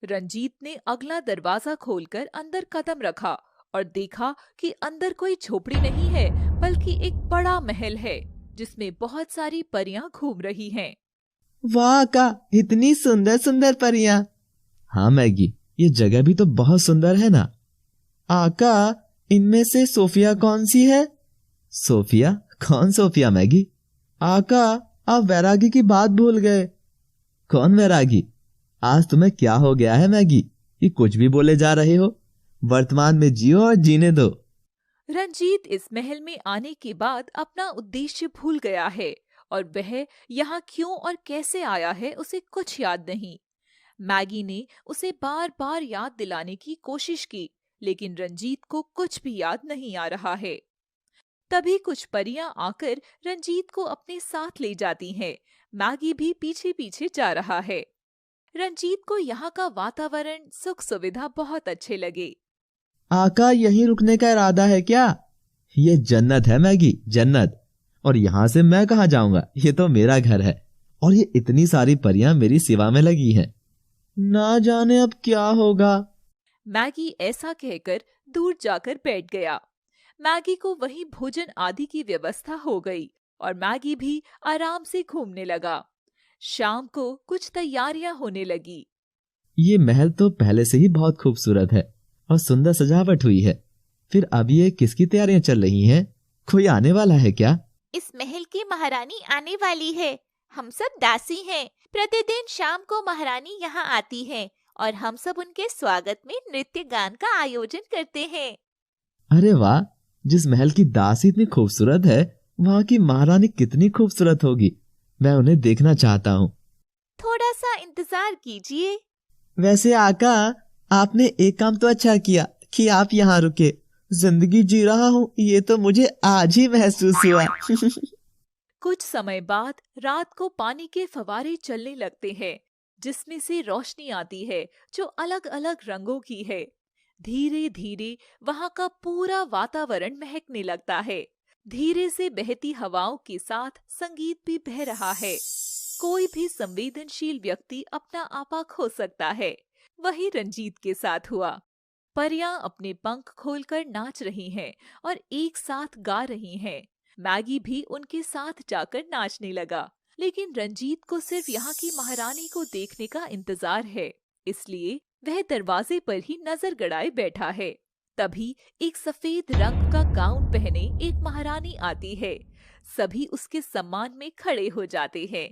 रंजीत ने अगला दरवाजा खोलकर अंदर कदम रखा और देखा कि अंदर कोई झोपड़ी नहीं है, बल्कि एक बड़ा महल है, जिसमें बहुत सारी परियां घूम रही हैं। वाह का, इतनी सुंदर सुंदर परियां। हाँ मैगी, ये जगह भी तो बहुत सुंदर है ना। आका, इनमें से सोफिया कौन सी है? सोफिया? कौन सोफिया मैगी? आका, आप वैरागी की बात भूल गए। कौन वैरागी? आज तुम्हें क्या हो गया है मैगी? ये कुछ भी बोले जा रहे हो। वर्तमान में जियो और जीने दो। रंजीत इस महल में आने के बाद अपना उद्देश्य भूल गया है और वह यहाँ क्यों और कैसे आया है उसे कुछ याद नहीं। मैगी ने उसे बार बार याद दिलाने की कोशिश की, लेकिन रंजीत को कुछ भी याद नहीं आ रहा है। तभी कुछ परियां आकर रंजीत को अपने साथ ले जाती हैं। मैगी भी पीछे पीछे जा रहा है। रंजीत को यहाँ का वातावरण, सुख सुविधा बहुत अच्छे लगे। आका, यहीं रुकने का इरादा है क्या? ये जन्नत है मैगी, जन्नत। और यहाँ से मैं कहाँ जाऊंगा? ये तो मेरा घर है और ये इतनी सारी परियां मेरी सेवा में लगी हैं। ना जाने अब क्या होगा। मैगी ऐसा कहकर दूर जाकर बैठ गया। मैगी को वहीं भोजन आदि की व्यवस्था हो गई और मैगी भी आराम से घूमने लगा। शाम को कुछ तैयारियां होने लगी। ये महल तो पहले से ही बहुत खूबसूरत है और सुंदर सजावट हुई है। फिर अब ये किसकी तैयारियां चल रही हैं? कोई आने वाला है क्या? इस महल की महारानी आने वाली है। हम सब दासी हैं। प्रतिदिन शाम को महारानी यहाँ आती है और हम सब उनके स्वागत में नृत्य गान का आयोजन करते हैं। अरे वाह, जिस महल की दासी इतनी खूबसूरत है, वहाँ की महारानी कितनी खूबसूरत होगी। मैं उन्हें देखना चाहता हूँ। थोड़ा सा इंतजार कीजिए। वैसे आका, आपने एक काम तो अच्छा किया कि आप यहाँ रुके। जिंदगी जी रहा हूँ ये तो मुझे आज ही महसूस हुआ। कुछ समय बाद रात को पानी के फव्वारे चलने लगते हैं, जिसमें से रोशनी आती है जो अलग अलग रंगों की है। धीरे धीरे वहाँ का पूरा वातावरण महकने लगता है। धीरे से बहती हवाओं के साथ संगीत भी बह रहा है। कोई भी संवेदनशील व्यक्ति अपना आपा खो सकता है। वही रंजीत के साथ हुआ। परियां अपने पंख खोलकर नाच रही हैं और एक साथ गा रही हैं। मैगी भी उनके साथ जाकर नाचने लगा। लेकिन रंजीत को सिर्फ यहाँ की महारानी को देखने का इंतजार है, इसलिए वह दरवाजे पर ही नजर गड़ाए बैठा है। तभी एक सफेद रंग का गाउन पहने एक महारानी आती है। सभी उसके सम्मान में खड़े हो जाते हैं।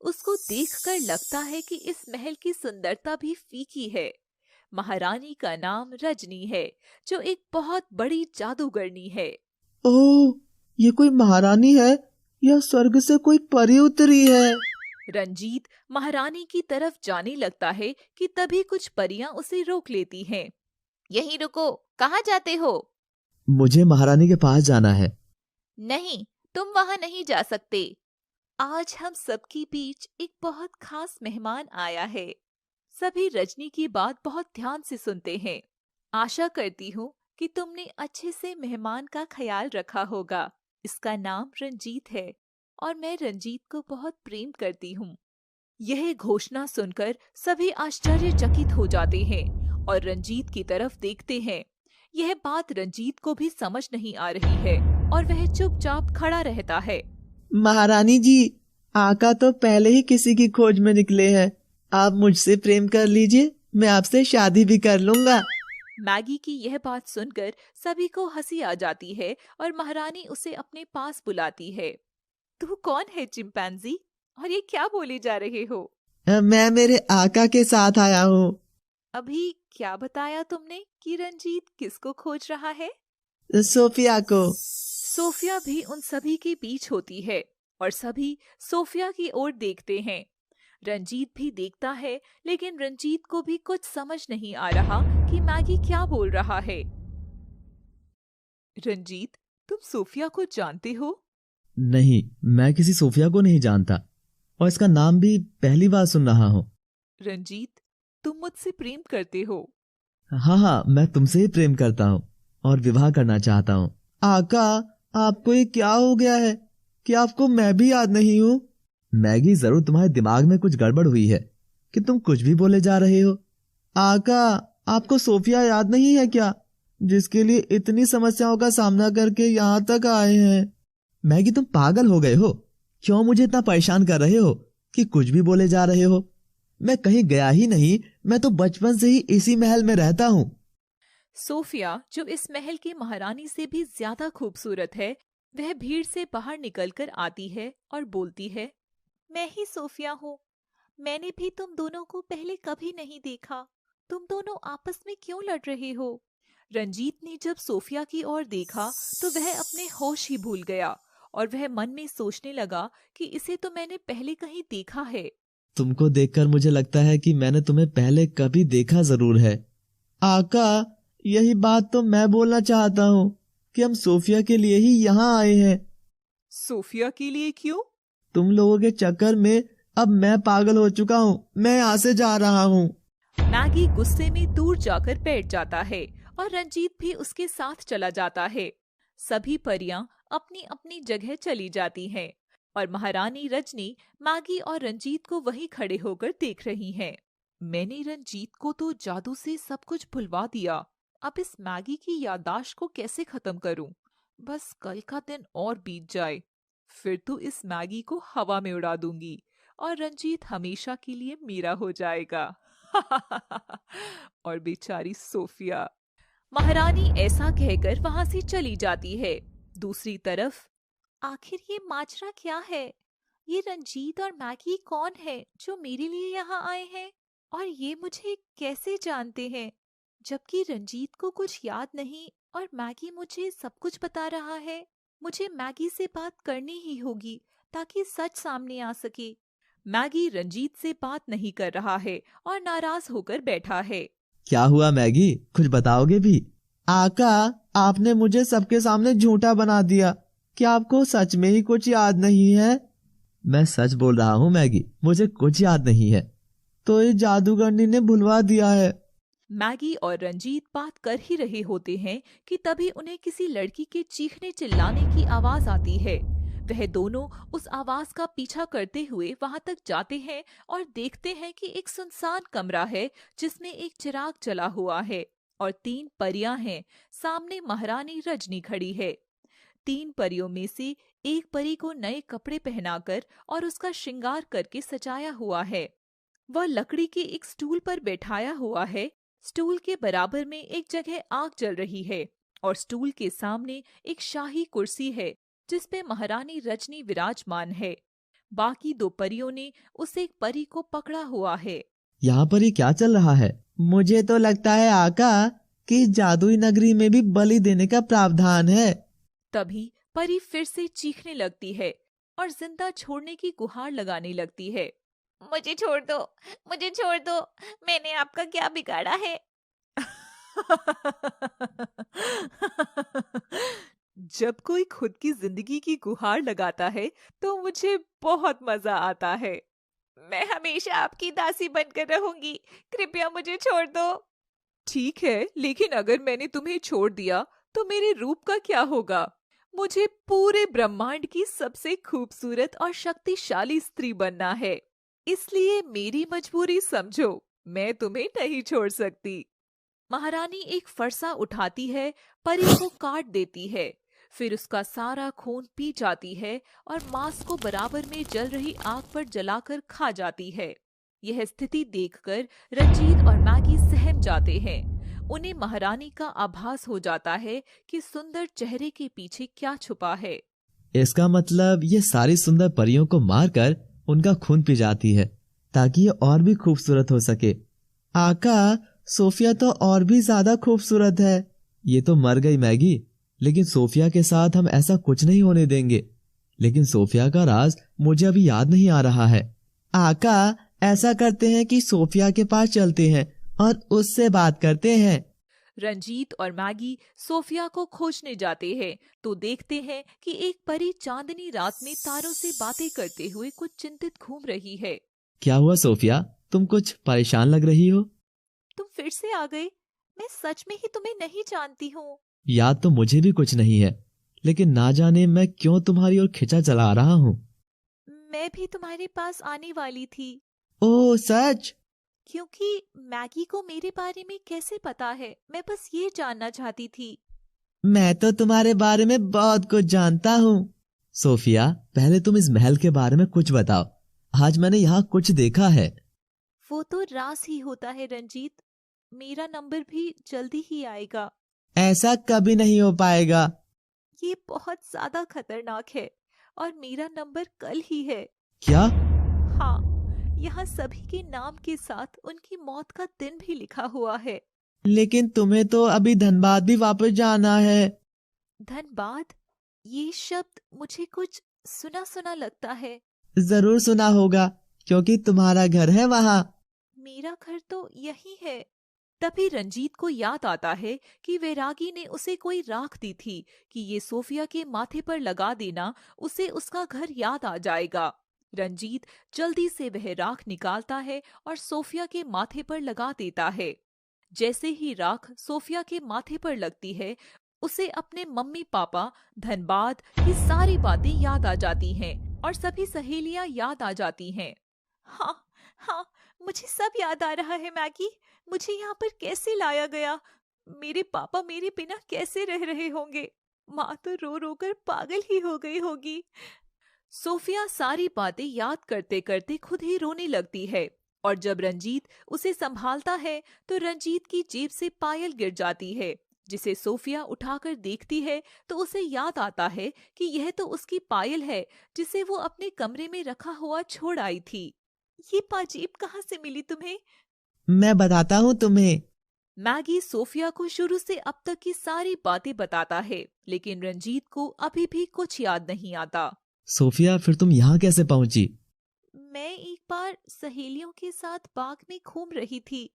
उसको देखकर लगता है कि इस महल की सुंदरता भी फीकी है। महारानी का नाम रजनी है, जो एक बहुत बड़ी जादूगरनी है। ओह, ये कोई महारानी है या स्वर्ग से कोई परी उतरी है? रंजीत महारानी की तरफ जाने लगता है कि तभी कुछ परियां उसे रोक लेती हैं। यहीं रुको, कहाँ जाते हो? मुझे महारानी के पास जाना है। नहीं, तुम वहाँ नहीं जा सकते। आज हम सबके बीच एक बहुत खास मेहमान आया है। सभी रजनी की बात बहुत ध्यान से सुनते हैं। आशा करती हूँ कि तुमने अच्छे से मेहमान का ख्याल रखा होगा। इसका नाम रंजीत है और मैं रंजीत को बहुत प्रेम करती हूँ। यह घोषणा सुनकर सभी आश्चर्यचकित हो जाते हैं और रंजीत की तरफ देखते हैं। यह बात रंजीत को भी समझ नहीं आ रही है और वह चुपचाप खड़ा रहता है। महारानी जी, आका तो पहले ही किसी की खोज में निकले हैं। आप मुझसे प्रेम कर लीजिए, मैं आपसे शादी भी कर लूंगा। मैगी की यह बात सुनकर सभी को हंसी आ जाती है और महारानी उसे अपने पास बुलाती है। तू कौन है चिंपैंजी, और ये क्या बोले जा रहे हो? मैं मेरे आका के साथ आया हूँ। अभी क्या बताया तुमने कि रंजीत किसको खोज रहा है? सोफिया को। सोफिया भी उन सभी के बीच होती है और सभी सोफिया की ओर देखते हैं। रंजीत भी देखता है, लेकिन रंजीत को भी कुछ समझ नहीं आ रहा कि मैगी क्या बोल रहा है। रंजीत, तुम सोफिया को जानते हो? नहीं, मैं किसी सोफिया को नहीं जानता और इसका नाम भी पहली बार सुन रहा हूँ। रंजीत, तुम मुझसे प्रेम करते हो? हाँ, मैं तुमसे ही प्रेम करता हूँ और विवाह करना चाहता हूँ। आका, आपको ये क्या हो गया है कि आपको मैं भी याद नहीं हूँ? मैगी, जरूर तुम्हारे दिमाग में कुछ गड़बड़ हुई है कि तुम कुछ भी बोले जा रहे हो। आका, आपको सोफिया याद नहीं है क्या, जिसके लिए इतनी समस्याओं का सामना करके यहाँ तक आए हैं? मैगी, तुम पागल हो गए हो? क्यों मुझे इतना परेशान कर रहे हो कि कुछ भी बोले जा रहे हो? मैं कहीं गया ही नहीं, मैं तो बचपन से ही इसी महल में रहता हूँ। सोफिया, जो इस महल की महारानी से भी ज्यादा खूबसूरत है, वह भीड़ से बाहर निकलकर आती है और बोलती है, मैं ही सोफिया हूँ। मैंने भी तुम दोनों को पहले कभी नहीं देखा। तुम दोनों आपस में क्यों लड़ रहे हो? रंजीत ने जब सोफिया की ओर देखा तो वह अपने होश ही भूल गया और वह मन में सोचने लगा कि इसे तो मैंने पहले कहीं देखा है। तुमको देखकर मुझे लगता है कि मैंने तुम्हें पहले कभी देखा जरूर है। आका, यही बात तो मैं बोलना चाहता हूँ कि हम सोफिया के लिए ही यहाँ आए हैं। सोफिया के लिए क्यों? तुम लोगों के चक्कर में अब मैं पागल हो चुका हूँ। मैं यहाँ से जा रहा हूँ। मैगी गुस्से में दूर जाकर बैठ जाता है और रंजीत भी उसके साथ चला जाता है। सभी परियां अपनी अपनी जगह चली जाती हैं और महारानी रजनी मैगी और रंजीत को वहीं खड़े होकर देख रही हैं। मैंने रंजीत को तो जादू से सब कुछ भुलवा दिया। अब इस मैगी की याददाश्त को कैसे खत्म करूं? बस कल का दिन और बीत जाए, फिर तो इस मैगी को हवा में उड़ा दूंगी और रंजीत हमेशा के लिए मेरा हो जाएगा। और बेचारी सोफिया। महारानी ऐसा कहकर वहां से चली जाती है। दूसरी तरफ, आखिर ये माजरा क्या है? ये रंजीत और मैगी कौन है जो मेरे लिए यहाँ आए हैं? और ये मुझे कैसे जानते हैं? जबकि रंजीत को कुछ याद नहीं और मैगी मुझे सब कुछ बता रहा है। मुझे मैगी से बात करनी ही होगी ताकि सच सामने आ सके। मैगी रंजीत से बात नहीं कर रहा है और नाराज होकर बैठा है। क्या हुआ मैगी, कुछ बताओगे भी? आका, आपने मुझे सबके सामने झूठा बना दिया। क्या आपको सच में ही कुछ याद नहीं है? मैं सच बोल रहा हूँ मैगी, मुझे कुछ याद नहीं है। तो ये जादूगरनी ने भुलवा दिया है। मैगी और रंजीत बात कर ही रहे होते हैं कि तभी उन्हें किसी लड़की के चीखने चिल्लाने की आवाज आती है। वह दोनों उस आवाज का पीछा करते हुए वहां तक जाते हैं और देखते हैं कि एक सुनसान कमरा है जिसमें एक चिराग जला हुआ है और 3 परियां हैं। सामने महारानी रजनी खड़ी है। 3 परियों में से एक परी को नए कपड़े पहनाकर और उसका श्रृंगार करके सजाया हुआ है। वह लकड़ी के एक स्टूल पर बैठाया हुआ है। स्टूल के बराबर में एक जगह आग जल रही है और स्टूल के सामने एक शाही कुर्सी है जिस पे महारानी रजनी विराजमान है। बाकी 2 परियों ने उस एक परी को पकड़ा हुआ है। यहाँ पर ये क्या चल रहा है? मुझे तो लगता है आका कि जादुई नगरी में भी बलि देने का प्रावधान है। तभी परी फिर से चीखने लगती है और जिंदा छोड़ने की गुहार लगाने लगती है। मुझे छोड़ दो, मुझे छोड़ दो, मैंने आपका क्या बिगाड़ा है? जब कोई खुद की जिंदगी की गुहार लगाता है तो मुझे बहुत मजा आता है। मैं हमेशा आपकी दासी बनकर रहूंगी, कृपया मुझे छोड़ दो। ठीक है, लेकिन अगर मैंने तुम्हें छोड़ दिया तो मेरे रूप का क्या होगा? मुझे पूरे ब्रह्मांड की सबसे खूबसूरत और शक्तिशाली स्त्री बनना है, इसलिए मेरी मजबूरी समझो, मैं तुम्हें नहीं छोड़ सकती। महारानी एक फरसा उठाती है, परी को काट देती है, फिर उसका सारा खून पी जाती है और मांस को बराबर में जल रही आग पर जलाकर खा जाती है। यह स्थिति देखकर रंजीत और मैगी सहम जाते हैं। उन्हें महारानी का आभास हो जाता है कि सुंदर चेहरे के पीछे क्या छुपा है। इसका मतलब ये सारी सुंदर परियों को मारकर उनका खून पी जाती है ताकि ये और भी खूबसूरत हो सके। आका, सोफिया तो और भी ज्यादा खूबसूरत है। ये तो मर गई मैगी, लेकिन सोफिया के साथ हम ऐसा कुछ नहीं होने देंगे। लेकिन सोफिया का राज मुझे अभी याद नहीं आ रहा है। आका, ऐसा करते हैं कि सोफिया के पास चलते हैं और उससे बात करते हैं। रंजीत और मैगी सोफिया को खोजने जाते हैं तो देखते हैं कि एक परी चांदनी रात में तारों से बातें करते हुए कुछ चिंतित घूम रही है। क्या हुआ सोफिया, तुम कुछ परेशान लग रही हो? तुम फिर से आ गए। मैं सच में ही तुम्हें नहीं जानती हूँ। याद तो मुझे भी कुछ नहीं है, लेकिन ना जाने मैं क्यों तुम्हारी ओर खिंचा चला रहा हूँ। मैं भी तुम्हारे पास आने वाली थी। ओह सच? क्योंकि मैगी को मेरे बारे में कैसे पता है, मैं बस ये जानना चाहती थी। मैं तो तुम्हारे बारे में बहुत कुछ जानता हूँ। सोफिया, पहले तुम इस महल के बारे में कुछ बताओ। आज मैंने यहाँ कुछ देखा है। वो तो राज ही होता है रंजीत, मेरा नंबर भी जल्दी ही आएगा। ऐसा कभी नहीं हो पाएगा। ये बहुत ज्यादा खतरनाक है और मेरा नंबर कल ही है। क्या? हाँ, यहाँ सभी के नाम के साथ उनकी मौत का दिन भी लिखा हुआ है। लेकिन तुम्हें तो अभी धनबाद भी वापस जाना है। धनबाद? ये शब्द मुझे कुछ सुना सुना लगता है। जरूर सुना होगा, क्योंकि तुम्हारा घर है वहाँ। मेरा घर तो यही है। तभी रंजीत को याद आता है कि वैरागी ने उसे कोई राख दी थी कि ये सोफिया के माथे पर लगा देना, उसे उसका घर याद आ जाएगा। रंजीत जल्दी से वह राख निकालता है और सोफिया के माथे पर लगा देता है। जैसे ही राख सोफिया के माथे पर लगती है, उसे अपने मम्मी पापा, धनबाद की सारी बातें याद आ जाती हैं और सभी सहेलियां याद आ जाती हैं। हाँ हाँ, मुझे सब याद आ रहा है मैगी। मुझे यहाँ पर कैसे लाया गया? मेरे पापा मेरे बिना कैसे रह रहे होंगे? माँ तो रो रो कर पागल ही हो गई होगी। सोफिया सारी बातें याद करते करते खुद ही रोने लगती है और जब रंजीत उसे संभालता है तो रंजीत की जेब से पायल गिर जाती है, जिसे सोफिया उठाकर देखती है तो उसे याद आता है कि यह तो उसकी पायल है जिसे वो अपने कमरे में रखा हुआ छोड़ आई थी। ये पाजेब कहाँ से मिली तुम्हें? मैं बताता हूँ तुम्हें। मैगी सोफिया को शुरू से अब तक की सारी बातें बताता है, लेकिन रंजीत को अभी भी कुछ याद नहीं आता। सोफिया, फिर तुम यहाँ कैसे पहुंची? मैं एक बार सहेलियों के साथ बाग में घूम रही थी।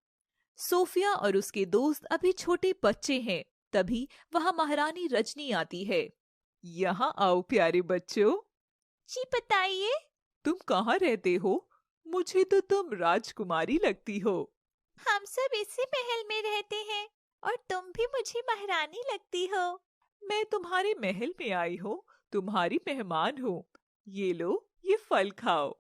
सोफिया और उसके दोस्त अभी छोटे बच्चे हैं। तभी वहाँ महारानी रजनी आती है। यहाँ आओ प्यारे बच्चों। जी बताइए। तुम कहाँ रहते हो? मुझे तो तुम राजकुमारी लगती हो। हम सब इसी महल में रहते हैं और तुम भी मुझे महारानी लगती हो। मैं तुम्हारे महल में आई हूँ, तुम्हारी मेहमान हूँ। ये लो, ये फल खाओ।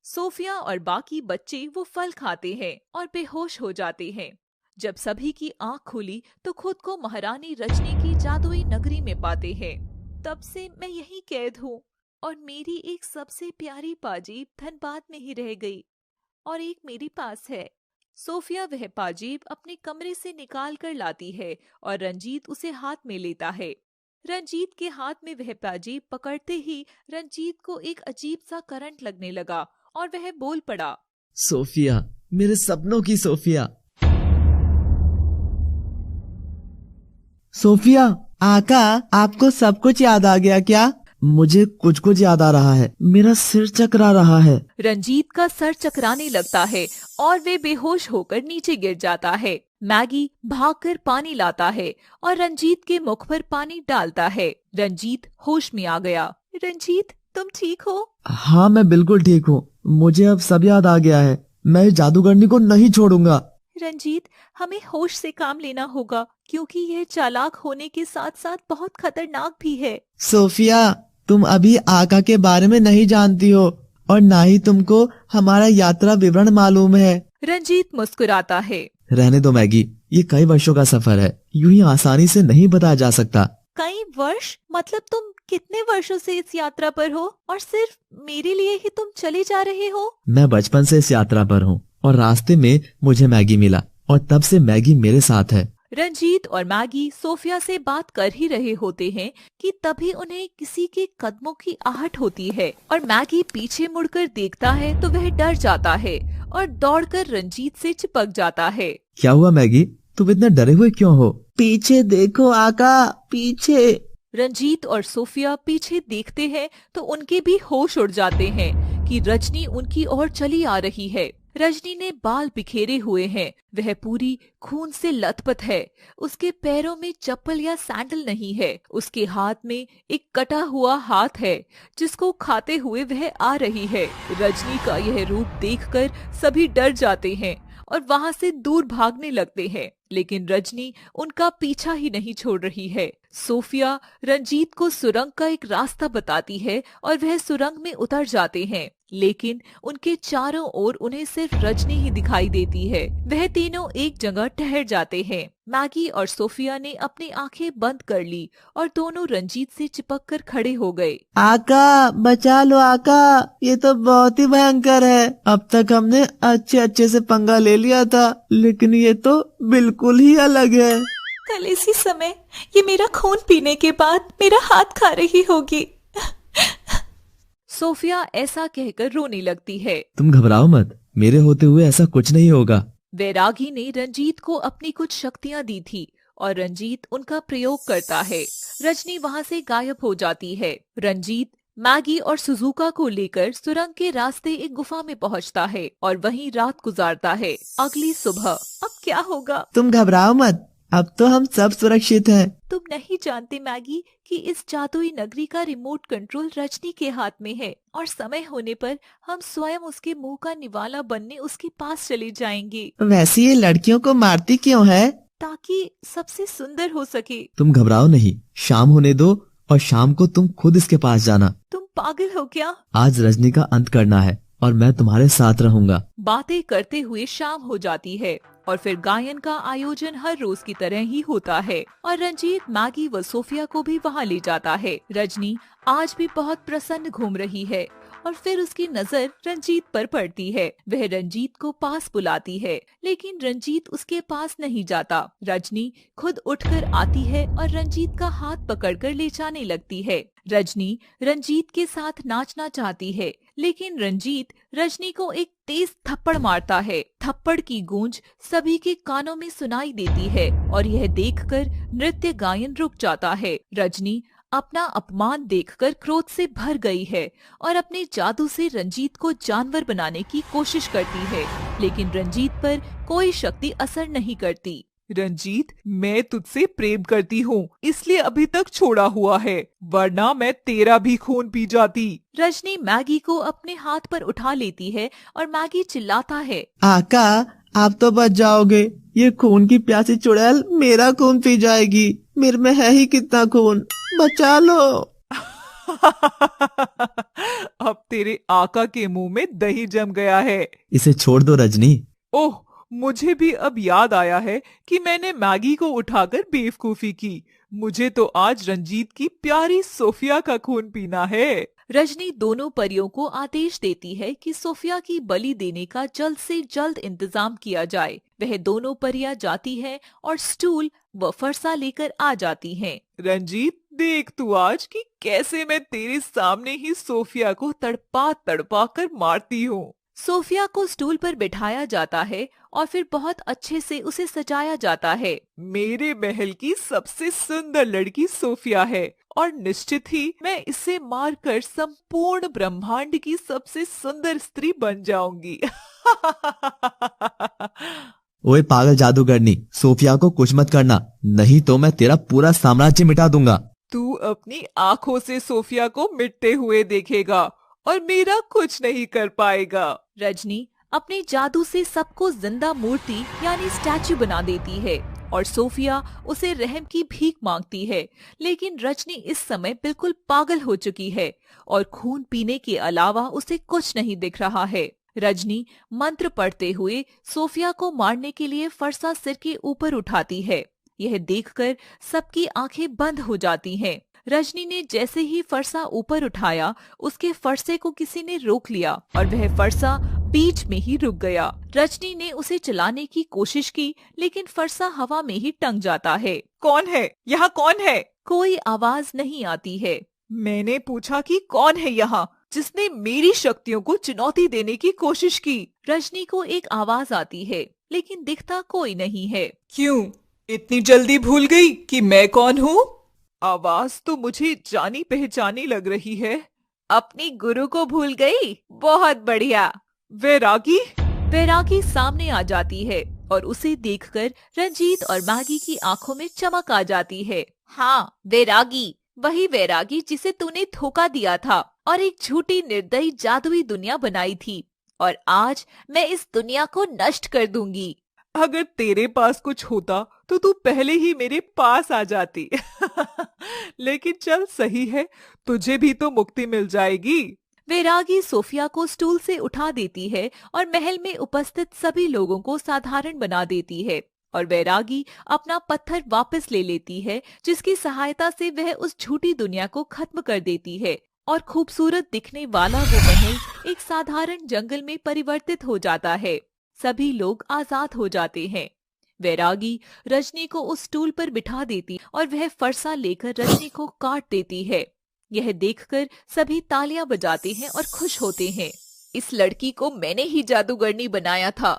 सोफिया और बाकी बच्चे वो फल खाते हैं और बेहोश हो जाते हैं। जब सभी की आंख खुली तो खुद को महारानी रजनी की जादुई नगरी में पाते हैं। तब से मैं यहीं कैद हूँ और मेरी एक सबसे प्यारी पाजेब धनबाद में ही रह गई और एक मेरे पास है। सोफिया वह पाजेब अपने कमरे से निकाल कर लाती है और रंजीत उसे हाथ में लेता है। रंजीत के हाथ में वह पाजेब पकड़ते ही रंजीत को एक अजीब सा करंट लगने लगा और वह बोल पड़ा, सोफिया, मेरे सपनों की सोफिया। सोफिया, आका, आपको सब कुछ याद आ गया क्या? मुझे कुछ कुछ याद आ रहा है, मेरा सिर चकरा रहा है। रंजीत का सर चकराने लगता है और वे बेहोश होकर नीचे गिर जाता है। मैगी भागकर पानी लाता है और रंजीत के मुख पर पानी डालता है। रंजीत होश में आ गया। रंजीत, तुम ठीक हो? हाँ, मैं बिल्कुल ठीक हूँ। मुझे अब सब याद आ गया है। मैं इस जादूगरनी को नहीं छोड़ूंगा। रंजीत, हमें होश से काम लेना होगा क्योंकि यह चालाक होने के साथ साथ बहुत खतरनाक भी है। सोफिया, तुम अभी आका के बारे में नहीं जानती हो और ना ही तुमको हमारा यात्रा विवरण मालूम है। रंजीत मुस्कुराता है। रहने दो मैगी, ये कई वर्षों का सफर है, यूं ही आसानी से नहीं बताया जा सकता। कई वर्ष? मतलब तुम कितने वर्षों से इस यात्रा पर हो और सिर्फ मेरे लिए ही तुम चले जा रहे हो? मैं बचपन से इस यात्रा पर हूँ और रास्ते में मुझे मैगी मिला और तब से मैगी मेरे साथ है। रंजीत और मैगी सोफिया से बात कर ही रहे होते हैं कि तभी उन्हें किसी के कदमों की आहट होती है और मैगी पीछे मुड़कर देखता है तो वह डर जाता है और दौड़कर रंजीत से चिपक जाता है। क्या हुआ मैगी, तुम इतने डरे हुए क्यों हो? पीछे देखो आका, पीछे। रंजीत और सोफिया पीछे देखते हैं तो उनके भी होश उड़ जाते हैं कि रजनी उनकी ओर चली आ रही है। रजनी ने बाल बिखेरे हुए हैं, वह पूरी खून से लथपथ है। उसके पैरों में चप्पल या सैंडल नहीं है। उसके हाथ में एक कटा हुआ हाथ है जिसको खाते हुए वह आ रही है। रजनी का यह रूप देखकर सभी डर जाते हैं और वहां से दूर भागने लगते हैं, लेकिन रजनी उनका पीछा ही नहीं छोड़ रही है। सोफिया रंजीत को सुरंग का एक रास्ता बताती है और वह सुरंग में उतर जाते हैं, लेकिन उनके चारों ओर उन्हें सिर्फ रजनी ही दिखाई देती है। वह तीनों एक जगह ठहर जाते हैं। मैगी और सोफिया ने अपनी आंखें बंद कर ली और दोनों रंजीत से चिपक कर खड़े हो गए। आका, बचा लो आका, ये तो बहुत ही भयंकर है। अब तक हमने अच्छे से पंगा ले लिया था, लेकिन ये तो बिल्कुल ही अलग है। कल इसी समय ये मेरा खून पीने के बाद मेरा हाथ खा रही होगी। सोफिया ऐसा कहकर रोने लगती है। तुम घबराओ मत, मेरे होते हुए ऐसा कुछ नहीं होगा। वैरागी ने रंजीत को अपनी कुछ शक्तियां दी थी और रंजीत उनका प्रयोग करता है। रजनी वहां से गायब हो जाती है। रंजीत मैगी और सुजुका को लेकर सुरंग के रास्ते एक गुफा में पहुंचता है और वहीं रात गुजारता है। अगली सुबह अब क्या होगा? तुम घबराओ मत, अब तो हम सब सुरक्षित हैं। तुम नहीं जानते मैगी कि इस जादुई नगरी का रिमोट कंट्रोल रजनी के हाथ में है और समय होने पर हम स्वयं उसके मुंह का निवाला बनने उसके पास चले जाएंगे। वैसे ये लड़कियों को मारती क्यों है? ताकि सबसे सुंदर हो सके। तुम घबराओ नहीं, शाम होने दो और शाम को तुम खुद इसके पास जाना। तुम पागल हो क्या? आज रजनी का अंत करना है और मैं तुम्हारे साथ रहूंगा। बातें करते हुए शाम हो जाती है और फिर गायन का आयोजन हर रोज की तरह ही होता है और रंजीत मैगी व सोफिया को भी वहाँ ले जाता है। रजनी आज भी बहुत प्रसन्न घूम रही है और फिर उसकी नजर रंजीत पर पड़ती है। वह रंजीत को पास बुलाती है, लेकिन रंजीत उसके पास नहीं जाता। रजनी खुद उठकर आती है और रंजीत का हाथ पकड़कर ले जाने लगती है। रजनी रंजीत के साथ नाचना चाहती है, लेकिन रंजीत रजनी को एक तेज थप्पड़ मारता है। थप्पड़ की गूंज सभी के कानों में सुनाई देती है और यह देखकर नृत्य गायन रुक जाता है। रजनी अपना अपमान देखकर क्रोध से भर गई है और अपने जादू से रंजीत को जानवर बनाने की कोशिश करती है, लेकिन रंजीत पर कोई शक्ति असर नहीं करती। रंजीत, मैं तुझसे प्रेम करती हूँ, इसलिए अभी तक छोड़ा हुआ है, वरना मैं तेरा भी खून पी जाती। रजनी मैगी को अपने हाथ पर उठा लेती है और मैगी चिल्लाता है, आका आप तो बच जाओगे, ये खून की प्यासी चुड़ैल मेरा खून पी जाएगी, मेरे में है ही कितना खून, बचा लो। अब तेरे आका के मुंह में दही जम गया है। इसे छोड़ दो रजनी। ओह, मुझे भी अब याद आया है कि मैंने मैगी को उठाकर बेवकूफी की। मुझे तो आज रंजीत की प्यारी सोफिया का खून पीना है। रजनी दोनों परियों को आदेश देती है कि सोफिया की बलि देने का जल्द से जल्द इंतजाम किया जाए। वह दोनों परियां जाती हैं और स्टूल व फरसा लेकर आ जाती हैं। रंजीत, देख तू आज कि कैसे मैं तेरे सामने ही सोफिया को तड़पा तड़पा कर मारती हूँ। सोफिया को स्टूल पर बिठाया जाता है और फिर बहुत अच्छे से उसे सजाया जाता है। मेरे महल की सबसे सुंदर लड़की सोफिया है और निश्चित ही मैं इसे मारकर संपूर्ण ब्रह्मांड की सबसे सुंदर स्त्री बन जाऊंगी। ओए पागल जादूगरनी, सोफिया को कुछ मत करना, नहीं तो मैं तेरा पूरा साम्राज्य मिटा दूंगा। तू अपनी आंखों से सोफिया को मिटते हुए देखेगा और मेरा कुछ नहीं कर पाएगा। रजनी अपने जादू से सबको जिंदा मूर्ति यानी स्टैचू बना देती है और सोफिया उसे रहम की भीख मांगती है, लेकिन रजनी इस समय बिल्कुल पागल हो चुकी है और खून पीने के अलावा उसे कुछ नहीं दिख रहा है। रजनी मंत्र पढ़ते हुए सोफिया को मारने के लिए फरसा सिर के ऊपर उठाती है। यह देखकर सबकी आंखें बंद हो जाती हैं। रजनी ने जैसे ही फरसा ऊपर उठाया, उसके फरसे को किसी ने रोक लिया और वह फरसा बीच में ही रुक गया। रजनी ने उसे चलाने की कोशिश की, लेकिन फरसा हवा में ही टंग जाता है। कौन है यहाँ, कौन है? कोई आवाज नहीं आती है। मैंने पूछा कि कौन है यहाँ जिसने मेरी शक्तियों को चुनौती देने की कोशिश की। रजनी को एक आवाज आती है, लेकिन दिखता कोई नहीं है। क्यों इतनी जल्दी भूल गई कि मैं कौन हूँ? आवाज तो मुझे जानी पहचानी लग रही है। अपनी गुरु को भूल गई? बहुत बढ़िया। वैरागी सामने आ जाती है और उसे देखकर रंजीत और मैगी की आंखों में चमक आ जाती है। हाँ, वैरागी, वही वैरागी जिसे तूने धोखा दिया था और एक झूठी निर्दयी जादुई दुनिया बनाई थी, और आज मैं इस दुनिया को नष्ट कर दूंगी। अगर तेरे पास कुछ होता तो तू पहले ही मेरे पास आ जाती। लेकिन चल सही है, तुझे भी तो मुक्ति मिल जाएगी। वैरागी सोफिया को स्टूल से उठा देती है और महल में उपस्थित सभी लोगों को साधारण बना देती है और वैरागी अपना पत्थर वापस ले लेती है, जिसकी सहायता से वह उस झूठी दुनिया को खत्म कर देती है और खूबसूरत दिखने वाला वो महल एक साधारण जंगल में परिवर्तित हो जाता है। सभी लोग आजाद हो जाते हैं। वैरागी रजनी को उस स्टूल पर बिठा देती और वह फरसा लेकर रजनी को काट देती है। यह देखकर सभी तालियां बजाते हैं और खुश होते हैं। इस लड़की को मैंने ही जादूगरनी बनाया था,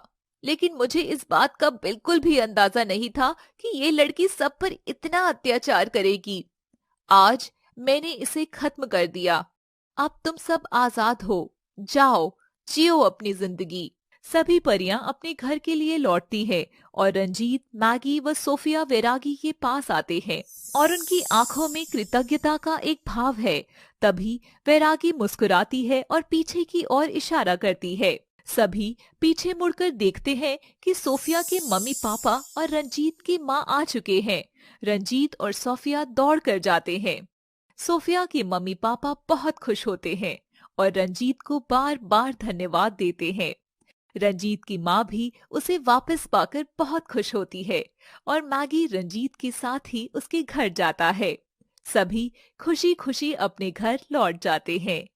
लेकिन मुझे इस बात का बिल्कुल भी अंदाजा नहीं था कि ये लड़की सब पर इतना अत्याचार करेगी। आज मैंने इसे खत्म कर दिया। अब तुम सब आजाद हो, जाओ जियो अपनी जिंदगी। सभी परियां अपने घर के लिए लौटती हैं और रंजीत, मैगी व सोफिया वैरागी के पास आते हैं और उनकी आंखों में कृतज्ञता का एक भाव है। तभी वैरागी मुस्कुराती है और पीछे की ओर इशारा करती है। सभी पीछे मुड़कर देखते हैं कि सोफिया के मम्मी पापा और रंजीत की माँ आ चुके हैं। रंजीत और सोफिया दौड़ कर जाते हैं। सोफिया के मम्मी पापा बहुत खुश होते हैं और रंजीत को बार बार धन्यवाद देते हैं। रंजीत की माँ भी उसे वापस पाकर बहुत खुश होती है और मैगी रंजीत के साथ ही उसके घर जाता है। सभी खुशी खुशी अपने घर लौट जाते हैं।